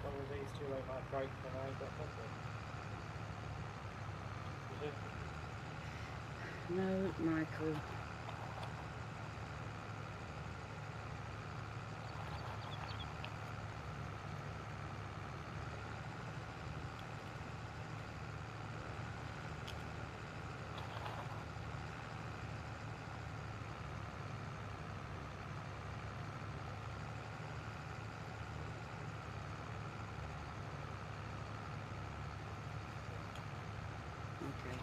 One of these two ain't might break when I ain't got nothing. Is it? No, Michael. Okay.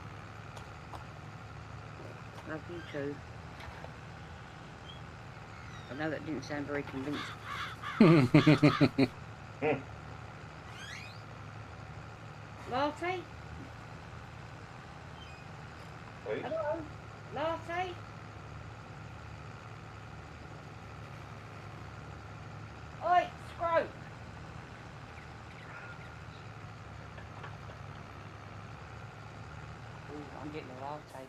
Love you too. I know that didn't sound very convincing. Latte? Please? Hello? Latte? Oi, Scrope! Ooh, I'm getting a latte.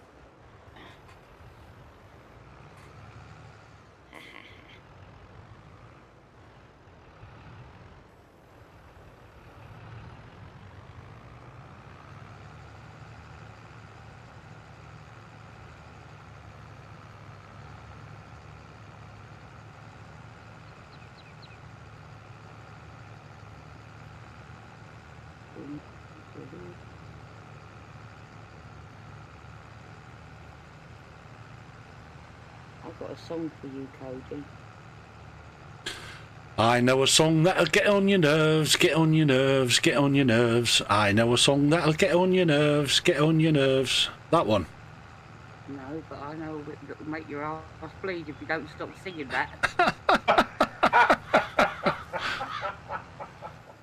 I've got a song for you, Cody. I know a song that'll get on your nerves, get on your nerves, get on your nerves. I know a song that'll get on your nerves, get on your nerves. That one. No, but I know it'll make your ass bleed if you don't stop singing that.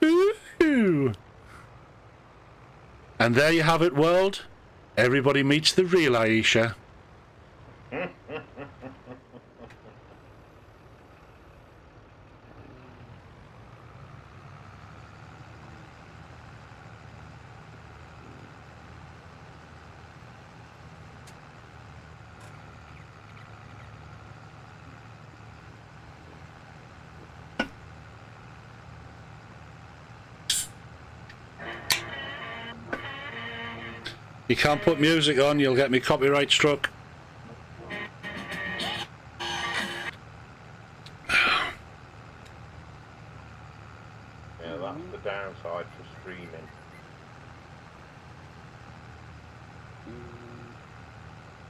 Ooh. And there you have it, world. Everybody meets the real Aisha. You can't put music on, you'll get me copyright struck. Yeah, that's the downside for streaming.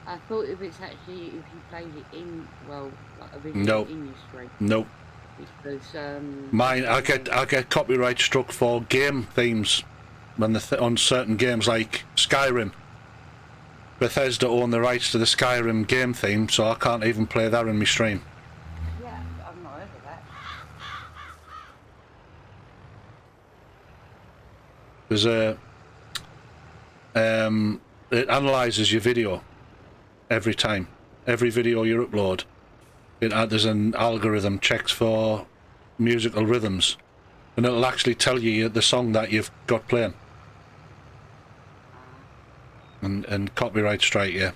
I thought if it's actually, if you played it in, well, like originally Nope. in your stream. Nope. Because, Mine, I get copyright struck for game themes when on certain games like Skyrim. Bethesda own the rights to the Skyrim game theme, so I can't even play that in my stream. Yeah, I've not heard of that. There's a it analyzes your video every time, every video you upload. There's an algorithm checks for musical rhythms, and it'll actually tell you the song that you've got playing, and copyright strike you.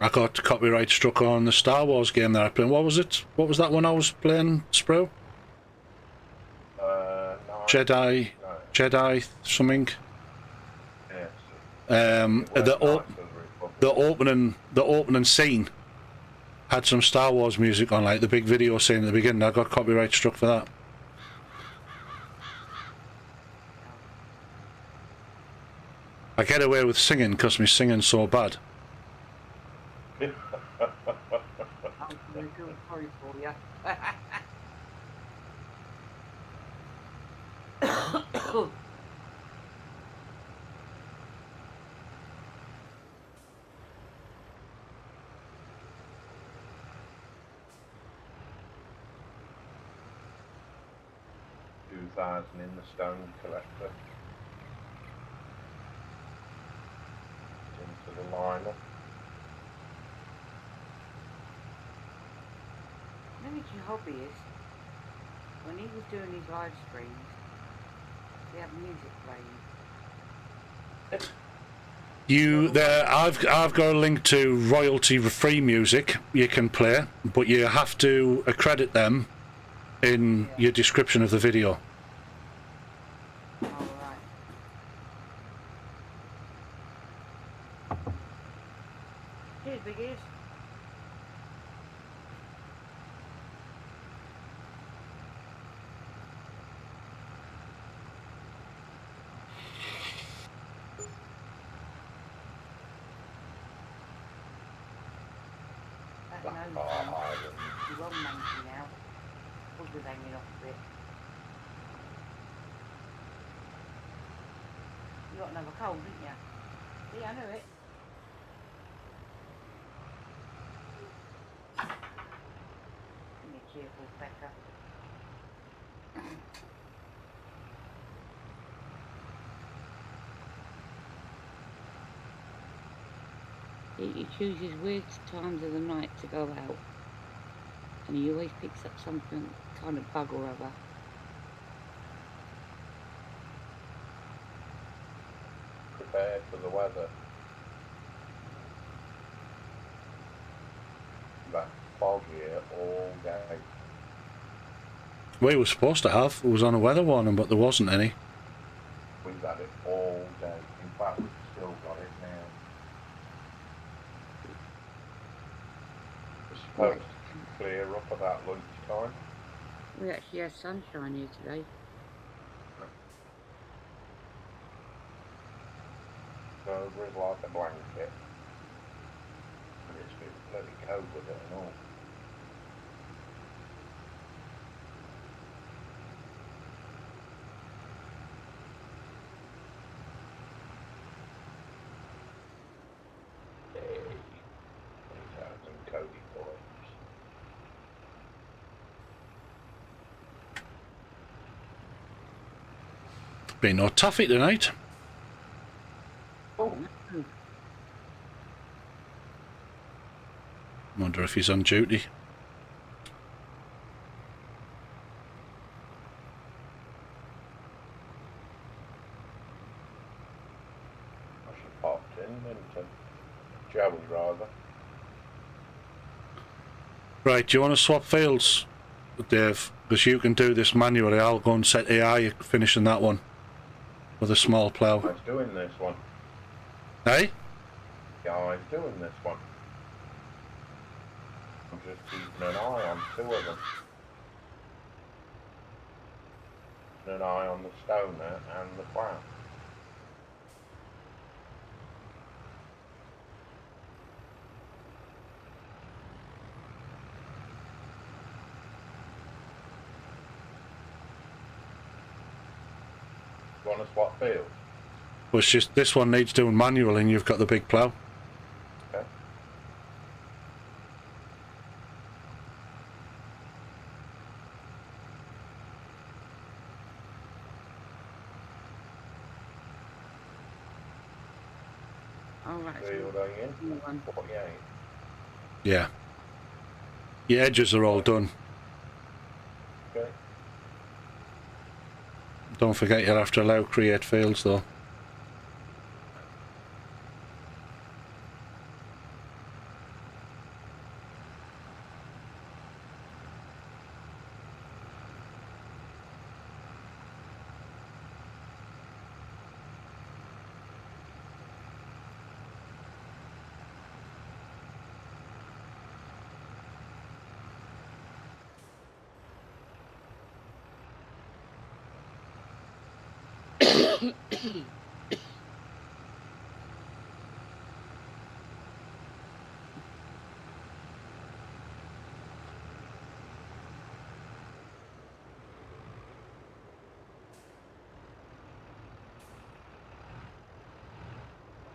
I got copyright struck on the Star Wars game that I played. What was it? What was that one I was playing, Spro? No, Jedi something. yes. The opening scene had some Star Wars music on, like the big video scene at the beginning. I got copyright struck for that. I get away with singing because my singing's so bad. I'm going to feel sorry for you. $2,000 in the stone collector. Into the liner. Miniature hobbyist, when he was doing his live streams, he had music playing. I've got a link to royalty-free music you can play, but you have to accredit them in your description of the video. Oh, right. Here's Big Ears. Black Island. You're on monkey now. What was hanging off of it? You got another cold, didn't you? Yeah, I knew it. Give me a cheerful pecker. He chooses weird times of the night to go out, and he always picks up something, kind of bug or other. Prepared for the weather. That fog here all day. We were supposed to have. It was on a weather warning, but there wasn't any. We've had it all day. In fact, we've still got it now. supposed to clear up about lunchtime. We actually had sunshine here today. Over is like a blanket. And it's been bloody cold with it and all. Hey, 20,000 Cody points. Been no toffee tonight. Oh, Wonder if he's on duty. I should popped in into Joey rather. Right, do you want to swap fields, Dave? Because you can do this manually. I'll go and set AI finishing that one with a small I plough. was doing this one. Hey? Yeah, I was doing this one. I'm just keeping an eye on two of them. Keeping an eye on the stoner and the plough. You want to swap fields? Well, it's just this one needs doing manual and you've got the big plough. Okay. All right. Field are you in? New one. 48. Yeah. Your edges are all done. Okay. Don't forget you'll have to allow create fields though.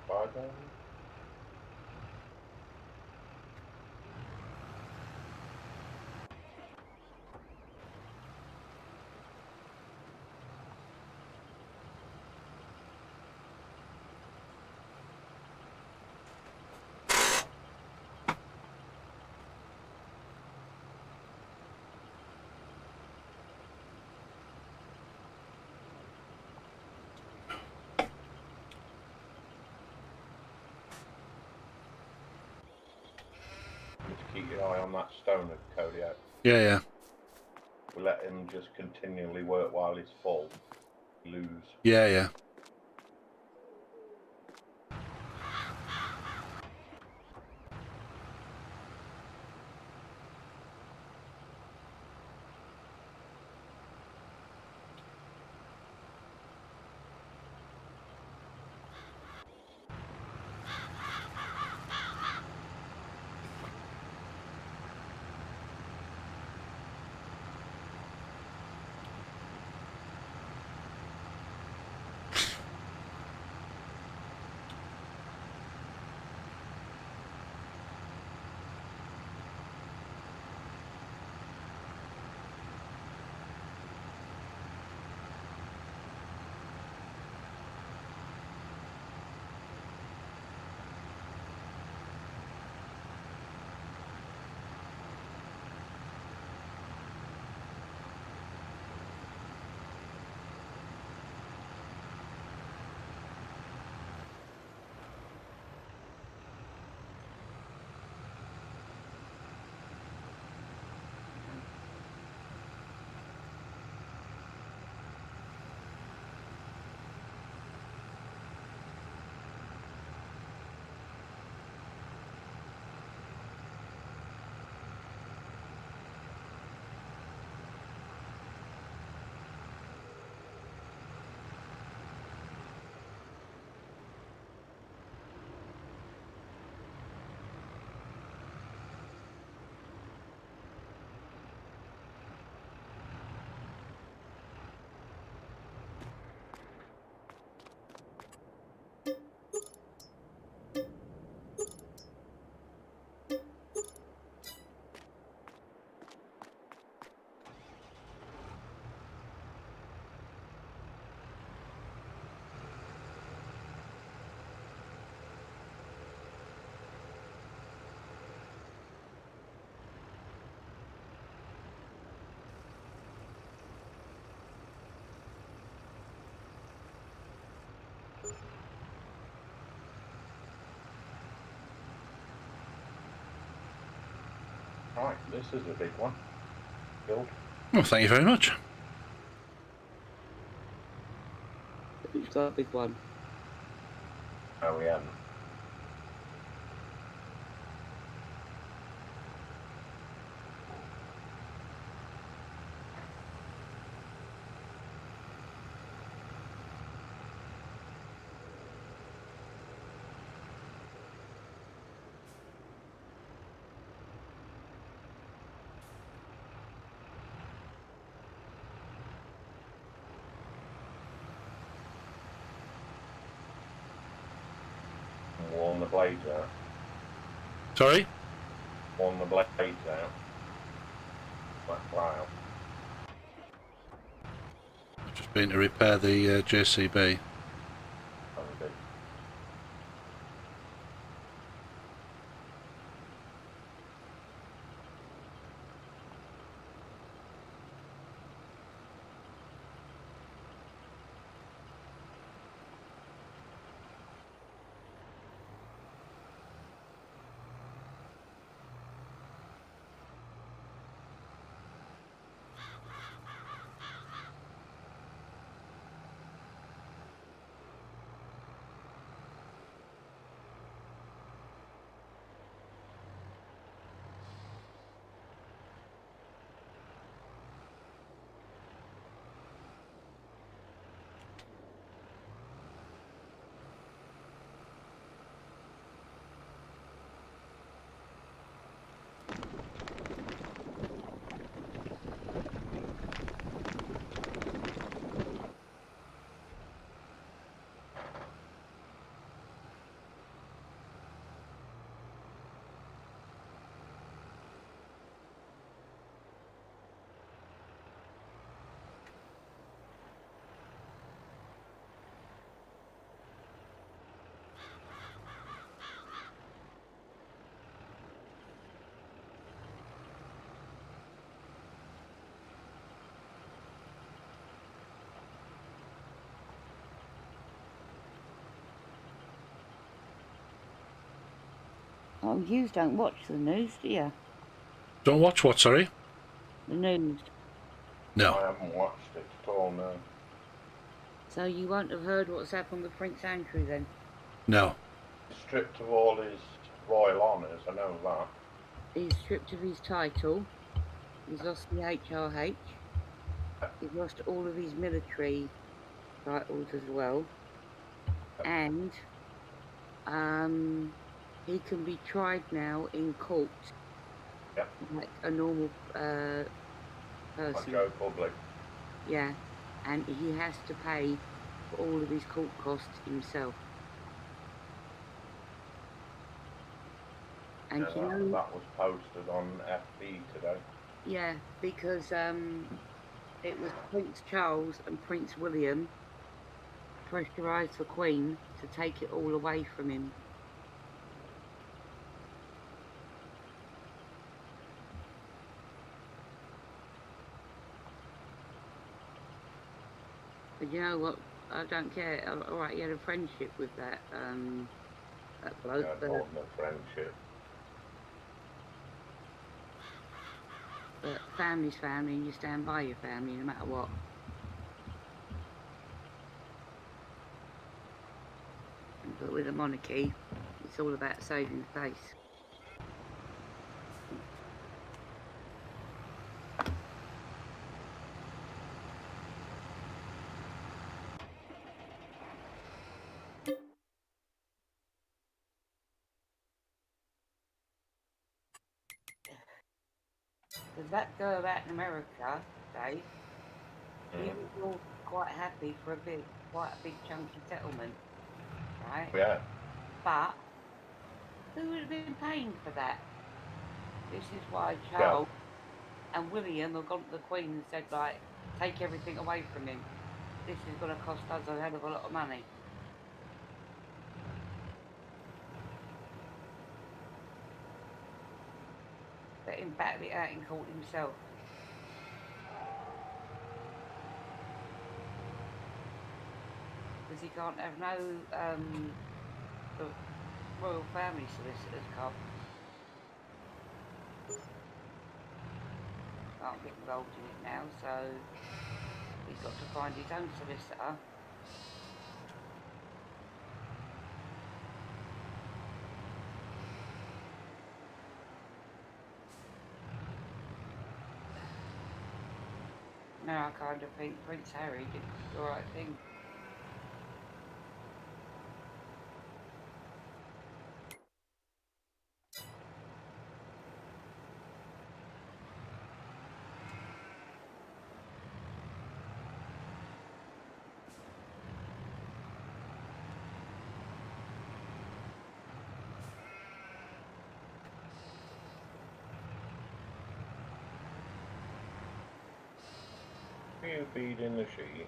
Bye, Just keep your eye on that stoner, Kodiak. Yeah, yeah. We let him just continually work while he's full. Lose. Yeah, yeah. Right, this is a big one. Build. Well, thank you very much. Who's got a big one? Oh, we haven't. Warm the blades out. Sorry? Warm the blades out. That plough. I've just been to repair the JCB. Oh, good. Oh, you don't watch the news, do you? Don't watch what, sorry? The news. No. I haven't watched it at all, no. So you won't have heard what's happened with Prince Andrew then? No. Stripped of all his royal honours, I know that. He's stripped of his title. He's lost the HRH. He's lost all of his military titles as well. And he can be tried now in court Yep. like a normal Like person. Joe Public. Yeah. And he has to pay for all of his court costs himself. And Yeah, you know, that was posted on FB today. yeah, because it was Prince Charles and Prince William pressurised the Queen to take it all away from him. But you know what? I don't care. All right, he had a friendship with that bloke, Yeah, but more than a friendship. family's family, and you stand by your family no matter what. But with a monarchy, it's all about saving face. There's that girl out in America, Dave. He was all quite happy for quite a big chunky settlement, right? Yeah, But who would have been paying for that? This is why yeah. Charles and William have gone to the Queen and said, like, take everything away from him. This is going to cost us a hell of a lot of money. Let him battle it out in court himself. Because he can't have no the royal family solicitors come. can't get involved in it now, so he's got to find his own solicitor. Now I kind of think Prince Harry did the right thing. Are you feeding the sheep?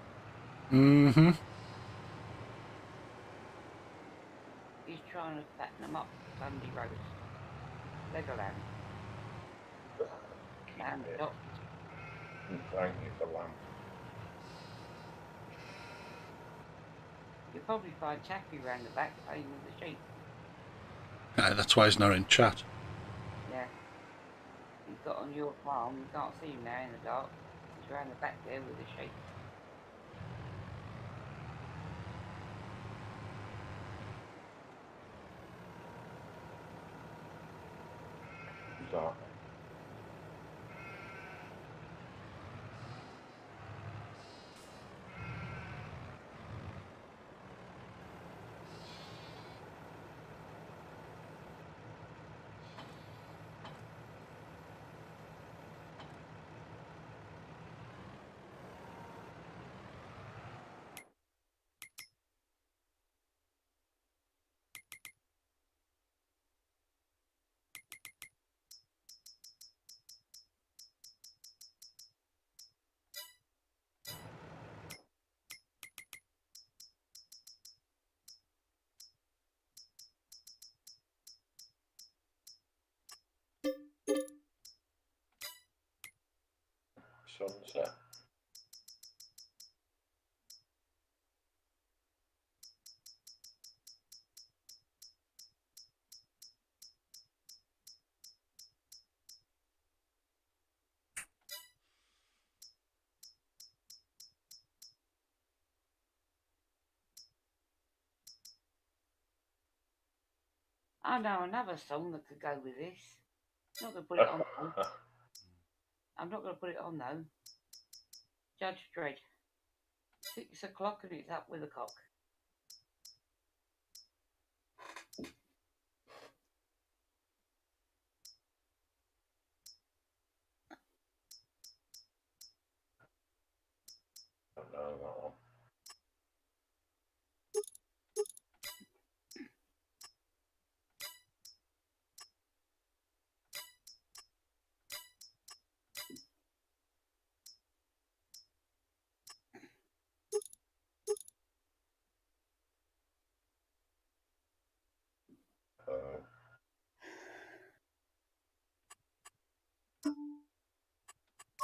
Mm-hmm. He's trying to fatten them up for Sunday roast. Leg of lamb. Lamb Yeah. chops. And thank you for lamb. You'll probably find Chappie round the back playing with the sheep. Aye, that's why he's not in chat. Yeah. He's got on your farm, you can't see him now in the dark. He's round the back there with the sheep. Who's that? Sunset. I know another song that could go with this. I'm not going to put it on though. I'm not going to put it on though. Judge Dredd. 6 o'clock and it's up with a cock. Don't know that one.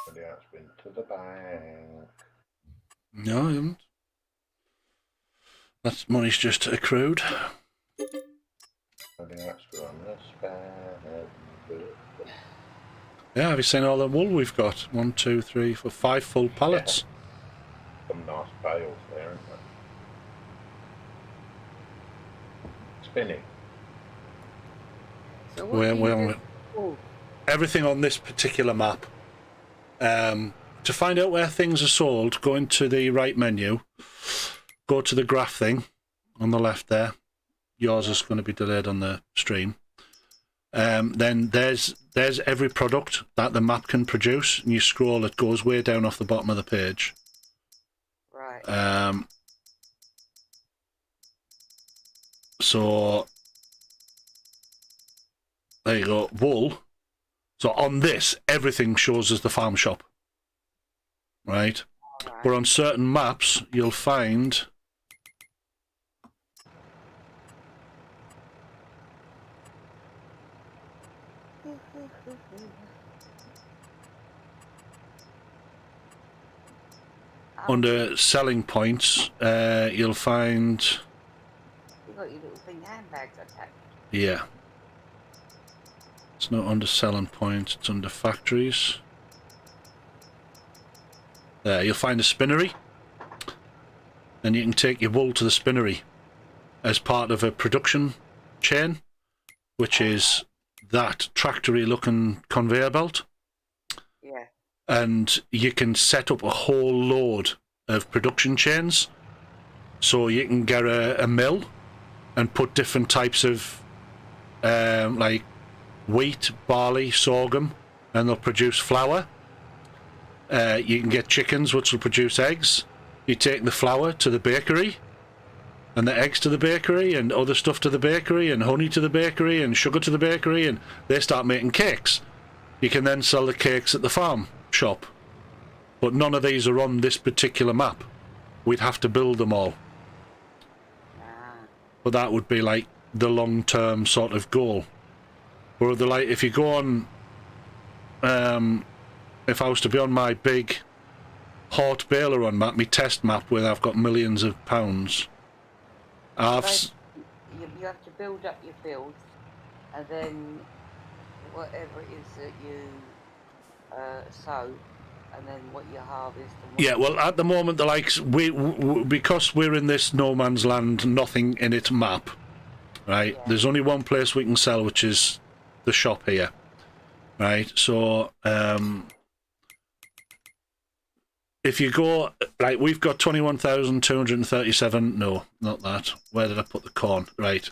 But yeah, it's been to the bank. No, I haven't. That money's just accrued. But yeah, it's on the spend. Yeah, have you seen all the wool we've got? 1, 2, 3, 4, 5 full pallets. Some nice bales there, isn't there? Spinning. So Well, everything on this particular map. To find out where things are sold, go into the right menu, go to the graph thing on the left there. Yours is going to be delayed on the stream. Then there's every product that the map can produce, and you scroll, it goes way down off the bottom of the page. Right. So there you go, wool. So on this, everything shows as the farm shop, right? Right. But on certain maps, you'll find under selling points, you'll find, You've got your little thing handbags attached. yeah. It's not under selling points, it's under factories. you'll find a spinnery, and you can take your wool to the spinnery as part of a production chain, which is that tractory looking conveyor belt. Yeah. And you can set up a whole load of production chains, so you can get a mill and put different types of like wheat, barley, sorghum, and they'll produce flour. You can get chickens, which will produce eggs. You take the flour to the bakery, and the eggs to the bakery, and other stuff to the bakery, and honey to the bakery, and sugar to the bakery, and they start making cakes. You can then sell the cakes at the farm shop. But none of these are on this particular map. We'd have to build them all. But that would be like the long-term sort of goal. Or the like, if you go on, if I was to be on my big Hort Baler on map, my test map where I've got millions of pounds, You have to build up your fields, and then whatever it is that you sow, and then what you harvest. And yeah, well, at the moment, the likes we because we're in this no man's land, nothing in it map, right? Yeah. There's only one place we can sell, which is the shop here, right? So, if you go, right, we've got 21,237. No, not that. Where did I put the corn? Right,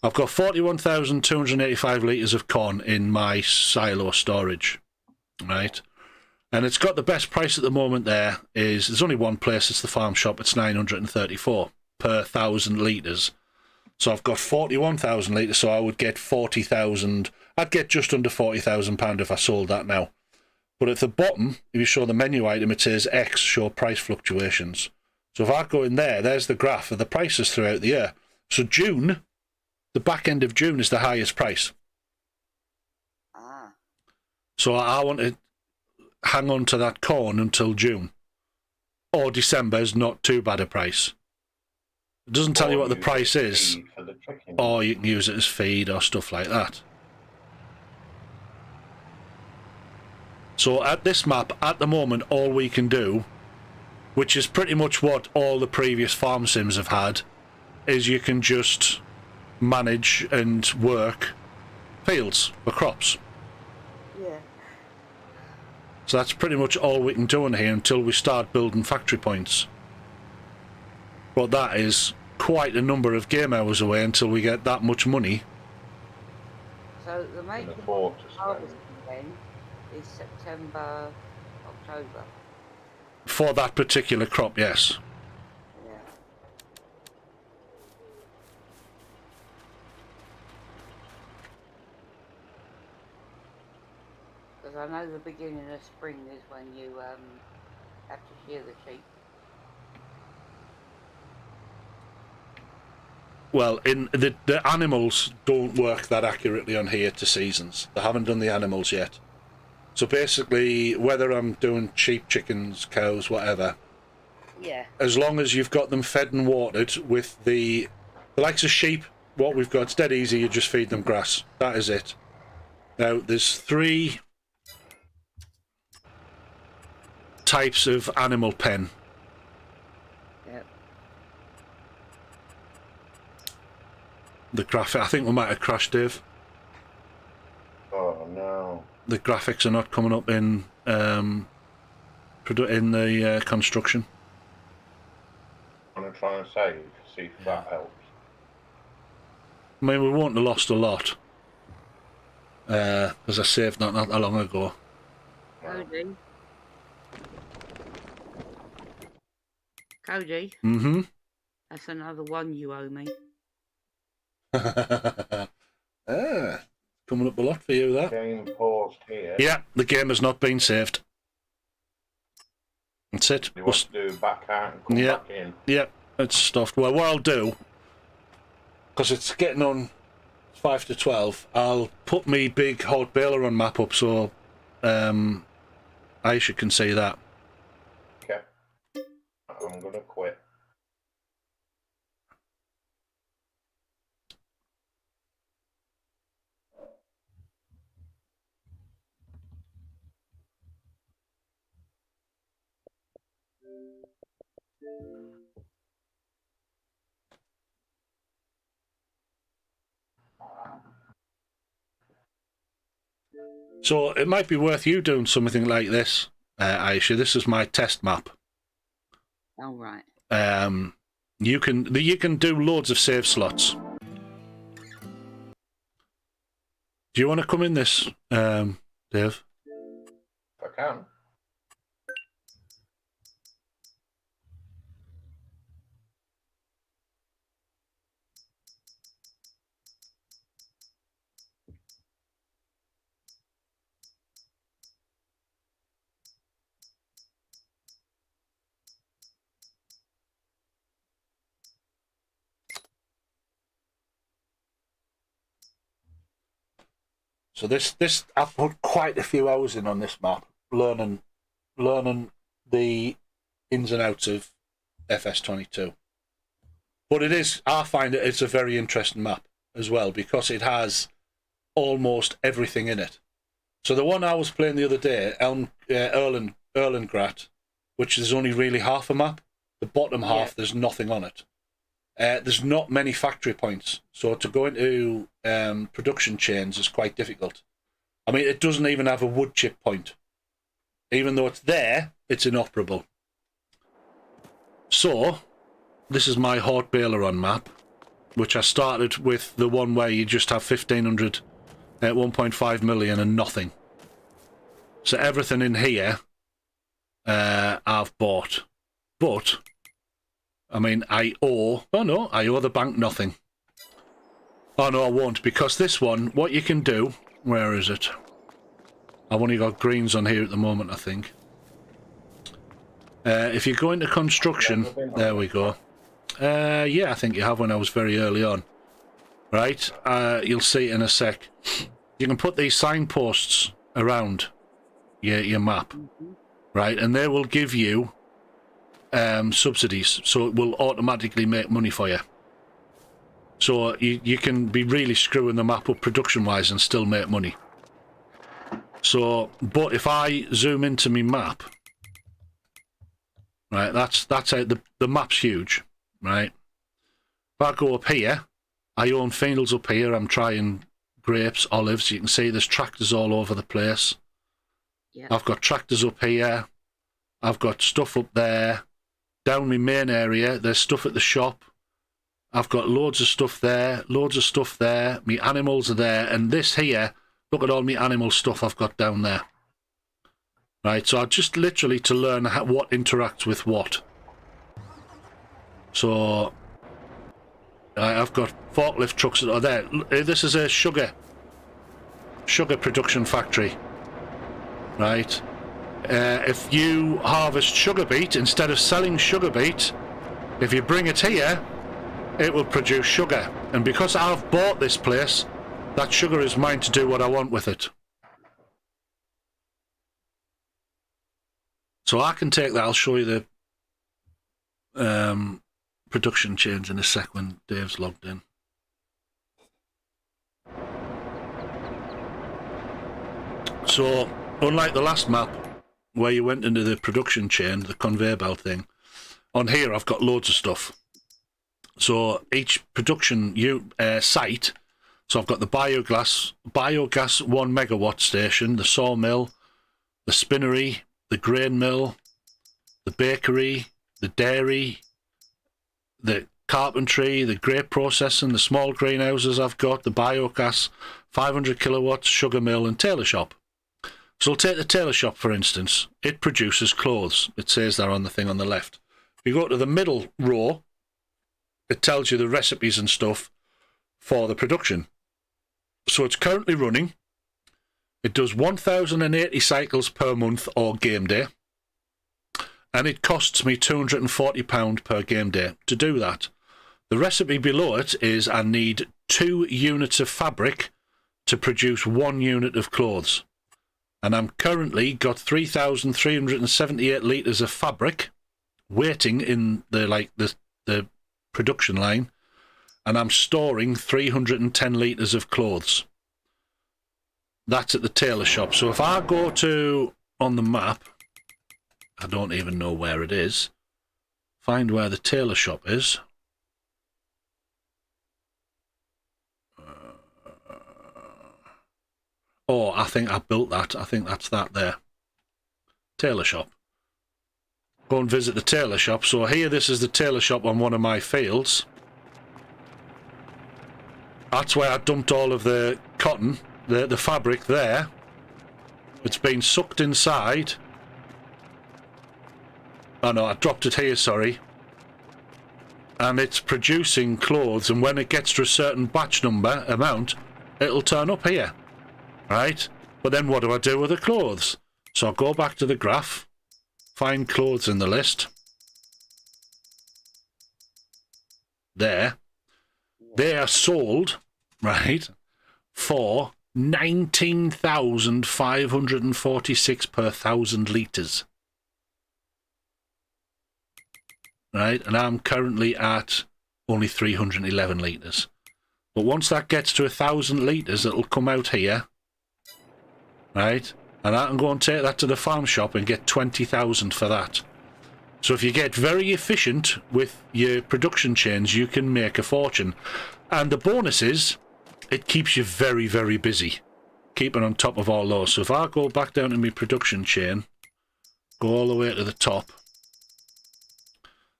I've got 41,285 litres of corn in my silo storage, right? And it's got the best price at the moment. There's only one place, it's the farm shop. It's 934 per 1,000 litres. So I've got 41,000 litres, so I would get 40,000. I'd get just under £40,000 if I sold that now. But at the bottom, if you show the menu item, it says X, show price fluctuations. So if I go in there, there's the graph of the prices throughout the year. So June, the back end of June is the highest price. So I want to hang on to that corn until June. Or December is not too bad a price. It doesn't tell you what the price is. Or you can use it as feed or stuff like that. So at this map, at the moment, all we can do, which is pretty much what all the previous farm sims have had, is you can just manage and work fields or crops. Yeah. So that's pretty much all we can do in here until we start building factory points. But that is quite a number of game hours away until we get that much money. So the major harvesting then is September, October. For that particular crop, yes. Yeah. Because I know the beginning of spring is when you have to shear the sheep. Well, in the animals don't work that accurately on here to seasons. They haven't done the animals yet. So basically, whether I'm doing sheep, chickens, cows, whatever, Yeah. as long as you've got them fed and watered with the likes of sheep, what we've got, it's dead easy, you just feed them grass. That is it. Now, there's 3 types of animal pen. Yep. The graphic, I think we might have crashed, Dave. Oh no. The graphics are not coming up in the construction. I'm going to try and save, see if that helps. I mean, we won't have lost a lot. Because I saved not that long ago. Cody. Cody, Mm-hmm. that's another one you owe me. Coming up a lot for you, that. Game paused here. Yeah, the game has not been saved. That's it. You want to do back out and come back in? Yeah, it's stuffed. Well, what I'll do, because it's getting on 5 to 12, I'll put me big Hort Baler on map up so Aisha can see that. Okay. I'm going to quit. So it might be worth you doing something like this, Aisha. This is my test map. All right. You can do loads of save slots. Do you want to come in this, Dave? If I can. So this I've put quite a few hours in on this map, learning the ins and outs of FS22. But I find it's a very interesting map as well, because it has almost everything in it. So the one I was playing the other day, Erlengrat, which is only really half a map. The bottom half, there's nothing on it. There's not many factory points, so to go into production chains is quite difficult. I mean, it doesn't even have a wood chip point. Even though it's there, it's inoperable. So, this is my Hort Baileron map, which I started with the one where you just have 1,500 at 1.5 million and nothing. So everything in here I've bought. But I mean, I owe the bank nothing. Oh no, I won't, because this one, what you can do, where is it? I've only got greens on here at the moment, I think. If you go into construction, there we go. Yeah, I think you have when I was very early on. Right, you'll see in a sec. You can put these signposts around your map, right, and they will give you subsidies, so it will automatically make money for you. So you can be really screwing the map up production-wise and still make money. So, but if I zoom into my map, right, that's how the map's huge, right? If I go up here, I own fields up here. I'm trying grapes, olives. You can see there's tractors all over the place. Yeah. I've got tractors up here. I've got stuff up there. Down my main area, there's stuff at the shop. I've got loads of stuff there, loads of stuff there. My animals are there, and this here, look at all my animal stuff I've got down there. Right, so I just literally to learn what interacts with what. So I've got forklift trucks that are there. This is a sugar production factory. Right. If you harvest sugar beet, instead of selling sugar beet, if you bring it here, it will produce sugar. And because I've bought this place, that sugar is mine to do what I want with it. So I can take that. I'll show you the production chains in a sec when Dave's logged in. So, unlike the last map, where you went into the production chain, the conveyor belt thing, on here I've got loads of stuff. So each production site, so I've got the biogas 1 megawatt station, the sawmill, the spinnery, the grain mill, the bakery, the dairy, the carpentry, the grape processing, the small greenhouses I've got, the biogas, 500 kilowatts, sugar mill and tailor shop. So I'll take the tailor shop, for instance. It produces clothes. It says there on the thing on the left. If you go to the middle row, it tells you the recipes and stuff for the production. So it's currently running. It does 1,080 cycles per month or game day. And it costs me £240 per game day to do that. The recipe below it is I need 2 units of fabric to produce 1 unit of clothes. And I'm currently got 3,378 litres of fabric waiting in the production line, and I'm storing 310 litres of clothes. That's at the tailor shop. So if I go to, on the map, I don't even know where it is. Find where the tailor shop is. Oh, I think I built that. I think that's that there. Tailor shop. Go and visit the tailor shop. So here, this is the tailor shop on one of my fields. That's where I dumped all of the cotton, the fabric there. It's been sucked inside. Oh no, I dropped it here, sorry. And it's producing clothes, and when it gets to a certain batch number amount, it'll turn up here. Right? But then what do I do with the clothes? So I'll go back to the graph, find clothes in the list. There. They are sold, right, for 19,546 per 1,000 litres. Right, and I'm currently at only 311 litres. But once that gets to 1,000 litres, it'll come out here, right, and I can go and take that to the farm shop and get 20,000 for that. So if you get very efficient with your production chains, you can make a fortune. And the bonus is, it keeps you very, very busy, keeping on top of all those. So if I go back down to my production chain, go all the way to the top.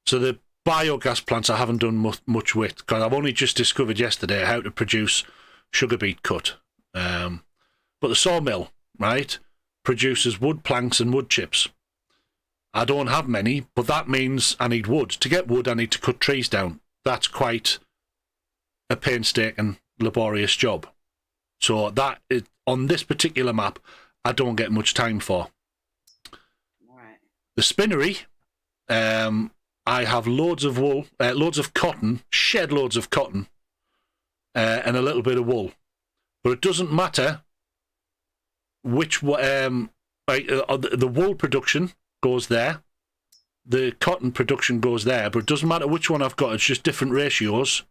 So the biogas plants I haven't done much with, because I've only just discovered yesterday how to produce sugar beet cut. But the sawmill, right, produces wood planks and wood chips. I don't have many, but that means I need wood. To get wood, I need to cut trees down. That's quite a painstaking, laborious job. So that is, on this particular map, I don't get much time for. Right. The spinnery, I have loads of wool, loads of cotton, shed loads of cotton, and a little bit of wool. But it doesn't matter which, the wool production goes there, the cotton production goes there, but it doesn't matter which one I've got, it's just different ratios.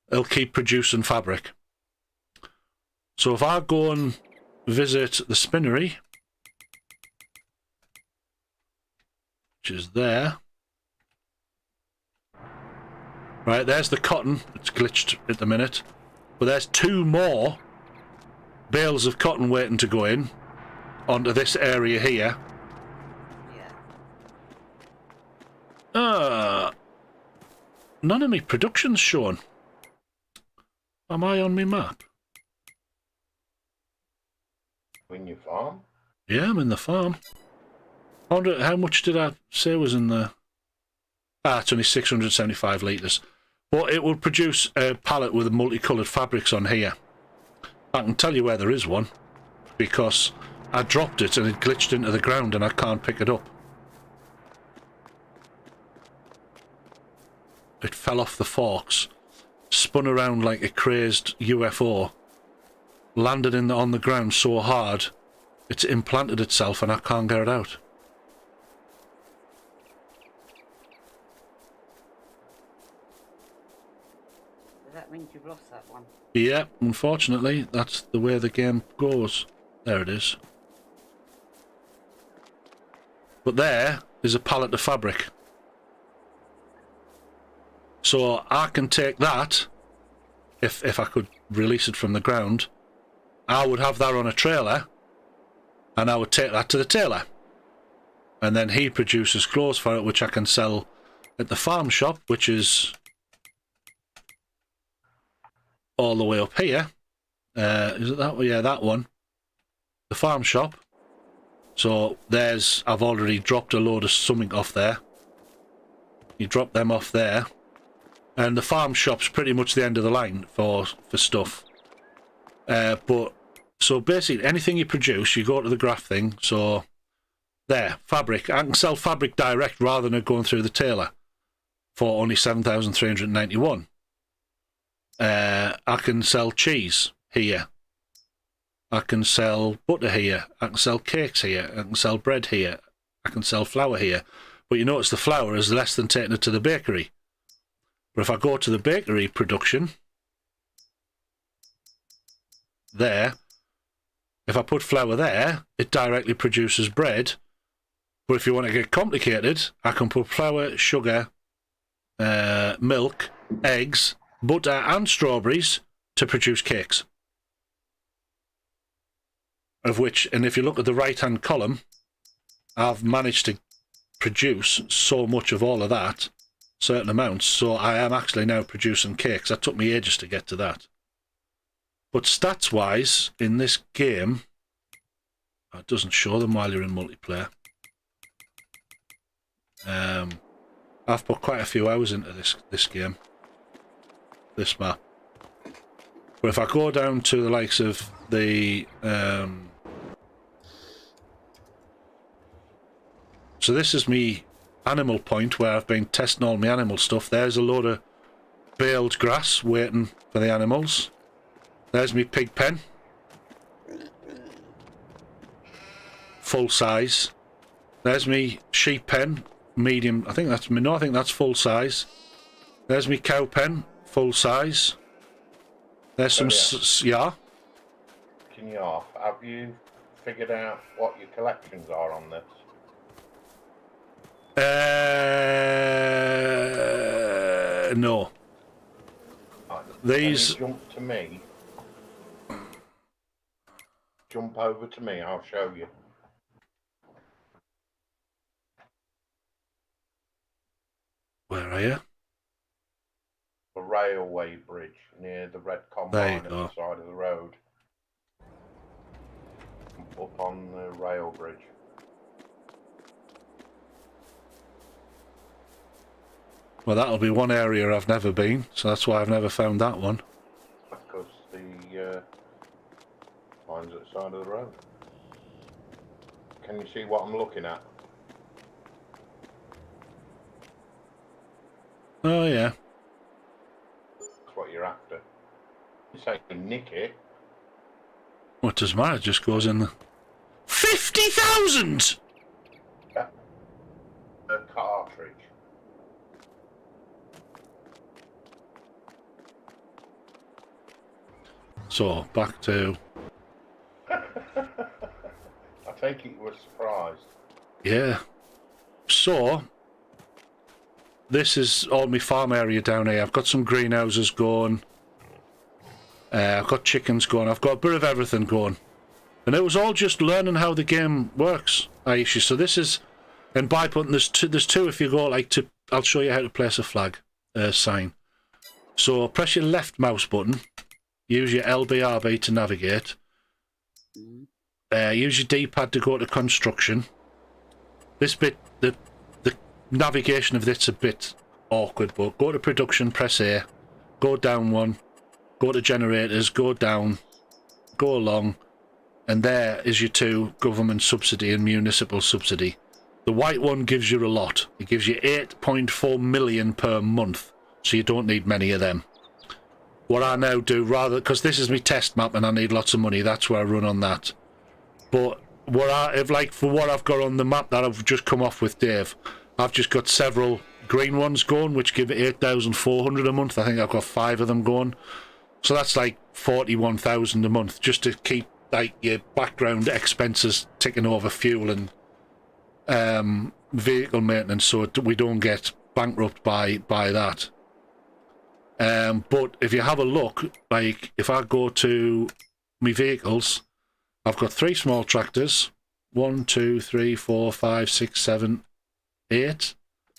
It'll keep producing fabric. So if I go and visit the spinnery, which is there, right, there's the cotton. It's glitched at the minute, but there's 2 more bales of cotton waiting to go in onto this area here. None of me production's shown. Am I on my map? In your farm? Yeah, I'm in the farm. I wonder, how much did I say was in the... it's only 675 litres. But it will produce a pallet with multicoloured fabrics on here. I can tell you where there is one, because I dropped it and it glitched into the ground and I can't pick it up. It fell off the forks, spun around like a crazed UFO, landed on the ground so hard, it's implanted itself and I can't get it out. Does that mean you've lost that one? Yeah, unfortunately, that's the way the game goes. There it is. But there is a pallet of fabric. So I can take that, if I could release it from the ground, I would have that on a trailer, and I would take that to the tailor. And then he produces clothes for it, which I can sell at the farm shop, which is all the way up here. Is it that one? Yeah, that one. The farm shop. So there's, I've already dropped a load of something off there. You drop them off there. And the farm shop's pretty much the end of the line for stuff. But so basically, anything you produce, you go to the graph thing. So there, fabric. I can sell fabric direct rather than it going through the tailor for only 7,391. I can sell cheese here. I can sell butter here. I can sell cakes here. I can sell bread here. I can sell flour here. But you notice the flour is less than taking it to the bakery. But if I go to the bakery production, there, if I put flour there, it directly produces bread But if you want to get complicated, I can put flour, sugar, milk, eggs, butter and strawberries to produce cakes. Of which, and if you look at the right-hand column, I've managed to produce so much of all of that, certain amounts, so I am actually now producing cakes. That took me ages to get to that. But stats-wise, in this game, it doesn't show them while you're in multiplayer. I've put quite a few hours into this game, this map. But if I go down to the likes of the... so this is me animal point where I've been testing all my animal stuff. There's a load of baled grass waiting for the animals. There's me pig pen. Full size. There's me sheep pen. Medium. I think that's full size. There's me cow pen. Full size. There's some... yeah. Can you off? Have you figured out what your collections are on this? No. These... Jump to me. Jump over to me, I'll show you. Where are you? The railway bridge near the red combine at the side of the road. Up on the rail bridge. Well, that'll be one area I've never been, so that's why I've never found that one. Because the line's at the side of the road. Can you see what I'm looking at? Oh, yeah. That's what you're after. You say nick it. What does matter? It just goes in the... 50,000! Yeah. A cartridge. So, back to... I take it you were surprised. Yeah. So, this is all my farm area down here. I've got some greenhouses going. I've got chickens going. I've got a bit of everything going. And it was all just learning how the game works, Aisha. So this is... And by putting... There's two if you go like to... I'll show you how to place a flag sign. So press your left mouse button. Use your LBRB to navigate. Use your D-pad to go to construction. This bit... The navigation of this is a bit awkward, but go to production, press A. Go down one. Go to generators, go down. Go along. And there is your two, government subsidy and municipal subsidy. The white one gives you a lot. It gives you 8.4 million per month, so you don't need many of them. What I now do, rather, because this is my test map and I need lots of money, that's where I run on that. But for what I've got on the map that I've just come off with Dave, I've just got several green ones going, which give 8,400 a month. I think I've got 5 of them going. So that's like 41,000 a month, just to keep like your background expenses ticking over fuel and vehicle maintenance, so we don't get bankrupt by that. But if you have a look, like if I go to my vehicles, I've got 3 small tractors, 1, 2, 3, 4, 5, 6, 7, 8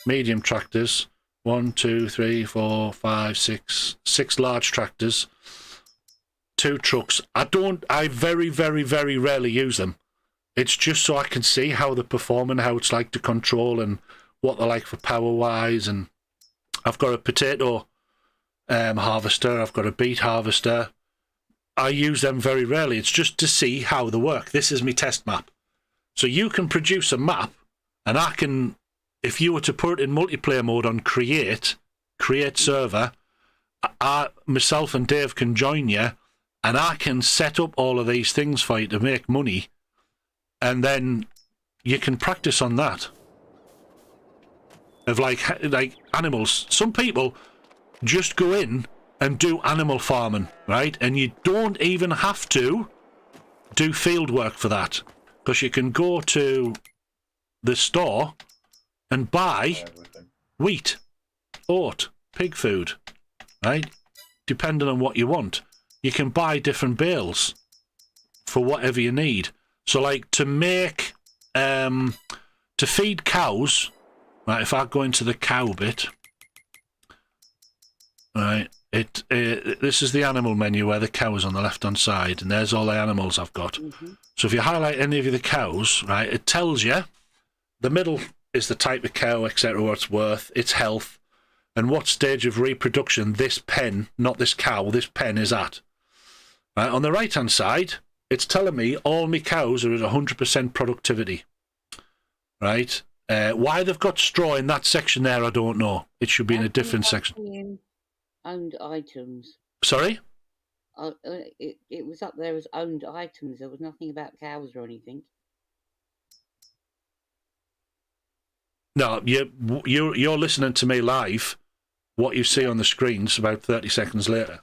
medium tractors, 1, 2, 3, 4, 5, 6 large tractors, 2 trucks. I very, very, very rarely use them. It's just so I can see how they're performing, how it's like to control and what they're like for power-wise. And I've got a potato harvester, I've got a beet harvester. I use them very rarely. It's just to see how they work. This is my test map. So you can produce a map, and I can, if you were to put it in multiplayer mode on create server, myself and Dave can join you, and I can set up all of these things for you to make money, and then you can practice on that. Of like animals. Some people just go in and do animal farming, right? And you don't even have to do field work for that, because you can go to the store and buy Everything. wheat, oat, pig food, right? Depending on what you want. You can buy different bales for whatever you need. So, like, to make, to feed cows, right, if I go into the cow bit, right, this is the animal menu where the cow is on the left-hand side, and there's all the animals I've got. So if you highlight any of the cows, right, it tells you the middle is the type of cow, etc., what it's worth, its health, and what stage of reproduction this pen, not this cow, this pen is at. Right, on the right-hand side, it's telling me all my cows are at 100% productivity. Right? Why they've got straw in that section there, I don't know. It should be in a different section. Owned items. Sorry? It was up there as owned items. There was nothing about cows or anything. No, you're listening to me live. What you see on the screen's about 30 seconds later.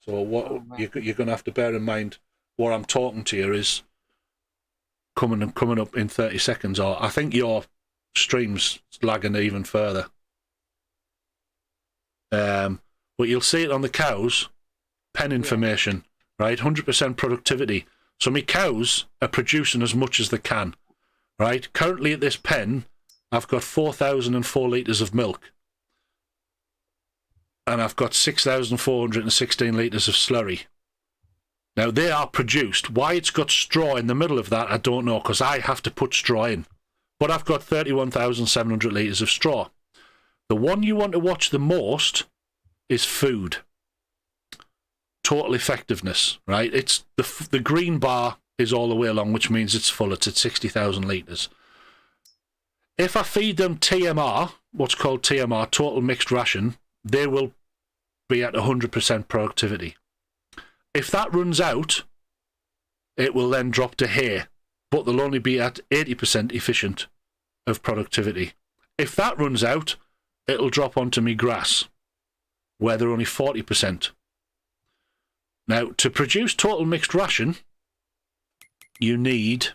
So what you're going to have to bear in mind, what I'm talking to you is coming up in 30 seconds. Or I think your stream's lagging even further. But you'll see it on the cows, pen information, right? 100% productivity. So my cows are producing as much as they can, right? Currently at this pen, I've got 4,004 litres of milk. And I've got 6,416 litres of slurry. Now, they are produced. Why it's got straw in the middle of that, I don't know, because I have to put straw in. But I've got 31,700 litres of straw. The one you want to watch the most is food. Total effectiveness, right? It's the green bar is all the way along, which means it's full. It's at 60,000 litres. If I feed them TMR, what's called TMR, total mixed ration, they will be at 100% productivity. If that runs out, it will then drop to hay, but they'll only be at 80% efficient of productivity. If that runs out, it'll drop onto me grass, where they're only 40%. Now, to produce total mixed ration, you need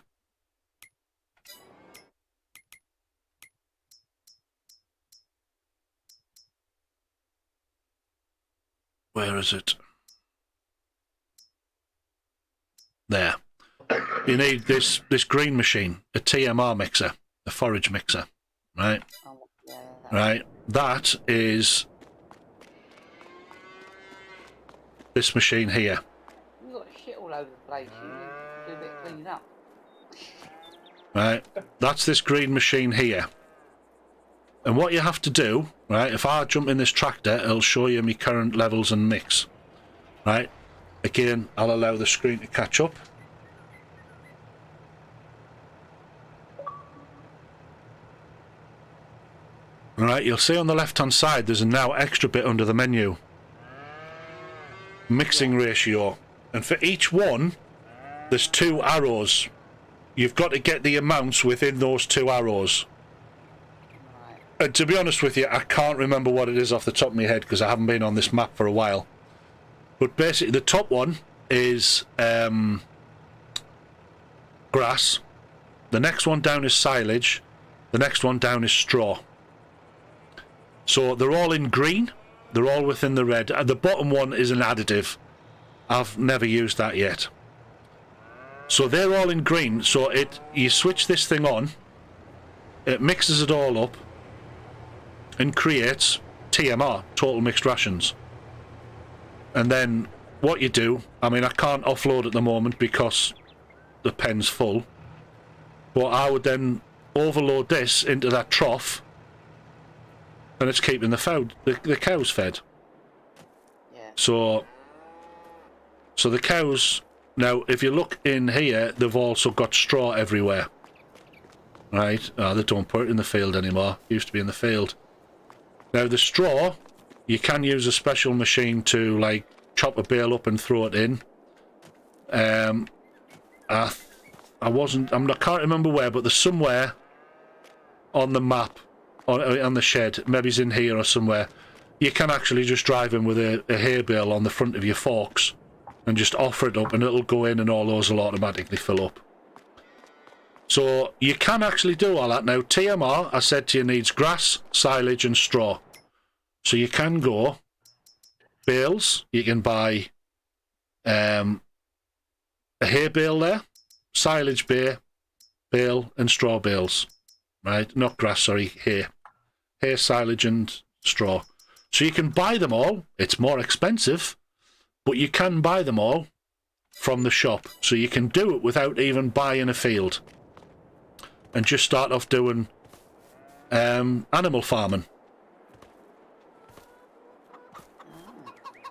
where is it? There. You need this green machine, a TMR mixer, a forage mixer, right? Oh, yeah. Right. That is this machine here. You've got shit all over the place. You need to do a bit of cleaning up. Right. That's this green machine here. And what you have to do, right, if I jump in this tractor, it'll show you my current levels and mix. Right. Again, I'll allow the screen to catch up. Alright, you'll see on the left-hand side there's a now extra bit under the menu. Mixing ratio. And for each one, there's 2 arrows. You've got to get the amounts within those 2 arrows. Right. And to be honest with you, I can't remember what it is off the top of my head because I haven't been on this map for a while. But basically, the top one is grass. The next one down is silage. The next one down is straw. So they're all in green. They're all within the red. The bottom one is an additive. I've never used that yet. So they're all in green. So you switch this thing on. It mixes it all up and creates TMR, total mixed rations. And then what you do, I mean, I can't offload at the moment because the pen's full. But I would then overload this into that trough. And it's keeping the cows fed. Yeah. So the cows, now if you look in here, they've also got straw everywhere. Right? Oh, they don't put it in the field anymore. It used to be in the field. Now the straw, you can use a special machine to like chop a bale up and throw it in. I can't remember where, but there's somewhere on the map, on the shed, maybe it's in here or somewhere, you can actually just drive in with a hay bale on the front of your forks and just offer it up and it'll go in and all those will automatically fill up. So you can actually do all that. Now, TMR, I said to you, needs grass, silage and straw. So you can go bales. You can buy a hay bale there, silage bale and straw bales. Right? Not grass, sorry, hay. Hay, silage and straw. So you can buy them all. It's more expensive, but you can buy them all from the shop. So you can do it without even buying a field. And just start off doing animal farming.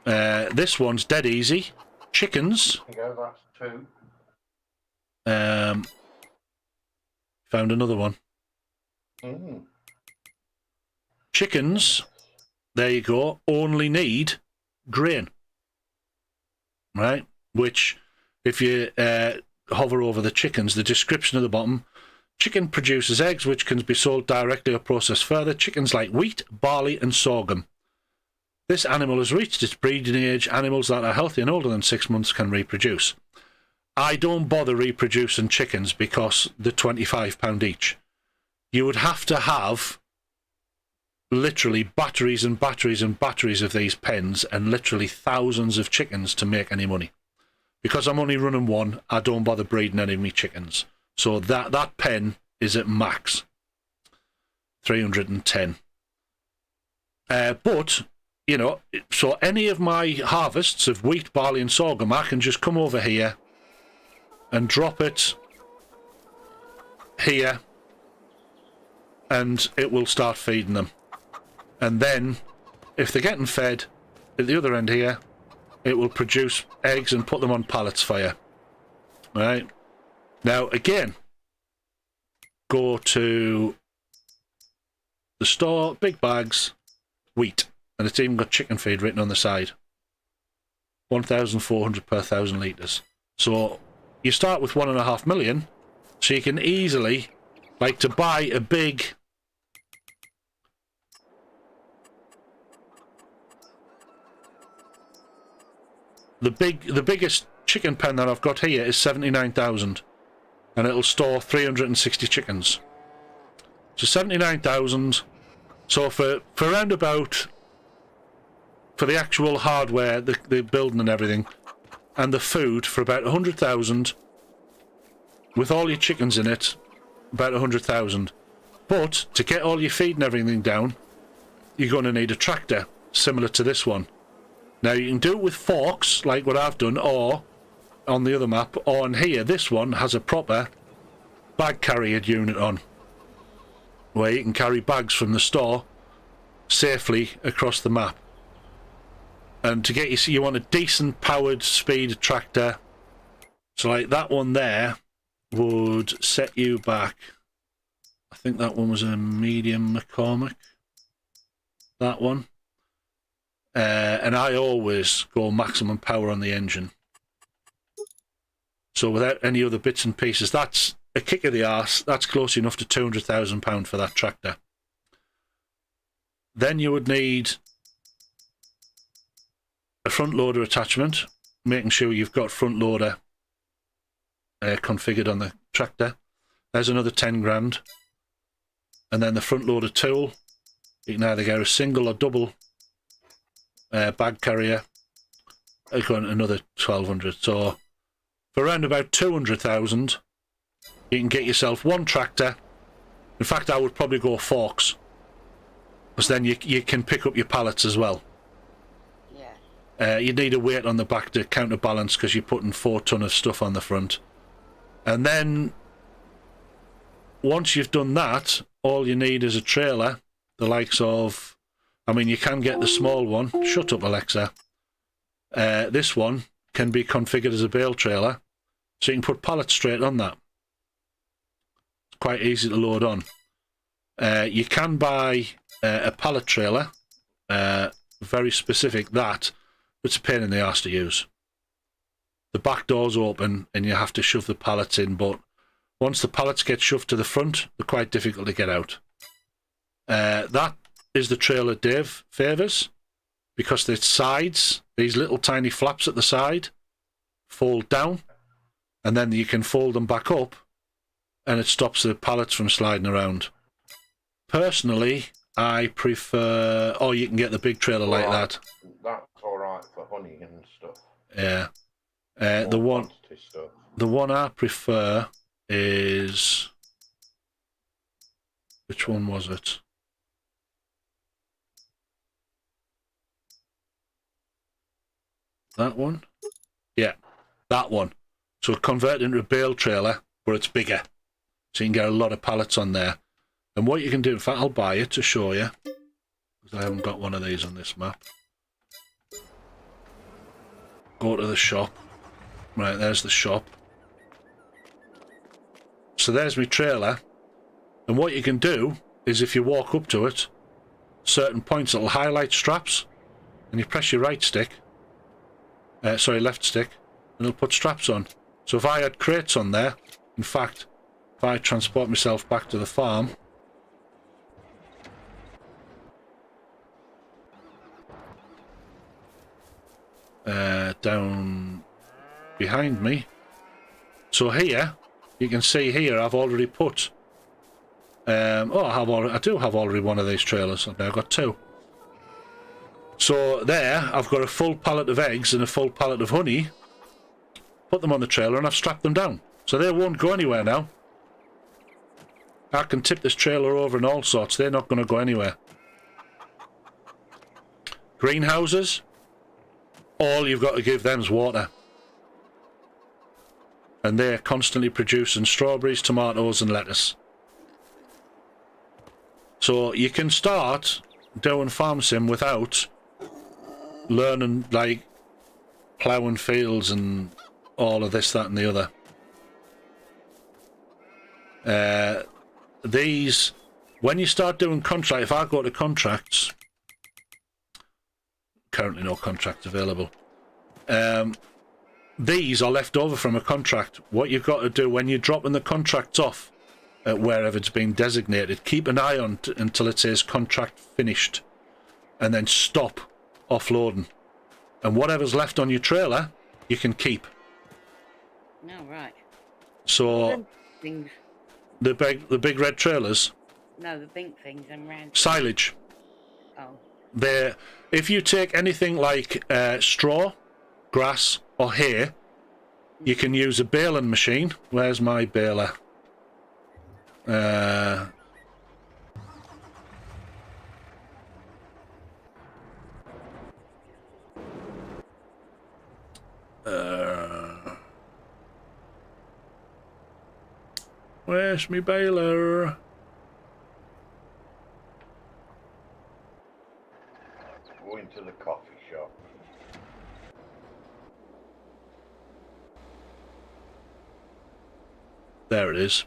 This one's dead easy. Chickens. There you go, that's 2. Found another one. Mm. Chickens, there you go, only need grain. Right? Which, if you hover over the chickens, the description at the bottom, chicken produces eggs which can be sold directly or processed further. Chickens like wheat, barley and sorghum. This animal has reached its breeding age. Animals that are healthy and older than 6 months can reproduce. I don't bother reproducing chickens because they're £25 each. You would have to have literally batteries and batteries and batteries of these pens and literally thousands of chickens to make any money. Because I'm only running one, I don't bother breeding any of my chickens. So that pen is at max 310. But, you know, so any of my harvests of wheat, barley and sorghum, I can just come over here and drop it here and it will start feeding them. And then, if they're getting fed at the other end here, it will produce eggs and put them on pallets for you. Right? Now, again, go to the store, big bags, wheat. And it's even got chicken feed written on the side. 1,400 per 1,000 litres. So, you start with 1.5 million, so you can easily, like, to buy a big... The biggest chicken pen that I've got here is 79,000, and it'll store 360 chickens. So 79,000. So for round about, for the actual hardware, the building and everything, and the food for about 100,000, with all your chickens in it, about 100,000. But to get all your feed and everything down, you're going to need a tractor similar to this one. Now, you can do it with forks, like what I've done, or on the other map, or on here, this one has a proper bag carrier unit on, where you can carry bags from the store safely across the map. And to get you want a decent powered speed tractor. So like that one there would set you back. I think that one was a medium McCormick. That one. And I always go maximum power on the engine. So without any other bits and pieces, that's a kick of the arse. That's close enough to £200,000 for that tractor. Then you would need a front loader attachment, making sure you've got front loader configured on the tractor. There's another 10 grand. And then the front loader tool. You can either get a single or double bag carrier. I've got another 1,200. So for around about 200,000, you can get yourself one tractor. In fact, I would probably go forks, because then you can pick up your pallets as well. Yeah. You need a weight on the back to counterbalance, because you're putting 4 ton of stuff on the front. And then once you've done that, all you need is a trailer, the likes of, I mean, you can get the small one. Shut up, Alexa. This one can be configured as a bale trailer, so you can put pallets straight on that. It's quite easy to load on. You can buy a pallet trailer, very specific, that, but it's a pain in the arse to use. The back door's open and you have to shove the pallets in, but once the pallets get shoved to the front, they're quite difficult to get out. That is the trailer Dave favours, because its sides, these little tiny flaps at the side, fold down, and then you can fold them back up and it stops the pallets from sliding around. Personally, I prefer... Oh, you can get the big trailer like that. That's alright for honey and stuff. Yeah. More The one... quantity stuff. The one I prefer is... Which one was it? That one? Yeah, that one. So it converted into a bale trailer, but it's bigger. So you can get a lot of pallets on there. And what you can do, in fact, I'll buy it to show you, because I haven't got one of these on this map. Go to the shop. Right, there's the shop. So there's my trailer. And what you can do is if you walk up to it, certain points it'll highlight straps, and you press your right stick, left stick, and it'll put straps on. So if I had crates on there, in fact, if I transport myself back to the farm, down behind me, so here, you can see here I've already put I do have already one of these trailers. I've now got two. So there, I've got a full pallet of eggs and a full pallet of honey. Put them on the trailer and I've strapped them down. So they won't go anywhere now. I can tip this trailer over and all sorts. They're not going to go anywhere. Greenhouses, all you've got to give them is water. And they're constantly producing strawberries, tomatoes and lettuce. So you can start doing farm sim without learning, like, ploughing fields and all of this, that and the other. These, when you start doing contract, if I go to contracts, currently no contract available, these are left over from a contract. What you've got to do when you're dropping the contracts off at wherever it's been designated, keep an eye on until it says contract finished, and then stop offloading. And whatever's left on your trailer, you can keep. No, right. So Things. the big red trailers, No, the pink things and round. silage. Oh. They're, if you take anything like straw, grass, or hay, you can use a baling machine. Where's my baler? Where's me baler? Go into the coffee shop. There it is.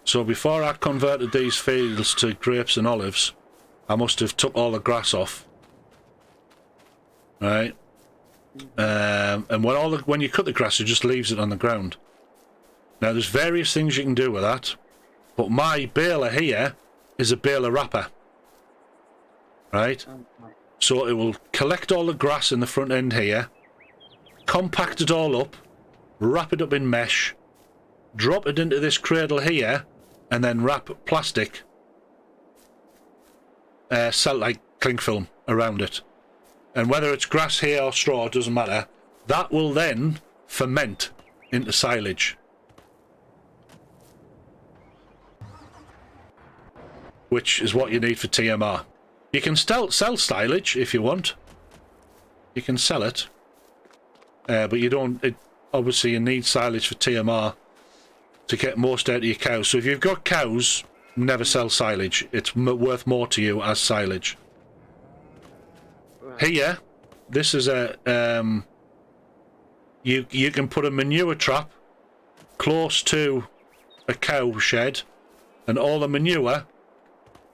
So before I converted these fields to grapes and olives, I must have took all the grass off. Right? And when you cut the grass, it just leaves it on the ground. Now there's various things you can do with that, but my baler here is a baler wrapper. Right? So it will collect all the grass in the front end here, compact it all up, wrap it up in mesh, drop it into this cradle here, and then wrap plastic, like cling film around it. And whether it's grass, hay or straw, it doesn't matter. That will then ferment into silage. Which is what you need for TMR. You can still sell silage if you want. You can sell it. But you don't... obviously, you need silage for TMR to get most out of your cows. So if you've got cows, never sell silage. It's worth more to you as silage. Right. Here, this is a... you can put a manure trap close to a cow shed, and all the manure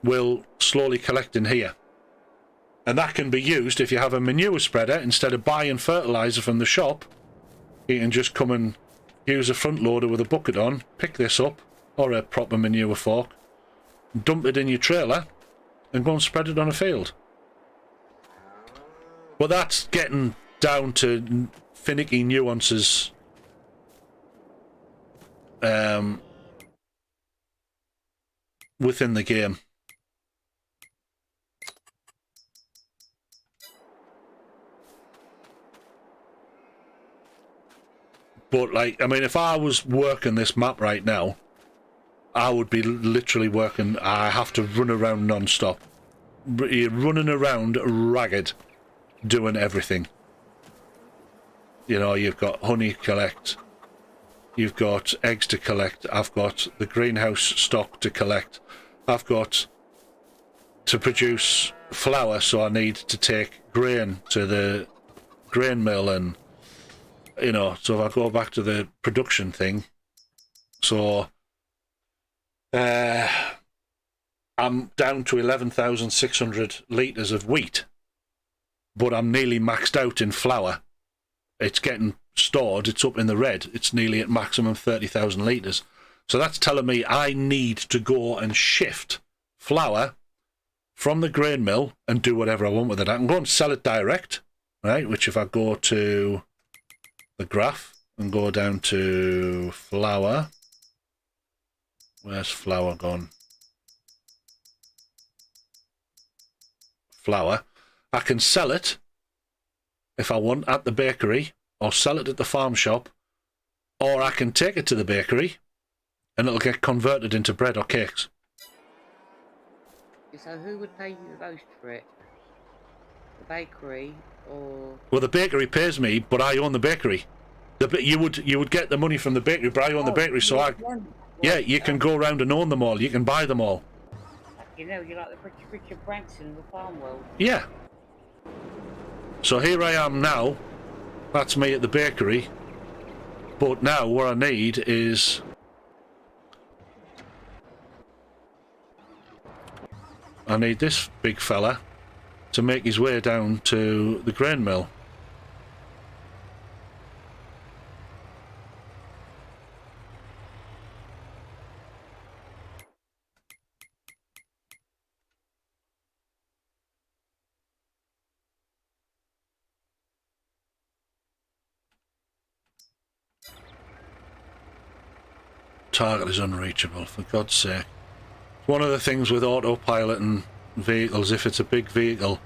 will slowly collect in here. And that can be used if you have a manure spreader. Instead of buying fertilizer from the shop, you can just come and use a front loader with a bucket on, pick this up, or a proper manure fork, dump it in your trailer, and go and spread it on a field. But that's getting down to finicky nuances within the game. But, like, I mean, if I was working this map right now, I would be literally working. I have to run around non-stop. You're running around ragged, doing everything. You know, you've got honey to collect. You've got eggs to collect. I've got the greenhouse stock to collect. I've got to produce flour, so I need to take grain to the grain mill, and you know, so if I go back to the production thing, so I'm down to 11,600 litres of wheat, but I'm nearly maxed out in flour. It's getting stored, it's up in the red, it's nearly at maximum 30,000 litres. So that's telling me I need to go and shift flour from the grain mill and do whatever I want with it. I can go and sell it direct, right? Which if I go to the graph and go down to flour, where's flour gone? Flour. I can sell it if I want at the bakery, or sell it at the farm shop, or I can take it to the bakery and it'll get converted into bread or cakes. So who would pay you the most for it? The bakery or... Well, the bakery pays me, but I own the bakery. You would get the money from the bakery, but I own the bakery, so yeah, you can go around and own them all. You can buy them all. You know, you're like the Richard Branson of the farm world. Yeah. So here I am now. That's me at the bakery. But now what I need is... I need this big fella to make his way down to the grain mill. Target is unreachable, for God's sake. One of the things with autopilot and vehicles, if it's a big vehicle,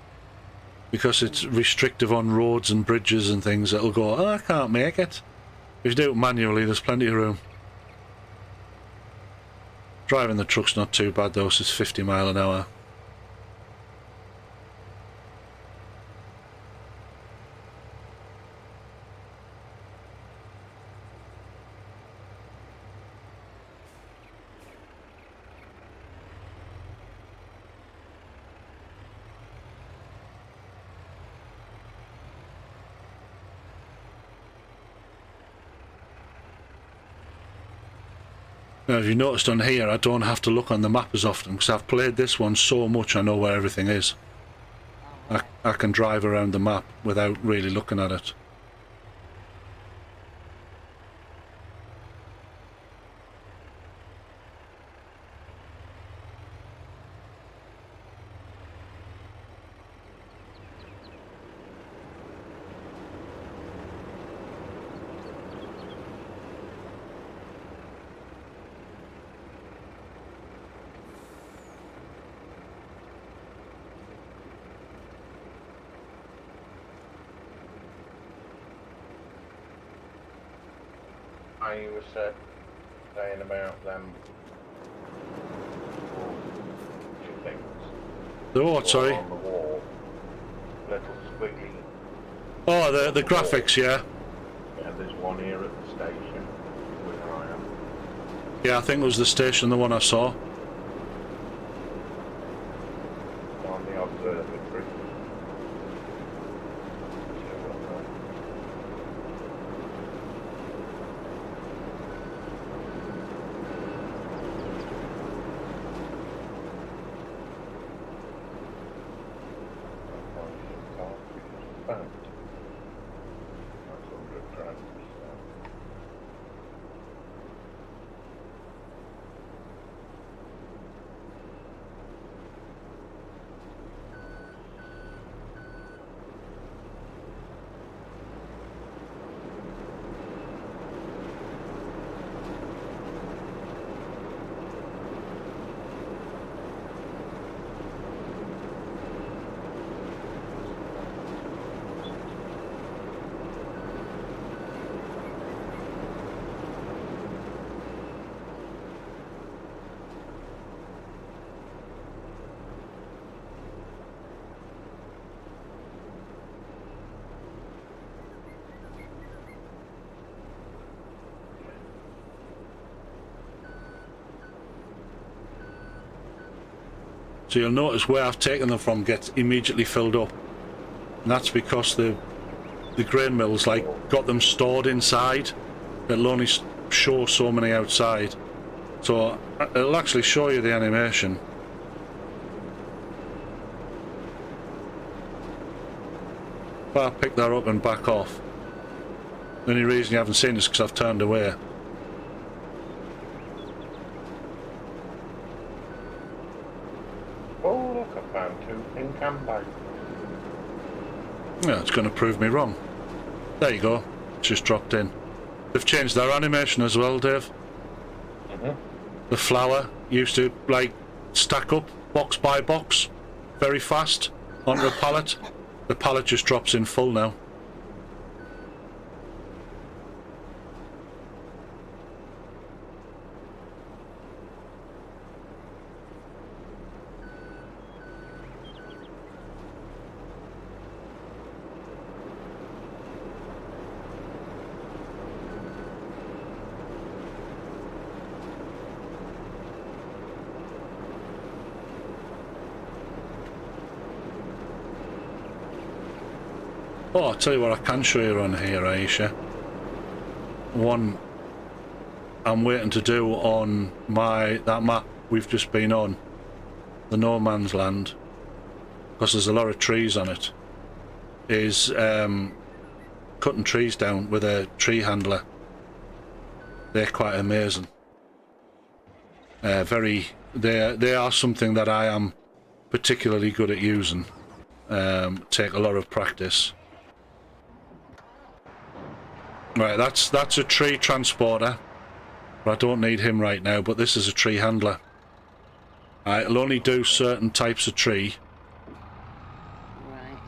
because it's restrictive on roads and bridges and things, it'll go, oh, I can't make it. If you do it manually, there's plenty of room. Driving the truck's not too bad though, so it's 50 mile an hour. Now, if you noticed on here, I don't have to look on the map as often because I've played this one so much I know where everything is. I can drive around the map without really looking at it. You were saying about them things. The what, sorry? On the wall, little squiggly. Oh, the graphics, yeah. Yeah, there's one here at the station where I am. Yeah, I think it was the station, the one I saw. On the observatory. So you'll notice where I've taken them from gets immediately filled up. And that's because the grain mills like got them stored inside. It'll only show so many outside. So it'll actually show you the animation. If I pick that up and back off, the only reason you haven't seen it is because I've turned away. Oh, look, I found 2 pink and white. Yeah, it's going to prove me wrong. There you go. It's just dropped in. They've changed their animation as well, Dave. The flour used to, like, stack up box by box very fast onto a pallet. The pallet just drops in full now. Oh, I'll tell you what I can show you on here, Aisha. One I'm waiting to do on that map we've just been on, the No Man's Land, because there's a lot of trees on it, is cutting trees down with a tree handler. They're quite amazing. They are something that I am particularly good at using. Take a lot of practice. Right, that's a tree transporter, but I don't need him right now, but this is a tree handler. It'll only do certain types of tree. Right.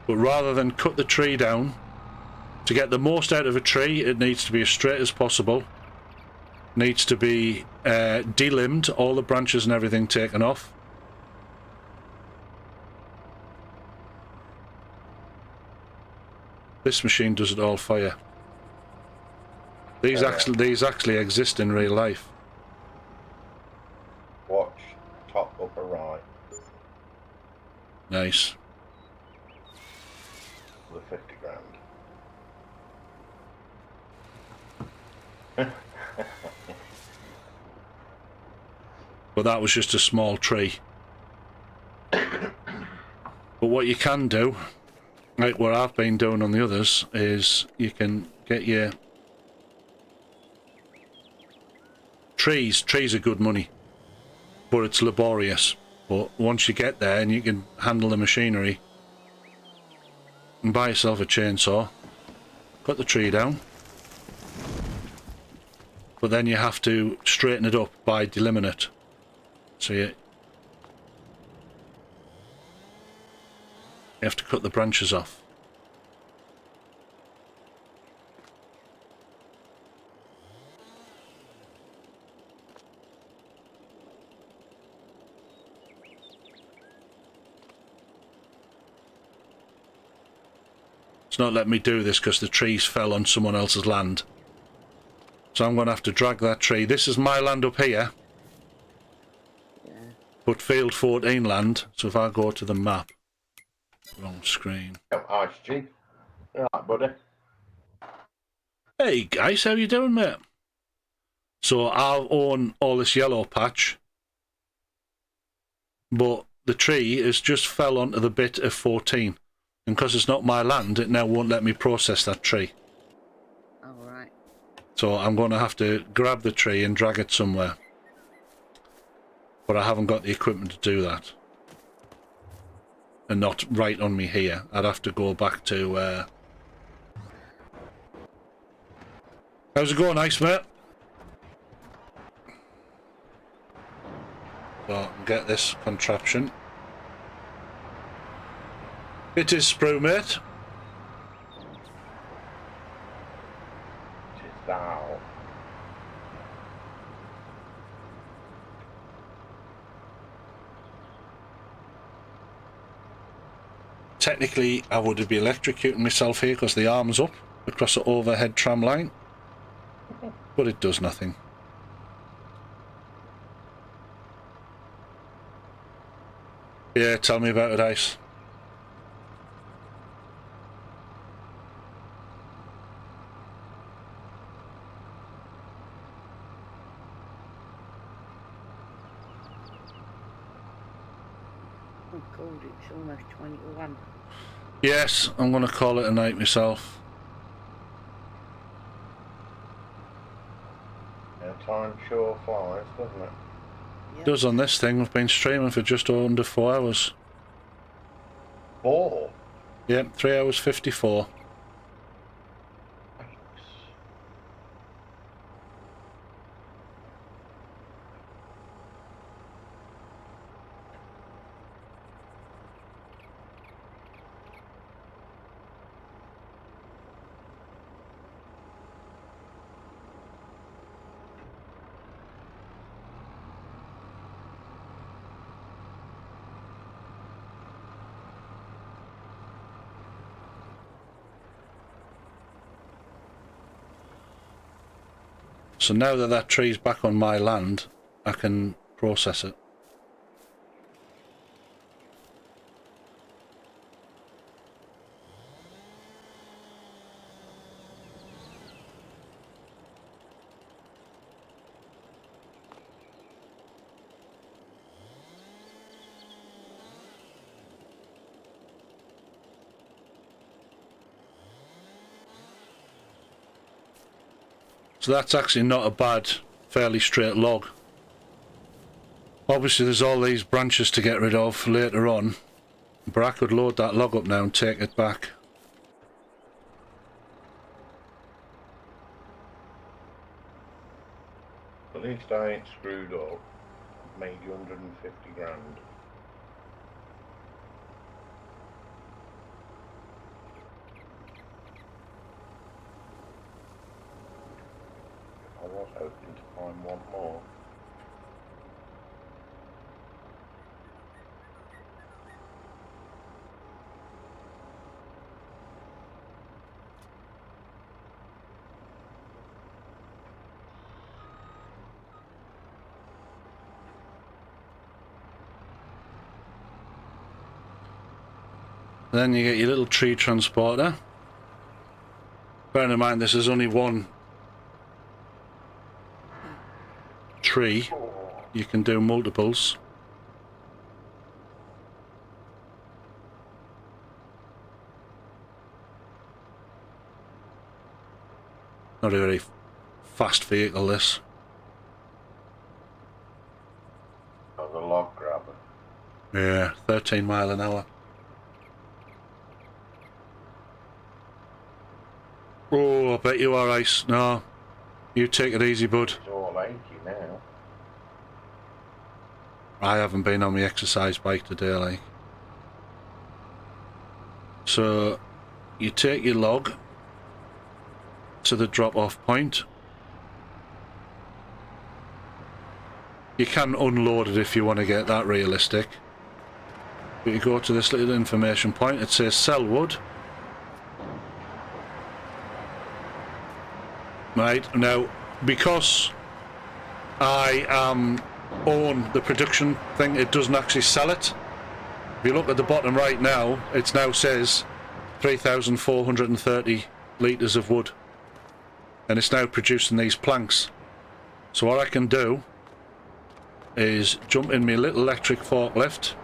But rather than cut the tree down, to get the most out of a tree, it needs to be as straight as possible. Needs to be delimbed, all the branches and everything taken off. This machine does it all for you. These actually exist in real life. Watch top upper right. Nice. The 50 grand. But that was just a small tree. But what you can do, like what I've been doing on the others, is you can get your trees. Trees are good money, but it's laborious. But once you get there and you can handle the machinery, and buy yourself a chainsaw, cut the tree down, but then you have to straighten it up by delimbing it. So you have to cut the branches off. It's not letting me do this because the trees fell on someone else's land. So I'm going to have to drag that tree. This is my land up here. Yeah. But Field 14 land. So if I go to the map. Wrong screen. Ice G. Alright, buddy. Hey guys, how you doing, mate? So I own all this yellow patch, but the tree has just fell onto the bit of 14, and because it's not my land, it now won't let me process that tree. All right. So I'm going to have to grab the tree and drag it somewhere, but I haven't got the equipment to do that. And not right on me here. I'd have to go back to... How's it going, Ice, mate? So, get this contraption. It is sprue, mate. It is thou. Technically, I would be electrocuting myself here because the arm's up across the overhead tram line. But it does nothing. Yeah, tell me about it, Ice. Oh God, it's almost 21. Yes, I'm going to call it a night myself. Yeah, time sure flies, doesn't it? Yep. Does on this thing. We've been streaming for just under 4 hours. 4. Yep, 3 hours 54. Thanks. So now that that tree's back on my land, I can process it. So that's actually not a bad, fairly straight log. Obviously there's all these branches to get rid of later on, but I could load that log up now and take it back. At least I ain't screwed up. Made you 150 grand. I was hoping to find one more. Then you get your little tree transporter. Bearing in mind this is only one tree, you can do multiples. Not a very fast vehicle this. That was a log grabber. Yeah, 13 mile an hour. Oh, I bet you are, Ice. No, you take it easy, bud. It's all achy now. I haven't been on my exercise bike today, like. So, you take your log to the drop-off point. You can unload it if you want to get that realistic. But you go to this little information point, it says sell wood. Right, now, because I own the production thing, it doesn't actually sell it. If you look at the bottom right now, it now says 3,430 litres of wood. And it's now producing these planks. So what I can do is jump in my little electric forklift.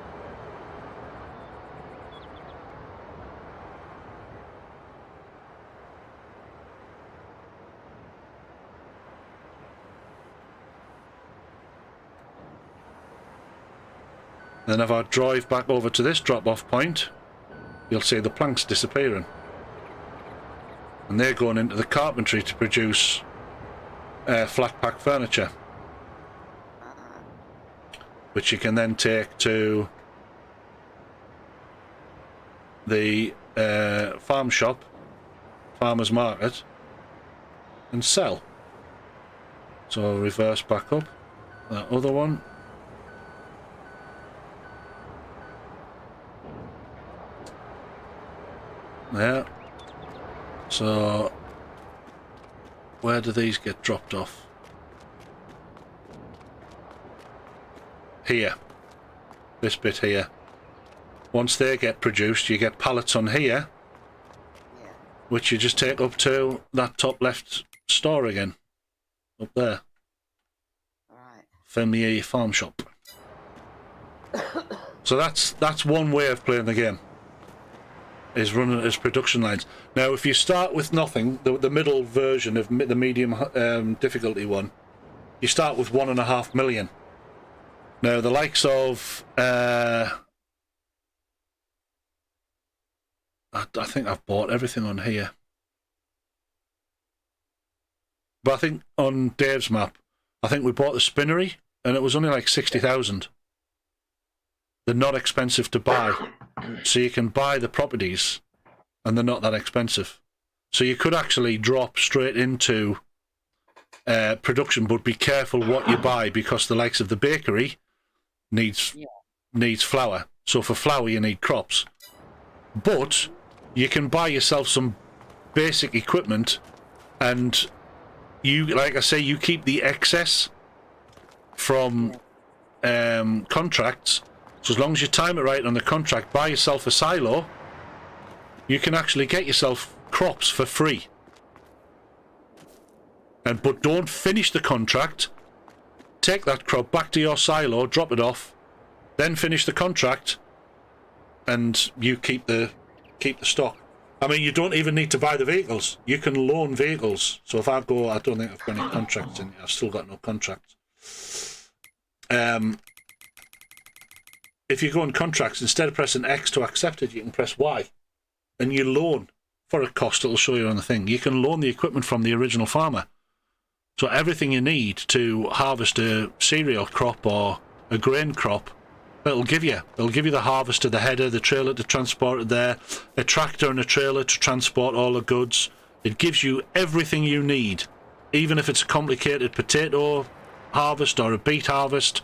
Then if I drive back over to this drop-off point, you'll see the planks disappearing. And they're going into the carpentry to produce flat pack furniture, which you can then take to the farm shop, farmer's market, and sell. So I'll reverse back up that other one. Yeah. So where do these get dropped off? Here. This bit here. Once they get produced, you get pallets on here, Yeah. which you just take up to that top left store again, up there, Right. Fermier Farm Shop. So that's one way of playing the game, is running it as production lines. Now, if you start with nothing, the middle version of the medium difficulty one, you start with 1.5 million. Now, the likes of I think I've bought everything on here. But I think on Dave's map, I think we bought the spinnery, and it was only like 60,000. They're not expensive to buy. So you can buy the properties, and they're not that expensive. So you could actually drop straight into production, but be careful what you buy, because the likes of the bakery needs flour. So for flour, you need crops. But you can buy yourself some basic equipment, and you, like I say, you keep the excess from contracts. So as long as you time it right on the contract, buy yourself a silo, you can actually get yourself crops for free. But don't finish the contract. Take that crop back to your silo, drop it off, then finish the contract, and you keep the stock. I mean, you don't even need to buy the vehicles. You can loan vehicles. So if I go, I don't think I've got any contracts in. I've still got no contracts. If you go on contracts, instead of pressing X to accept it, you can press Y, and you loan for a cost. It'll show you on the thing. You can loan the equipment from the original farmer. So everything you need to harvest a cereal crop or a grain crop, it'll give you. It'll give you the harvester, the header, the trailer to transport it there, a tractor and a trailer to transport all the goods. It gives you everything you need, even if it's a complicated potato harvest or a beet harvest.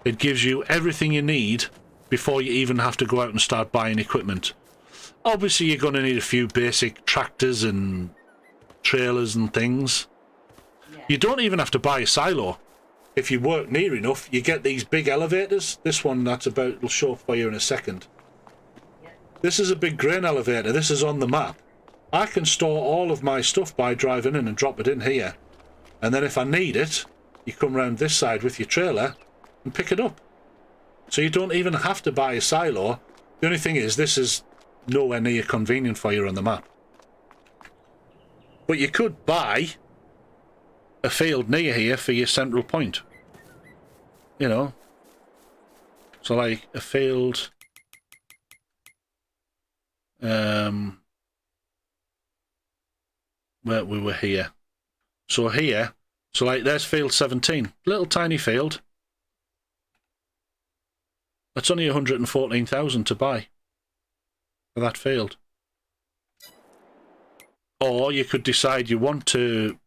It gives you everything you need before you even have to go out and start buying equipment. Obviously, you're going to need a few basic tractors and trailers and things. Yeah. You don't even have to buy a silo. If you work near enough, you get these big elevators. This one that's about, it'll show up for you in a second. Yeah. This is a big grain elevator. This is on the map. I can store all of my stuff by driving in and drop it in here. And then if I need it, you come round this side with your trailer and pick it up. So you don't even have to buy a silo. The only thing is, this is nowhere near convenient for you on the map. But you could buy a field near here for your central point. You know. So like a field... where we were here. So here, so like there's field 17. Little tiny field. That's only 114,000 to buy for that field. Or you could decide you want to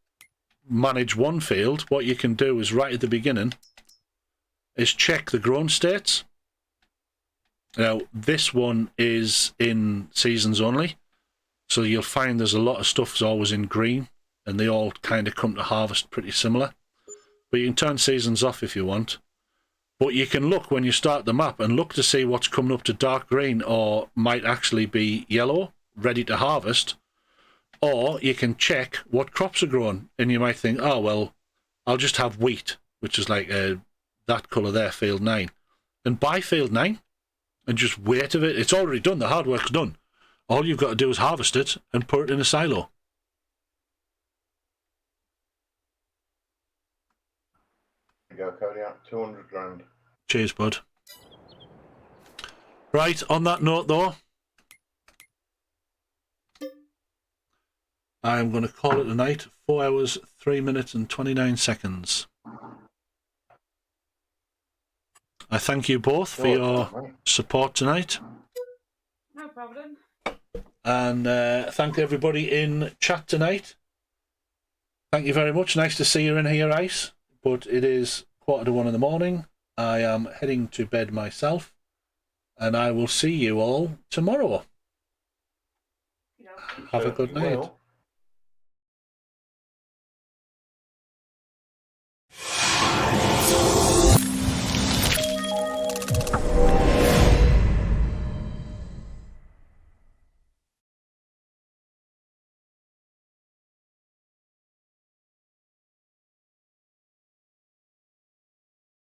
manage one field. What you can do is right at the beginning is check the grown states. Now this one is in seasons only, so you'll find there's a lot of stuff's always in green, and they all kind of come to harvest pretty similar. But you can turn seasons off if you want. But you can look when you start the map and look to see what's coming up to dark green or might actually be yellow, ready to harvest. Or you can check what crops are growing, and you might think, oh, well, I'll just have wheat, which is like that colour there, field 9. And buy field 9 and just wait of it. It's already done. The hard work's done. All you've got to do is harvest it and put it in a silo. There you go, Cody, 200 grand. Cheers, bud. Right, on that note, though, I'm going to call it a night. 4 hours, 3 minutes and 29 seconds. I thank you both for your support tonight. No problem. And thank everybody in chat tonight. Thank you very much. Nice to see you in here, Ice. But it is 1:45 in the morning. I am heading to bed myself. And I will see you all tomorrow. You know. Have a good night. Well.